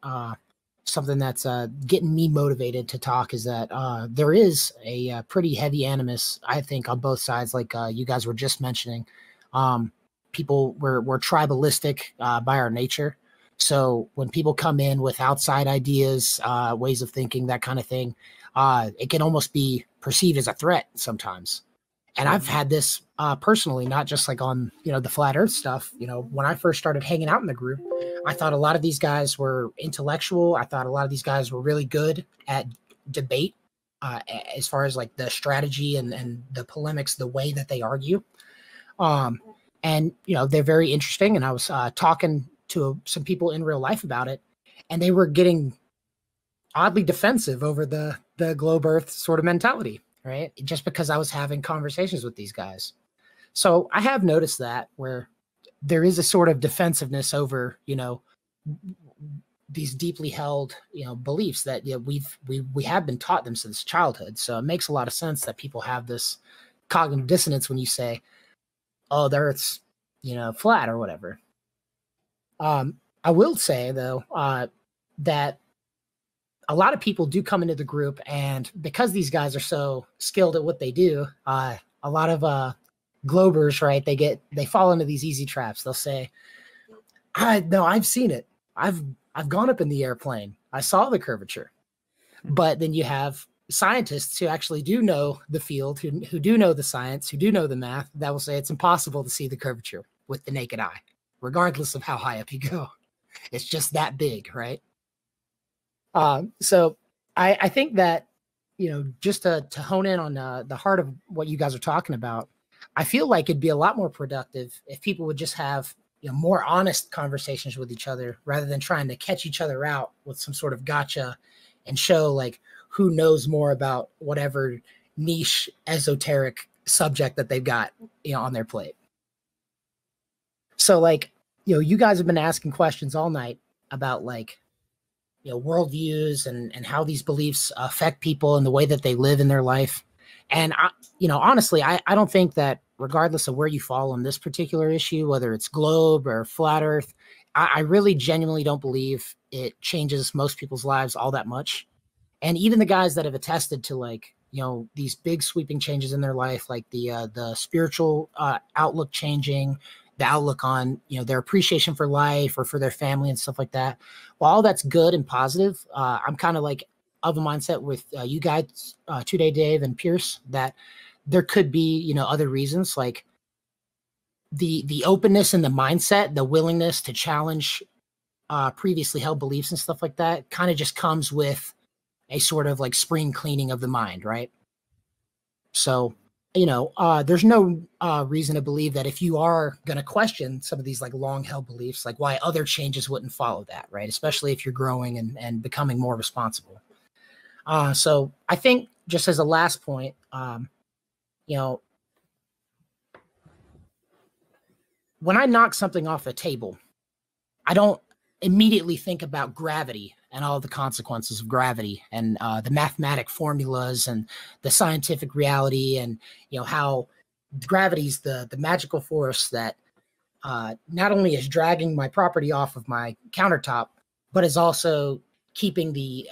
something that's getting me motivated to talk is that there is a pretty heavy animus, I think, on both sides, like you guys were just mentioning. we're tribalistic by our nature. So when people come in with outside ideas, ways of thinking, that kind of thing, it can almost be perceived as a threat sometimes. And I've had this personally, not just like on, the flat earth stuff. When I first started hanging out in the group, I thought a lot of these guys were intellectual. I thought a lot of these guys were really good at debate, as far as like the strategy and the polemics, the way that they argue. And they're very interesting. And I was talking to some people in real life about it, and they were getting oddly defensive over the globe earth sort of mentality, right? Just because I was having conversations with these guys. So I have noticed that where there is a sort of defensiveness over, these deeply held, beliefs that we have been taught them since childhood. So it makes a lot of sense that people have this cognitive dissonance when you say, oh, the earth's, flat or whatever. I will say though, that a lot of people do come into the group, and because these guys are so skilled at what they do, a lot of globers, right? They fall into these easy traps. They'll say, I've seen it. I've gone up in the airplane. I saw the curvature. But then you have scientists who actually do know the field, who do know the science, who do know the math, that will say it's impossible to see the curvature with the naked eye, regardless of how high up you go. It's just that big, right? So I think that, just to hone in on the heart of what you guys are talking about, I feel like it'd be a lot more productive if people would just have, more honest conversations with each other rather than trying to catch each other out with some sort of gotcha and show like who knows more about whatever niche esoteric subject that they've got, on their plate. So like, you guys have been asking questions all night about like, worldviews and how these beliefs affect people and the way that they live in their life. And honestly, I don't think that regardless of where you fall on this particular issue, whether it's globe or flat earth, I really genuinely don't believe it changes most people's lives all that much. And even the guys that have attested to like, these big sweeping changes in their life, like the spiritual outlook changing, the outlook on, their appreciation for life or for their family and stuff like that. While all that's good and positive, I'm kind of like of a mindset with you guys, 2-Day Dave and Pierce, that there could be, other reasons, like the openness and the mindset, the willingness to challenge previously held beliefs and stuff like that kind of just comes with a sort of like spring cleaning of the mind, right? So, there's no reason to believe that if you are going to question some of these like long held beliefs, like why other changes wouldn't follow that, right? Especially if you're growing and becoming more responsible. So I think just as a last point, when I knock something off a table, I don't immediately think about gravity and all the consequences of gravity and the mathematic formulas and the scientific reality and how gravity's the magical force that not only is dragging my property off of my countertop, but is also keeping the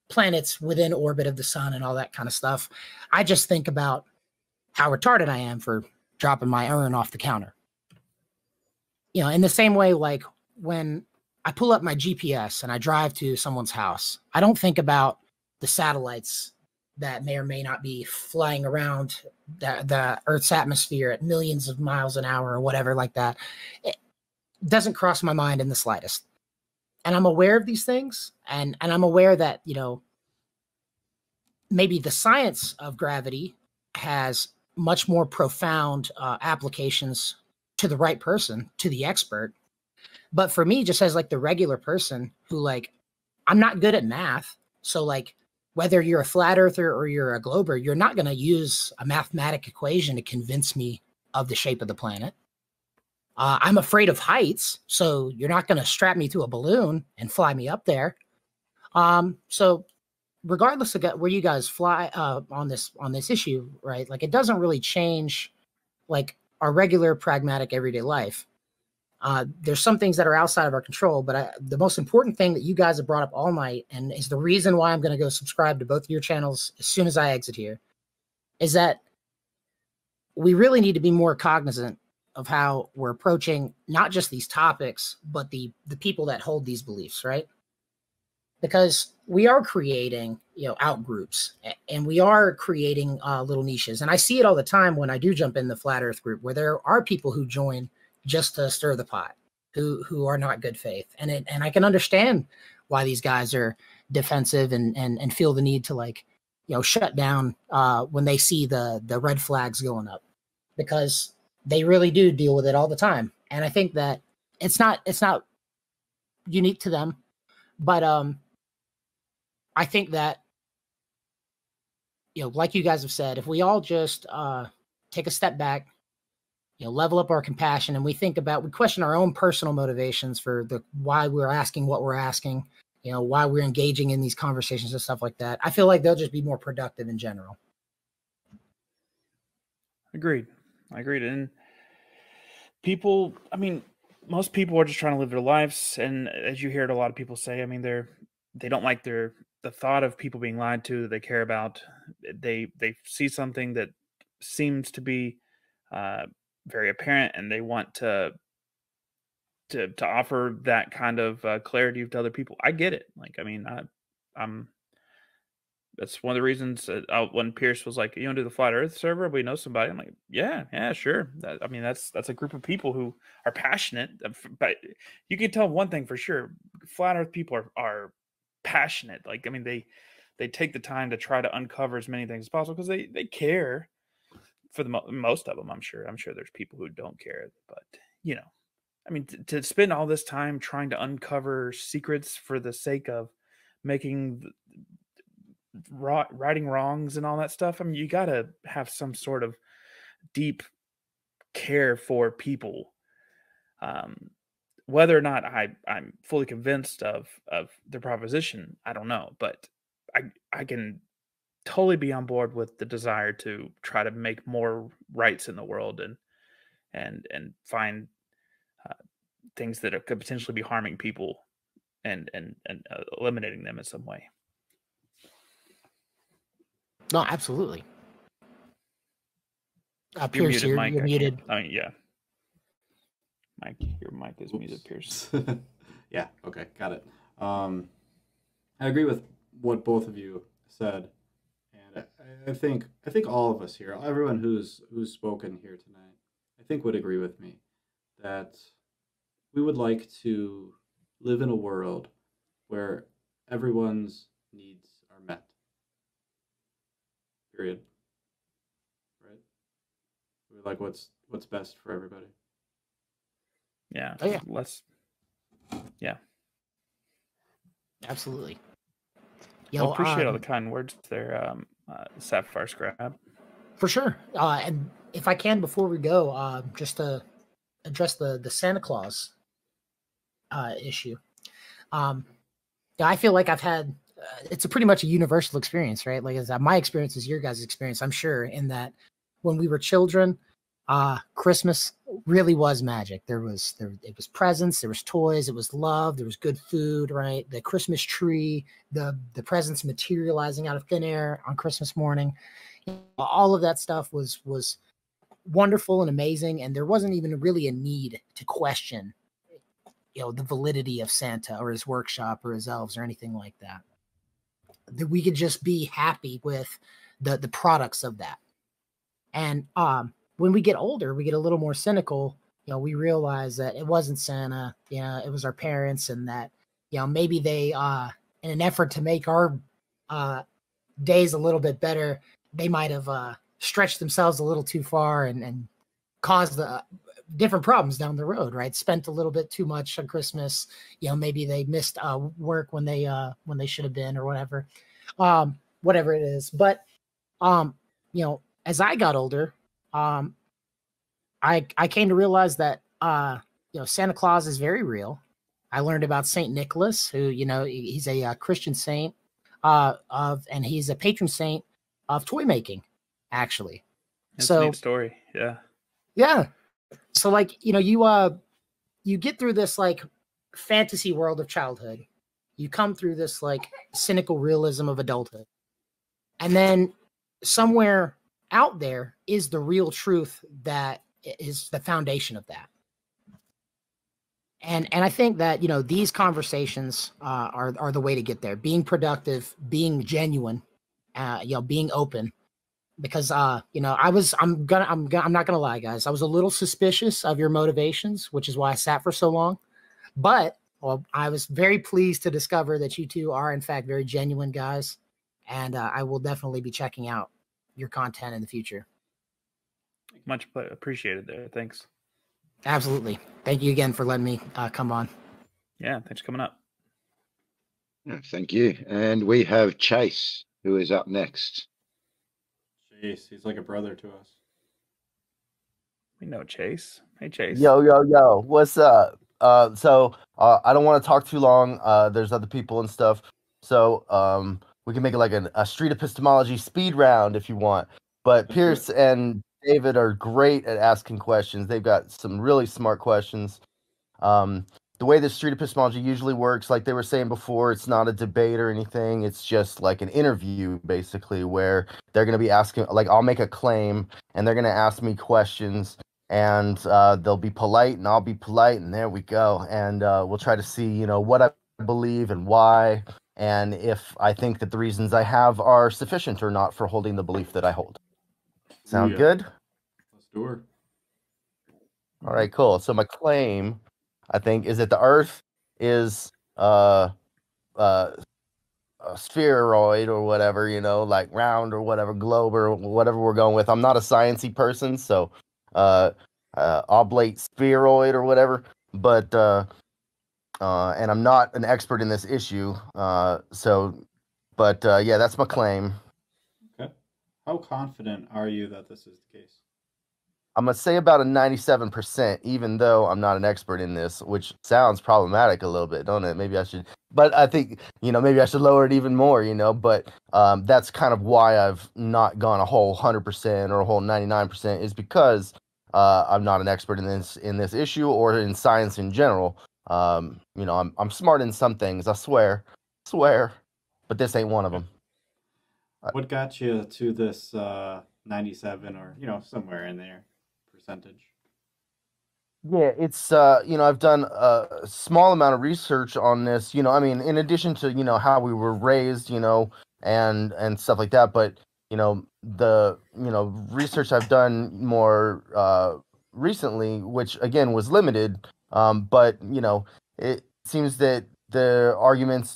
planets within orbit of the sun and all that kind of stuff. I just think about how retarded I am for dropping my urn off the counter. In the same way, like when I pull up my GPS and I drive to someone's house, I don't think about the satellites that may or may not be flying around the Earth's atmosphere at millions of miles an hour or whatever like that. It doesn't cross my mind in the slightest. And I'm aware of these things, and I'm aware that, maybe the science of gravity has much more profound applications to the right person, to the expert. But for me, just as like the regular person who like, I'm not good at math. So like, whether you're a flat earther or you're a glober, you're not going to use a mathematic equation to convince me of the shape of the planet. I'm afraid of heights, so you're not going to strap me to a balloon and fly me up there. So regardless of where you guys fly on this issue, right? Like it doesn't really change like our regular pragmatic everyday life. There's some things that are outside of our control, but the most important thing that you guys have brought up all night, and is the reason why I'm going to go subscribe to both of your channels as soon as I exit here, is that we really need to be more cognizant of how we're approaching not just these topics, but the people that hold these beliefs, right? Because we are creating, out groups, and we are creating little niches. And I see it all the time when I do jump in the flat earth group, where there are people who join just to stir the pot, who are not good faith. And I can understand why these guys are defensive and feel the need to shut down when they see the red flags going up, because they really do deal with it all the time. And I think that it's not unique to them, but I think that, like you guys have said, if we all just take a step back, level up our compassion, and we question our own personal motivations for why we're asking what we're asking, why we're engaging in these conversations and stuff like that, I feel like they'll just be more productive in general. Agreed. And people, most people are just trying to live their lives. And as you heard a lot of people say, they don't like the thought of people being lied to that they care about. They see something that seems to be very apparent, and they want to offer that kind of clarity to other people. I get it. I'm that's one of the reasons when Pierce was like, "You want to do the flat Earth server? We know somebody." I'm like, "Yeah, sure." That's a group of people who are passionate. But you can tell one thing for sure: flat Earth people are passionate. They take the time to try to uncover as many things as possible because they care. For the most of them, I'm sure there's people who don't care, but to spend all this time trying to uncover secrets for the sake of making righting wrongs and all that stuff, you got to have some sort of deep care for people. Whether or not I'm fully convinced of the proposition, I don't know, but I can totally be on board with the desire to try to make more rights in the world and find things that could potentially be harming people and eliminating them in some way. No, absolutely. You're Pierce, muted, Mike. you're muted. Yeah. Mike, your mic is muted, Pierce. Yeah, okay, got it. I agree with what both of you said. I think all of us here, everyone who's spoken here tonight, I think would agree with me that we would like to live in a world where everyone's needs are met. Period. Right? We like what's best for everybody. Yeah. Oh, yeah. Yeah. Absolutely. Well, appreciate all the kind words there, Sapphire Scrap. For sure. And if I can, before we go, just to address the Santa Claus issue. I feel like I've had, it's a pretty much a universal experience, right? Like my experience is your guys' experience, I'm sure, in that when we were children, Christmas really was magic. It was presents, there was toys, it was love, there was good food, right? The Christmas tree, the presents materializing out of thin air on Christmas morning. All of that stuff was wonderful and amazing, and there wasn't even really a need to question, the validity of Santa or his workshop or his elves or anything like that. That we could just be happy with the products of that. And when we get older, we get a little more cynical. We realize that it wasn't Santa, it was our parents, and that, maybe they, in an effort to make our days a little bit better, they might have stretched themselves a little too far and caused different problems down the road, right? Spent a little bit too much on Christmas. Maybe they missed work when they should have been, or whatever it is. But, as I got older, I came to realize that, Santa Claus is very real. I learned about Saint Nicholas, who, he's a Christian saint and he's a patron saint of toy making, actually. That's a neat story. Yeah. Yeah. So you get through this fantasy world of childhood. You come through this cynical realism of adulthood. And then somewhere out there is the real truth that is the foundation of that. And I think that, you know, these conversations are the way to get there. Being productive, being genuine, you know, being open. Because you know, I'm not gonna lie, guys. I was a little suspicious of your motivations, which is why I sat for so long. But well, I was very pleased to discover that you two are in fact very genuine guys, and I will definitely be checking out your content in the future. Much appreciated there. Thanks. Absolutely. Thank you again for letting me come on. Yeah, thanks for coming up. Yeah, thank you. And we have Chase, who is up next. Chase, he's like a brother to us. We know Chase. Hey, Chase. Yo. What's up? So I don't want to talk too long. There's other people and stuff. So we can make it like a street epistemology speed round if you want. But Pierce and David are great at asking questions. They've got some really smart questions. The way the street epistemology usually works, like they were saying before, it's not a debate or anything. It's just like an interview, basically, where they're going to be asking, like, I'll make a claim and they're going to ask me questions, and they'll be polite and I'll be polite, and there we go. And we'll try to see, you know, what I believe and why, and if I think that the reasons I have are sufficient or not for holding the belief that I hold. Sound good? Let's do it. All right, cool. So my claim, I think, is that the Earth is a spheroid or whatever, you know, like round or whatever, globe or whatever we're going with. I'm not a sciencey person, so oblate spheroid or whatever, but and I'm not an expert in this issue, yeah, that's my claim. Okay. How confident are you that this is the case? I'm going to say about a 97%, even though I'm not an expert in this, which sounds problematic a little bit, don't it? Maybe I should, but I think, you know, maybe I should lower it even more, you know, but that's kind of why I've not gone a whole 100% or a whole 99% is because I'm not an expert in this issue or in science in general. You know, I'm smart in some things, I swear, but this ain't one of them. What got you to this 97 or, you know, somewhere in there percentage? Yeah, it's you know, I've done a small amount of research on this, you know, I mean, in addition to, you know, how we were raised, you know, and stuff like that, but you know, the, you know, research I've done more recently, which again was limited, but you know, it seems that the arguments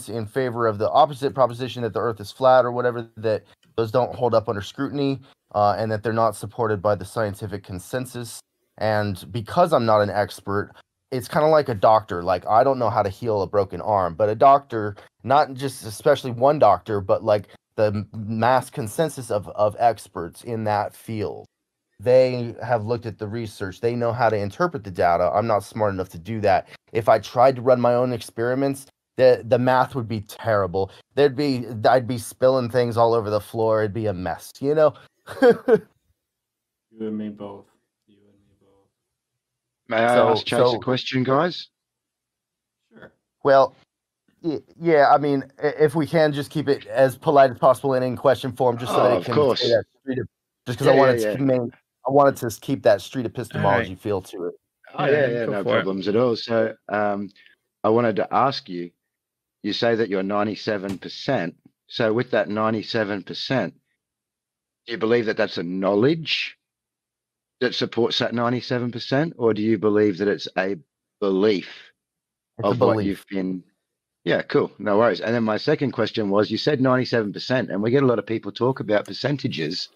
in favor of the opposite proposition that the Earth is flat or whatever, that those don't hold up under scrutiny, and that they're not supported by the scientific consensus. And because I'm not an expert, it's kind of like a doctor. Like, I don't know how to heal a broken arm, but a doctor, not just especially one doctor, but like the mass consensus of experts in that field, they have looked at the research. They know how to interpret the data. I'm not smart enough to do that. If I tried to run my own experiments, the math would be terrible. I'd be spilling things all over the floor. It'd be a mess, you know? You and me both. May I ask Chase a question, guys? Sure. Well, yeah, I mean, if we can just keep it as polite as possible and in question form, just so that it can say that just because I wanted to keep that street epistemology feel to it. Oh, yeah, no problems at all. So I wanted to ask you, you say that you're 97%. So with that 97%, do you believe that that's a knowledge that supports that 97%, or do you believe that it's a belief of what you've been? Yeah, cool. No worries. And then my second question was, you said 97%, and we get a lot of people talk about percentages.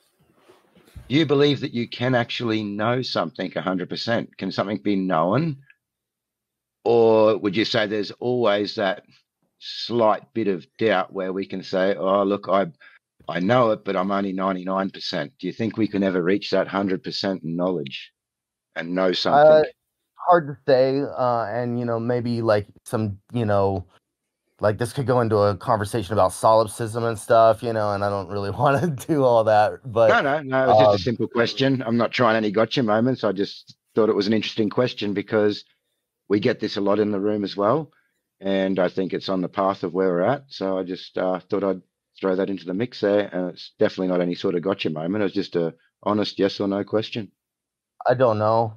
Do you believe that you can actually know something 100%? Can something be known? Or would you say there's always that slight bit of doubt where we can say, oh, look, I know it, but I'm only 99%. Do you think we can ever reach that 100% knowledge and know something? Hard to say. And, you know, maybe like some, you know, like this could go into a conversation about solipsism and stuff, you know, and I don't really want to do all that. But no, it was just a simple question. I'm not trying any gotcha moments. I just thought it was an interesting question because we get this a lot in the room as well. And I think it's on the path of where we're at. So I just thought I'd throw that into the mix there. And it's definitely not any sort of gotcha moment. It was just a honest yes or no question. I don't know.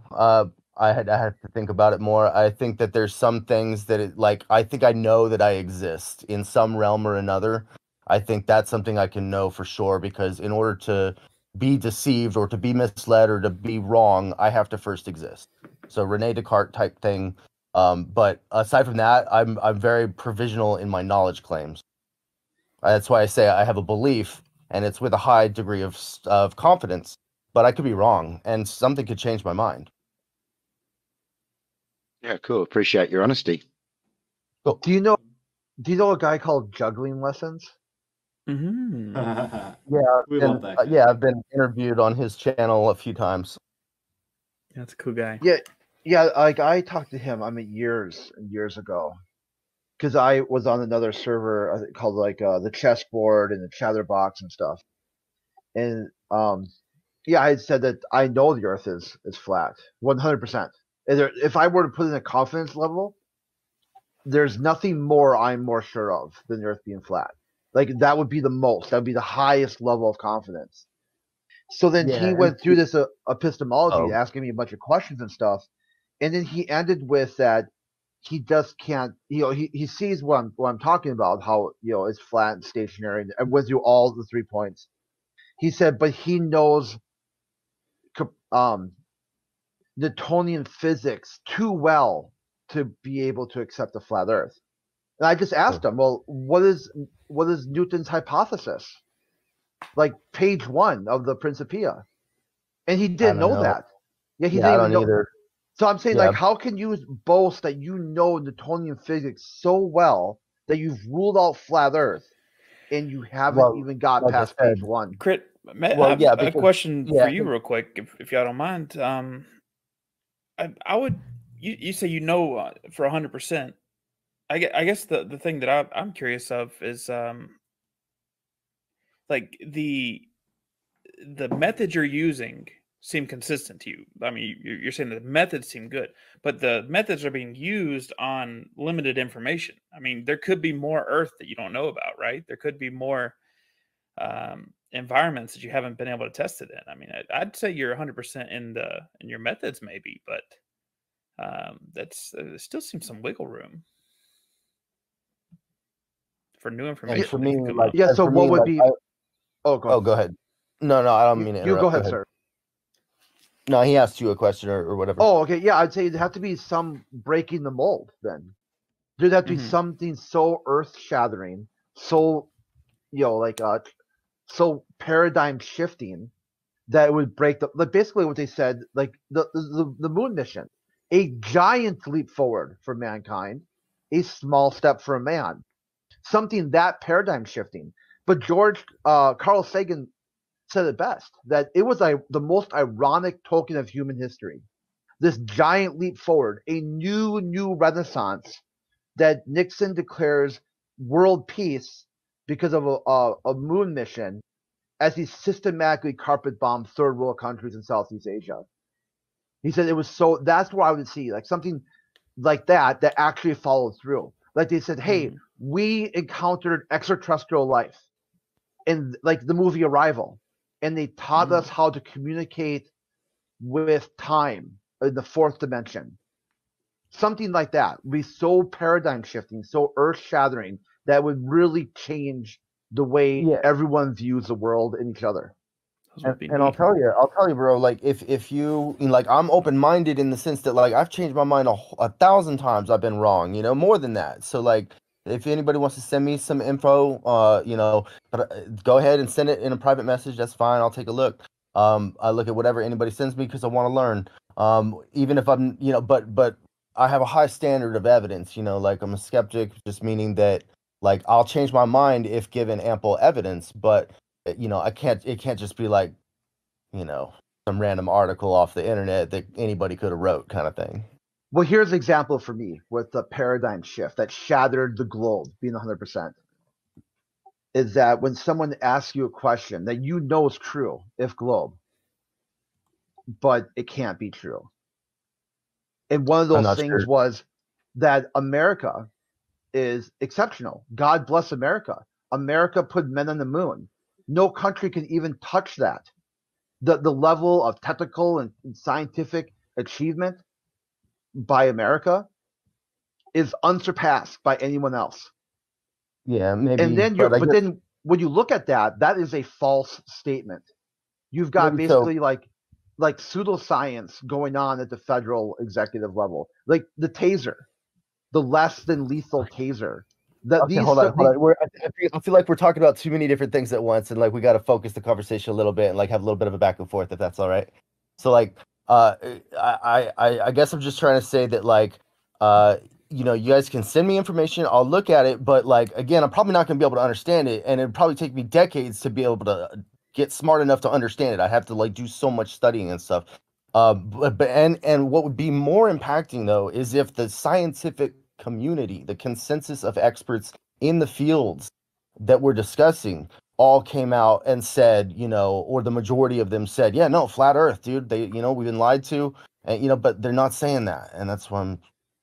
I had to think about it more. I think that there's some things that I think I know that I exist in some realm or another. I think that's something I can know for sure, because in order to be deceived or to be misled or to be wrong, I have to first exist. So Rene Descartes type thing. But aside from that, I'm very provisional in my knowledge claims. That's why I say I have a belief, and it's with a high degree of confidence. But I could be wrong, and something could change my mind. Yeah, cool. Appreciate your honesty. Cool. Do you know a guy called Juggling Lessons? Mm-hmm. Yeah, I've been interviewed on his channel a few times. That's a cool guy. Yeah. Like I talked to him. I mean, years and years ago, because I was on another server called the Chessboard and the Chatterbox and stuff. And I had said that I know the Earth is flat, 100%. If I were to put in a confidence level, there's nothing more I'm more sure of than the Earth being flat. Like that would be the most. That would be the highest level of confidence. So then he went through this epistemology, asking me a bunch of questions and stuff, and then he ended with that he just can't. He sees what I'm talking about, how it's flat and stationary, and went through all the 3 points. He said, but he knows Newtonian physics too well to be able to accept a flat Earth. And I just asked him, well, what is Newton's hypothesis? Like page 1 of the Principia. And he didn't know that. Yeah, he didn't even know. Either. So I'm saying, how can you boast that you know Newtonian physics so well that you've ruled out flat Earth and you haven't even got past page 1? Crit, a question for you real quick, if y'all don't mind. I would, you say for 100%. I guess the thing that I'm curious of is like the methods you're using seem consistent to you. I mean, you're saying that the methods seem good, but the methods are being used on limited information. I mean, there could be more Earth that you don't know about, right? There could be more environments that you haven't been able to test it in. I mean, I'd say you're 100% in your methods, maybe, but there still seems some wiggle room for new information. For me, so what would be? Go ahead. No, I don't mean to interrupt. You go ahead, sir. No, he asked you a question or whatever. Oh, okay. Yeah, I'd say it'd have to be some breaking the mold then. There'd have to be something so earth-shattering, so, so paradigm shifting that it would break basically what they said, like the moon mission, a giant leap forward for mankind, a small step for a man. Something that paradigm shifting. But Carl Sagan said it best, that it was the most ironic token of human history. This giant leap forward, a new renaissance, that Nixon declares world peace because of a moon mission as he systematically carpet bombed third world countries in Southeast Asia. He said it was that's where I would see like something like that actually followed through. Like they said, hey, we encountered extraterrestrial life in like the movie Arrival, and they taught us how to communicate with time in the fourth dimension. Something like that would be so paradigm shifting, so earth shattering, that would really change the way everyone views the world and each other. And I'll tell you, bro. Like if you like, I'm open minded in the sense that like I've changed my mind 1,000 times. I've been wrong, more than that. So like, if anybody wants to send me some info, go ahead and send it in a private message. That's fine. I'll take a look. I look at whatever anybody sends me because I want to learn. Even if I'm, but I have a high standard of evidence. Like I'm a skeptic, just meaning that like I'll change my mind if given ample evidence. But it can't just be like, some random article off the internet that anybody could have wrote kind of thing. Well, here's an example for me with the paradigm shift that shattered the globe being 100%. Is that when someone asks you a question that is true, if globe, but it can't be true. And one of those things was that America is exceptional. God bless America. America put men on the moon. No country can even touch that. The level of technical and scientific achievement by America is unsurpassed by anyone else. Yeah, maybe. And then then when you look at that, that is a false statement. You've got Maybe basically like pseudoscience going on at the federal executive level, like the taser, the less than lethal taser. Okay, hold on. I feel like we're talking about too many different things at once, and like we got to focus the conversation a little bit and like have a little bit of a back and forth, if that's all right. So like, I guess I'm just trying to say that like, you know, you guys can send me information, I'll look at it, but like again, I'm probably not going to be able to understand it, and it'd probably take me decades to be able to get smart enough to understand it. I have to like do so much studying and stuff. And what would be more impacting though is if the scientific community, the consensus of experts in the fields that we're discussing all came out and said, you know, or the majority of them said, yeah, no, flat earth, dude, they, you know, we've been lied to, and you know, but they're not saying that, and that's why I'm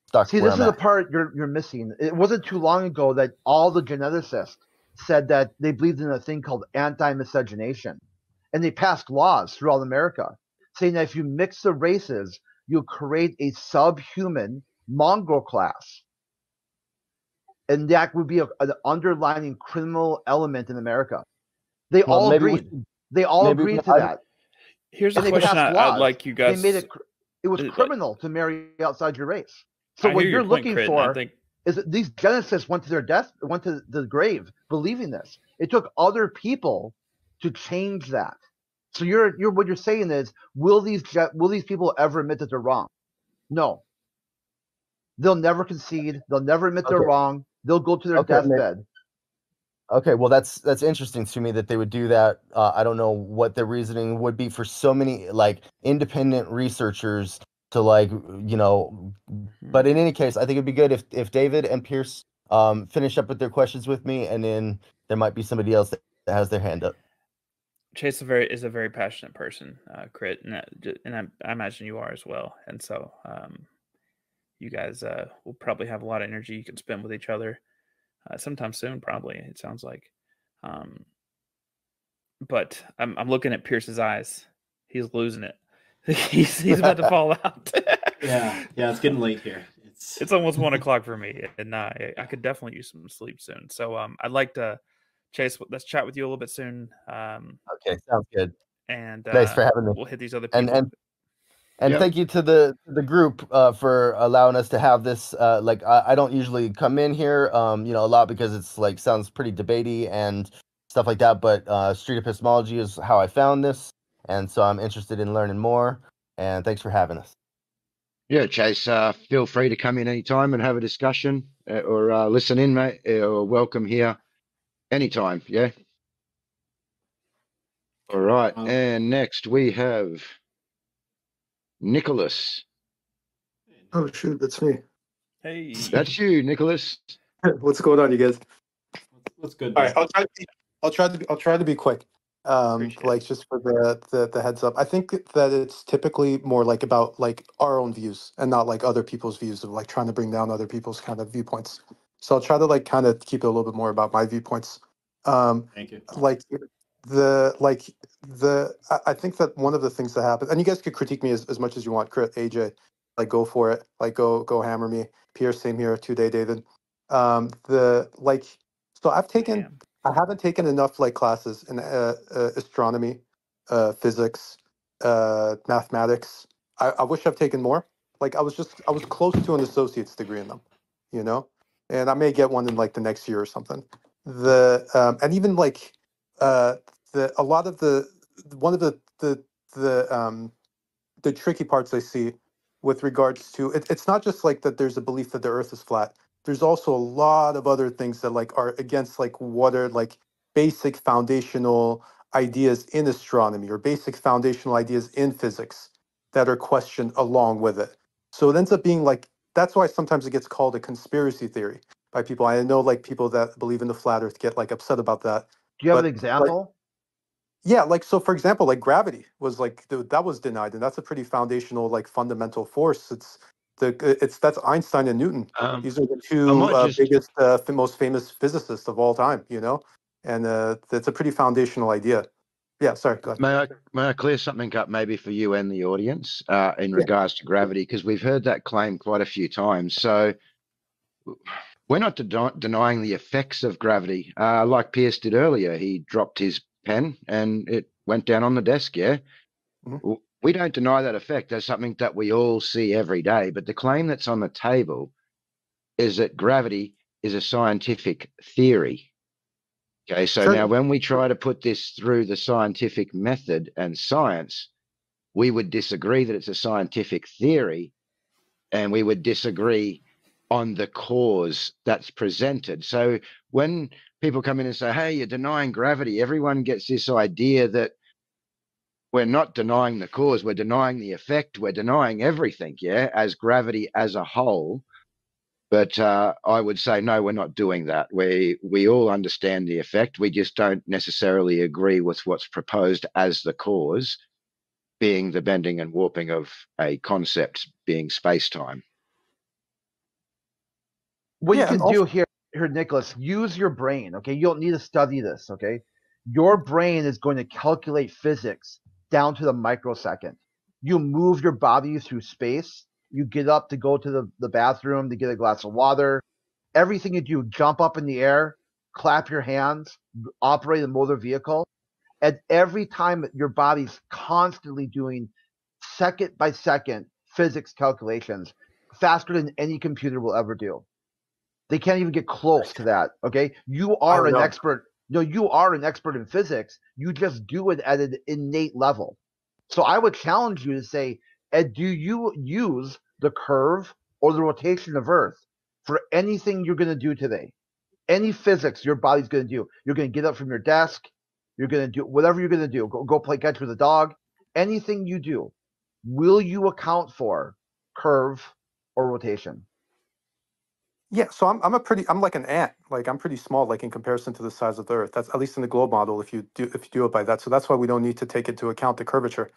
stuck. See, this is the part you're missing. It wasn't too long ago that all the geneticists said that they believed in a thing called anti-miscegenation, and they passed laws throughout America saying that if you mix the races, you'll create a subhuman mongrel class. And that would be an underlying criminal element in America. They all agreed. They all agreed to that. Here's a question I'd like you guys. They made it was criminal to marry outside your race. So what you're looking for is that these geneticists went to the grave believing this. It took other people to change that. So what you're saying is, will these people ever admit that they're wrong? No. They'll never concede. They'll never admit they're wrong. They'll go to their deathbed. Okay, well, that's interesting to me that they would do that. I don't know what the reasoning would be for so many like independent researchers to like, you know. But in any case, I think it'd be good if David and Pierce finish up with their questions with me, and then there might be somebody else that has their hand up. Chase is a very passionate person, Crit, and I imagine you are as well. And so you guys will probably have a lot of energy you can spend with each other sometime soon, probably, it sounds like. But I'm looking at Pierce's eyes. He's losing it. He's about to fall out. yeah, it's getting late here. It's almost 1 o'clock for me, and I could definitely use some sleep soon. So I'd like to, Chase, let's chat with you a little bit soon. Okay, sounds good. And thanks for having me. We'll hit these other people. And thank you to the group for allowing us to have this. Like I don't usually come in here, you know, a lot because it's like sounds pretty debatey and stuff like that. But street epistemology is how I found this, and so I'm interested in learning more. And thanks for having us. Yeah, Chase. Feel free to come in anytime and have a discussion or listen in, mate. Or welcome here anytime. Yeah. All right, and next we have Nicholas. Oh shoot, that's me. Hey, that's you, Nicholas. What's going on, you guys? What's good? All right, I'll try to be quick. Like just for the heads up, I think that it's typically more like about like our own views and not like other people's views of like trying to bring down other people's kind of viewpoints. So I'll try to like kind of keep it a little bit more about my viewpoints. Thank you. I think that one of the things that happened, and you guys could critique me as much as you want, Crit, AJ, like go for it, like go hammer me. Pierce, same here, 2-day David. So I haven't taken enough like classes in astronomy, physics, mathematics. I wish I've taken more. Like I was close to an associate's degree in them, you know, and I may get one in like the next year or something. And even like one of the tricky parts I see with regards to it's not just like that there's a belief that the earth is flat. There's also a lot of other things that like are against like what are like basic foundational ideas in astronomy or basic foundational ideas in physics that are questioned along with it. So it ends up being like, that's why sometimes it gets called a conspiracy theory by people. I know like people that believe in the flat earth get like upset about that. Do you have an example? Yeah, like so for example, like gravity was like that was denied, and that's a pretty foundational like fundamental force. That's Einstein and Newton. These are the two biggest most famous physicists of all time, you know. and that's a pretty foundational idea. Yeah, sorry, go ahead. May I clear something up maybe for you and the audience in regards to gravity, because we've heard that claim quite a few times. So we're not denying the effects of gravity. Like Pierce did earlier, he dropped his pen and it went down on the desk, yeah? Mm-hmm. We don't deny that effect. That's something that we all see every day. But the claim that's on the table is that gravity is a scientific theory. Okay, so now when we try to put this through the scientific method and science, we would disagree that it's a scientific theory, and we would disagree on the cause that's presented. So when people come in and say, hey, you're denying gravity, everyone gets this idea that we're not denying the cause, we're denying the effect, we're denying everything, yeah, as gravity as a whole. But I would say, no, we're not doing that. We all understand the effect. We just don't necessarily agree with what's proposed as the cause, being the bending and warping of a concept, being space-time. What you can do here, Nicholas, use your brain, okay? You don't need to study this, okay? Your brain is going to calculate physics down to the microsecond. You move your body through space. You get up to go to the bathroom to get a glass of water. Everything you do, jump up in the air, clap your hands, operate a motor vehicle. And every time your body's constantly doing second by second physics calculations faster than any computer will ever do. They can't even get close to that, okay? You are an expert. No, you are an expert in physics. You just do it at an innate level. So I would challenge you to say, Ed, do you use the curve or the rotation of Earth for anything you're going to do today? Any physics your body's going to do. You're going to get up from your desk. You're going to do whatever you're going to do. Go play catch with a dog. Anything you do, will you account for curve or rotation? Yeah, so I'm like an ant. Like I'm pretty small, like in comparison to the size of the Earth. That's at least in the globe model. If you do it by that, so that's why we don't need to take into account the curvature,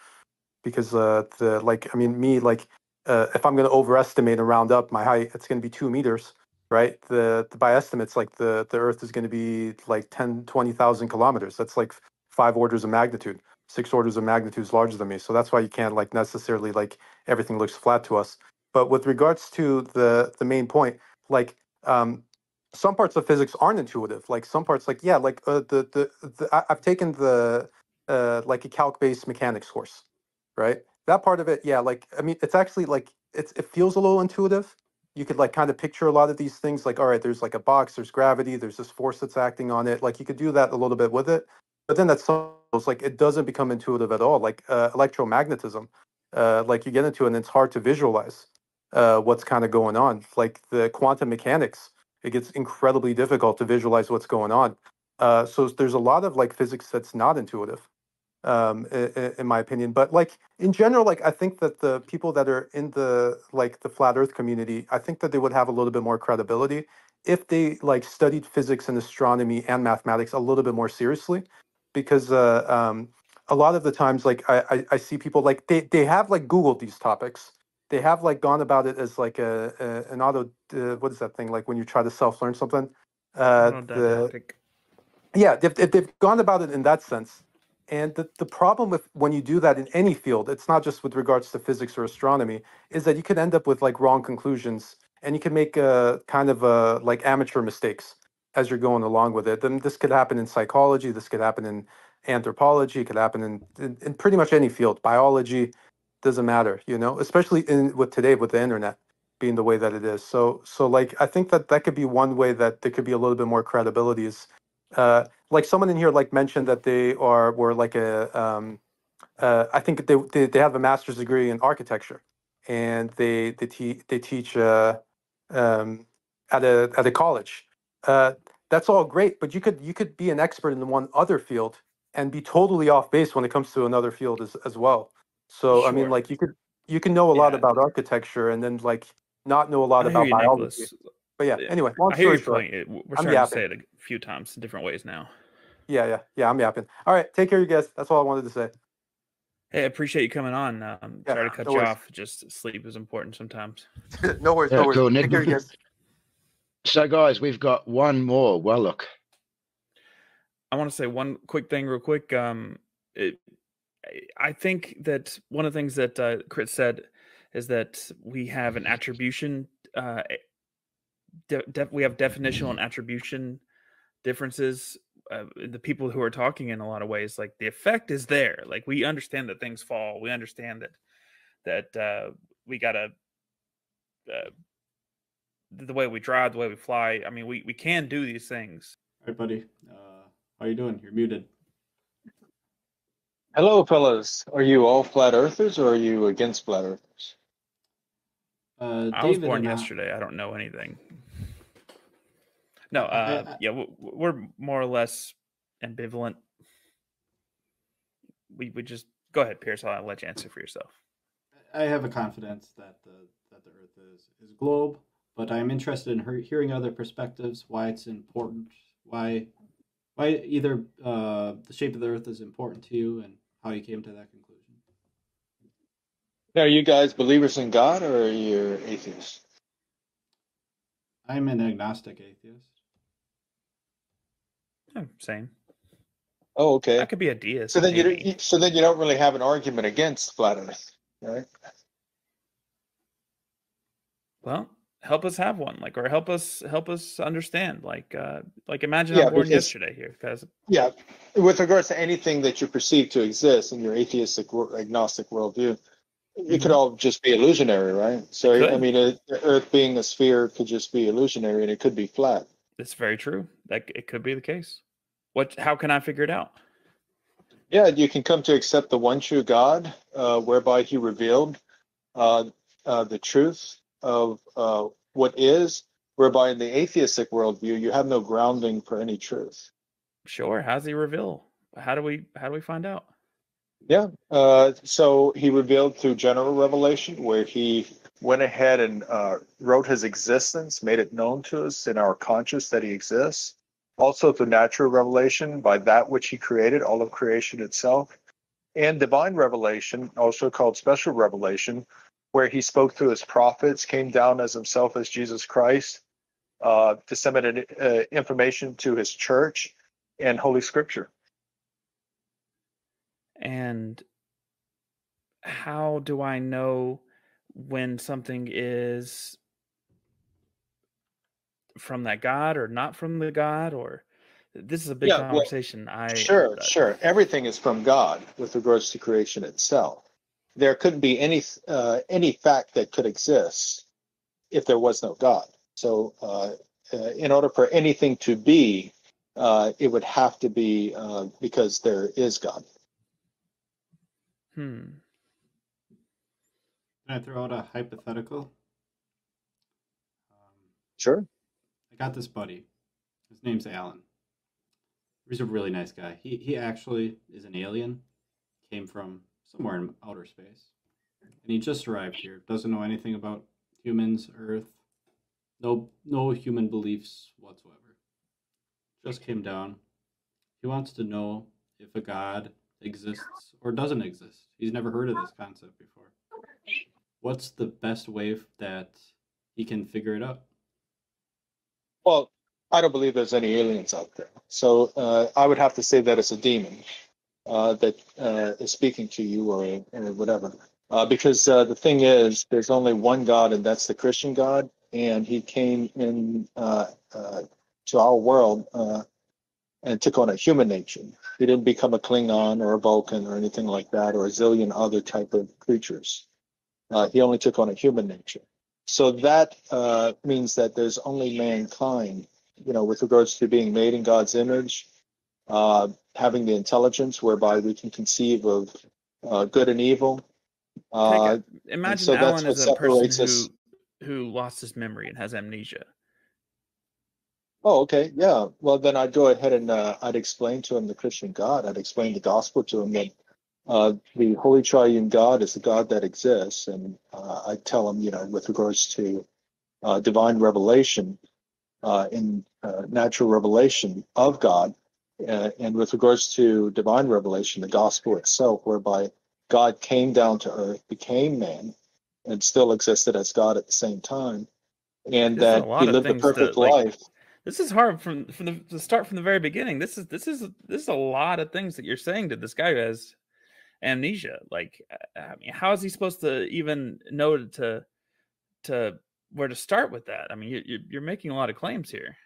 because if I'm going to overestimate and round up my height, it's going to be 2 meters, right? By estimates, like the Earth is going to be like 20,000 kilometers. That's like 5 orders of magnitude, 6 orders of magnitude larger than me. So that's why you can't like necessarily like everything looks flat to us. But with regards to the main point, like some parts of physics aren't intuitive. Like some parts, like I've taken the like a calc-based mechanics course, right? That part of it, yeah, like I mean, it's actually like it feels a little intuitive. You could like kind of picture a lot of these things. Like, all right, there's like a box, there's gravity, there's this force that's acting on it. Like you could do that a little bit with it, but then that's like it doesn't become intuitive at all. Like electromagnetism, like you get into it and it's hard to visualize what's kind of going on. Like the quantum mechanics, it gets incredibly difficult to visualize what's going on. So there's a lot of like physics that's not intuitive, in my opinion. But like in general, like I think that the people that are in the like the flat Earth community, I think that they would have a little bit more credibility if they like studied physics and astronomy and mathematics a little bit more seriously, because a lot of the times, like I see people like they have like Googled these topics. They have like gone about it as like an auto what is that thing like when you try to self-learn something? Yeah, they've gone about it in that sense. And the problem with when you do that in any field, it's not just with regards to physics or astronomy, is that you could end up with like wrong conclusions, and you can make kind of like amateur mistakes as you're going along with it. And this could happen in psychology, this could happen in anthropology, it could happen in pretty much any field. Biology, doesn't matter, you know, especially with today with the internet being the way that it is. So like I think that could be one way that there could be a little bit more credibility is like someone in here like mentioned that they were like I think they have a master's degree in architecture, and they teach at a college. That's all great, but you could be an expert in one other field and be totally off base when it comes to another field as well. So I mean, like you can know a lot about architecture and then like not know a lot about biology. Nicholas. But yeah, anyway, long story short, we're starting to say it a few times in different ways now. Yeah, I'm yapping. All right, take care, you guys. That's all I wanted to say. Hey, I appreciate you coming on. Sorry to cut you off. Just sleep is important sometimes. No worries. Cool, Nick. Take care, you guys. So, guys, we've got one more. Well, look. I want to say one quick thing real quick. I think that one of the things that Crit said is that we have an attribution. We have definitional and attribution differences. The people who are talking in a lot of ways, like the effect is there. Like we understand that things fall. We understand that we gotta the way we drive, the way we fly. I mean, we can do these things. All right, buddy. How you doing? You're muted. Hello, fellas. Are you all flat earthers or are you against flat earthers? I was born yesterday. I don't know anything. No, yeah, we're more or less ambivalent. We just go ahead, Pierce. I'll let you answer for yourself. I have a confidence that the Earth is a globe, but I'm interested in hearing other perspectives. Why it's important. Why either the shape of the Earth is important to you, and how you came to that conclusion. Now, are you guys believers in God or are you atheists? I'm an agnostic atheist. Same. Oh, okay. That could be a deist. So then you don't really have an argument against flat Earth, right? Well, help us have one, or help us understand. Like imagine I'm born yesterday here, because with regards to anything that you perceive to exist in your atheistic agnostic worldview, it could all just be illusionary, right? So I mean, the Earth being a sphere could just be illusionary, and it could be flat. That's very true. Like it could be the case. How can I figure it out? Yeah, you can come to accept the one true God, whereby He revealed the truth of what is, whereby in the atheistic worldview you have no grounding for any truth. Sure. How's He reveal? How do we find out? Yeah. So He revealed through general revelation, where He went ahead and wrote His existence, made it known to us in our conscious that He exists. Also through natural revelation, by that which He created, all of creation itself, and divine revelation, also called special revelation, where He spoke through His prophets, came down as Himself as Jesus Christ, disseminated information to His church and Holy Scripture. And how do I know when something is from that God or not from the God? Or this is a big conversation. Sure. Everything is from God with regards to creation itself. There couldn't be any fact that could exist if there was no God. So in order for anything to be, it would have to be because there is God. Can I throw out a hypothetical? Sure. I got this buddy. His name's Alan. He's a really nice guy. He actually is an alien. Came from somewhere in outer space. And he just arrived here. Doesn't know anything about humans, Earth. No human beliefs whatsoever. Just came down. He wants to know if a God exists or doesn't exist. He's never heard of this concept before. What's the best way that he can figure it out? Well, I don't believe there's any aliens out there. So I would have to say that it's a demon that is speaking to you or whatever. Because the thing is, there's only one God, and that's the Christian God. And He came in to our world and took on a human nature. He didn't become a Klingon or a Vulcan or anything like that, or a zillion other type of creatures. He only took on a human nature. So that means that there's only mankind, with regards to being made in God's image, having the intelligence whereby we can conceive of good and evil. Imagine Alan is a person who lost his memory and has amnesia. Oh, okay. Yeah. Well, then I'd go ahead and I'd explain to him the Christian God. I'd explain the gospel to him that the Holy Triune God is the God that exists. And I'd tell him, with regards to divine revelation in natural revelation of God, and with regards to divine revelation, the gospel itself, whereby God came down to earth, became man, and still existed as God at the same time, and that He lived a perfect life. This is hard from the start from the very beginning. This is a lot of things that you're saying to this guy who has amnesia. Like, I mean, how is he supposed to even know to where to start with that? I mean, you're making a lot of claims here.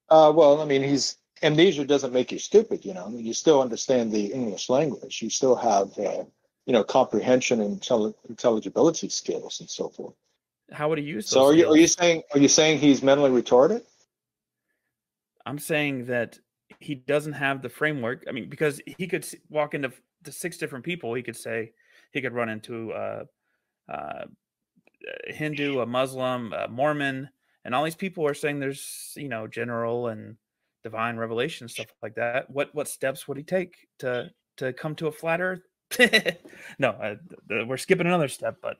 Well, I mean, amnesia doesn't make you stupid. You know, I mean, you still understand the English language. You still have comprehension and intelligibility skills and so forth. How would he use those So skills? are you saying he's mentally retarded? I'm saying that he doesn't have the framework. I mean, because he could walk into 6 different people. He could run into a Hindu, a Muslim, a Mormon, and all these people are saying there's general and divine revelation, stuff like that. What steps would he take to come to a flat Earth? No, we're skipping another step, but.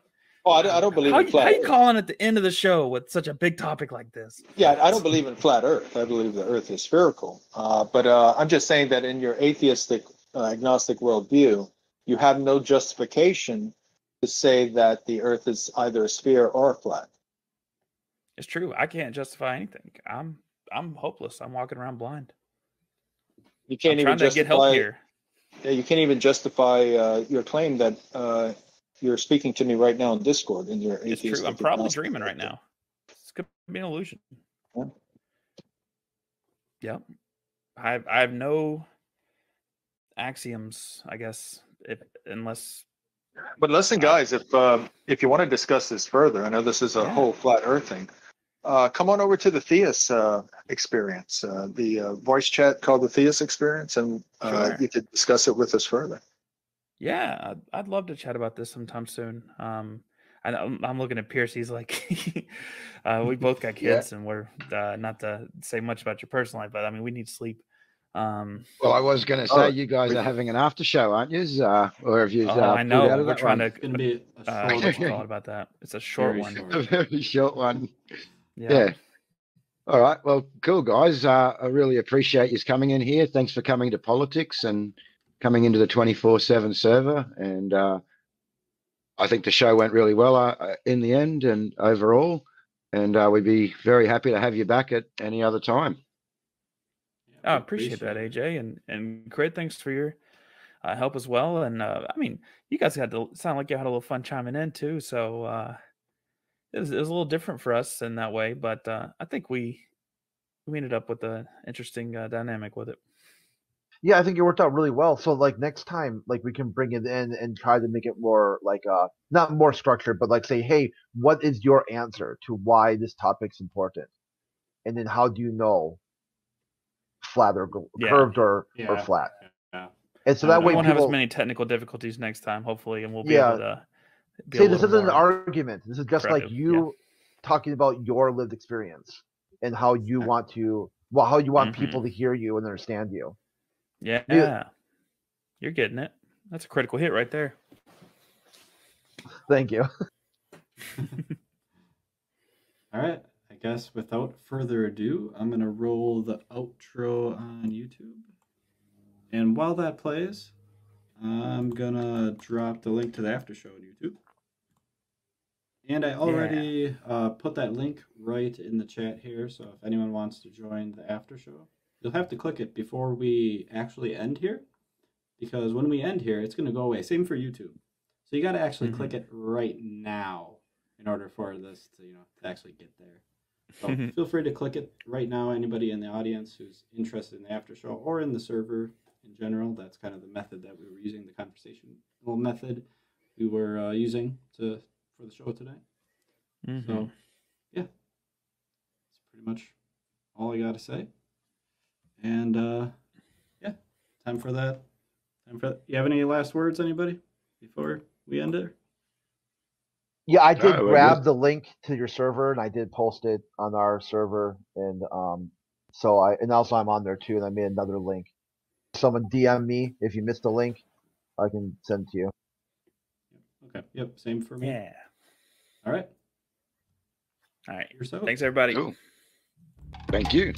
Oh, I don't believe in flat How Earth. you calling at the end of the show with such a big topic like this? Yeah, I don't believe in flat Earth. I believe the Earth is spherical. But I'm just saying that in your atheistic, agnostic worldview, you have no justification to say that the Earth is either a sphere or flat. It's true. I can't justify anything. I'm hopeless. I'm walking around blind. You can't I'm even trying to get help justify. here. Yeah, you can't even justify your claim that you're speaking to me right now in Discord in your atheistic. It's true. I'm probably dreaming right now. This could be an illusion. Yeah. Yep. I have no axioms, I guess, unless. But listen, guys, if you want to discuss this further, I know this is a whole flat Earth thing. Come on over to the Theist experience, the voice chat called the Theist experience, and you could discuss it with us further. Yeah, I'd love to chat about this sometime soon. I'm looking at Pierce. He's like, we both got kids, and we're not to say much about your personal life, but I mean, we need sleep. Well, I was going to say, you guys are having an after show, aren't you? Or have you? I know. Out of We're that trying one? to. It's gonna be a short What you call it about that? It's a short one. A very short one. Yeah. All right. Well, cool, guys. I really appreciate you coming in here. Thanks for coming to Politics and coming into the 24/7 server. And I think the show went really well in the end and overall. And we'd be very happy to have you back at any other time. I appreciate that, AJ, and Craig. Thanks for your help as well. And I mean, you guys had to sound like you had a little fun chiming in too. So it was a little different for us in that way, but I think we ended up with an interesting dynamic with it. Yeah, I think it worked out really well. So like next time, like we can bring it in and try to make it more like not more structured, but like say, hey, what is your answer to why this topic's important? And then how do you know flat or curved or flat? Yeah. And so that way we won't people have as many technical difficulties next time, hopefully, and we'll be able to say this isn't an argument. This is just like you talking about your lived experience and how you want to how you want people to hear you and understand you. Yeah. You're getting it. That's a critical hit right there. Thank you. All right. I guess without further ado, I'm going to roll the outro on YouTube. And while that plays, I'm going to drop the link to the after show on YouTube. And I already put that link right in the chat here. So if anyone wants to join the after show, you'll have to click it before we actually end here. Because when we end here, it's going to go away. Same for YouTube. So you got to actually click it right now in order for this to, to actually get there. So feel free to click it right now. Anybody in the audience who's interested in the after show or in the server in general, that's kind of the method that we were using, the conversational method we were using for the show today. So, yeah, that's pretty much all I got to say. And time for that. You have any last words, anybody, before we end it? Yeah, I did grab the link to your server and I did post it on our server, and also I'm on there too, and I made another link. Someone DM me if you missed the link, I can send it to you. Okay. Yep. Same for me. Yeah. All right. Thanks, everybody. Cool. Thank you.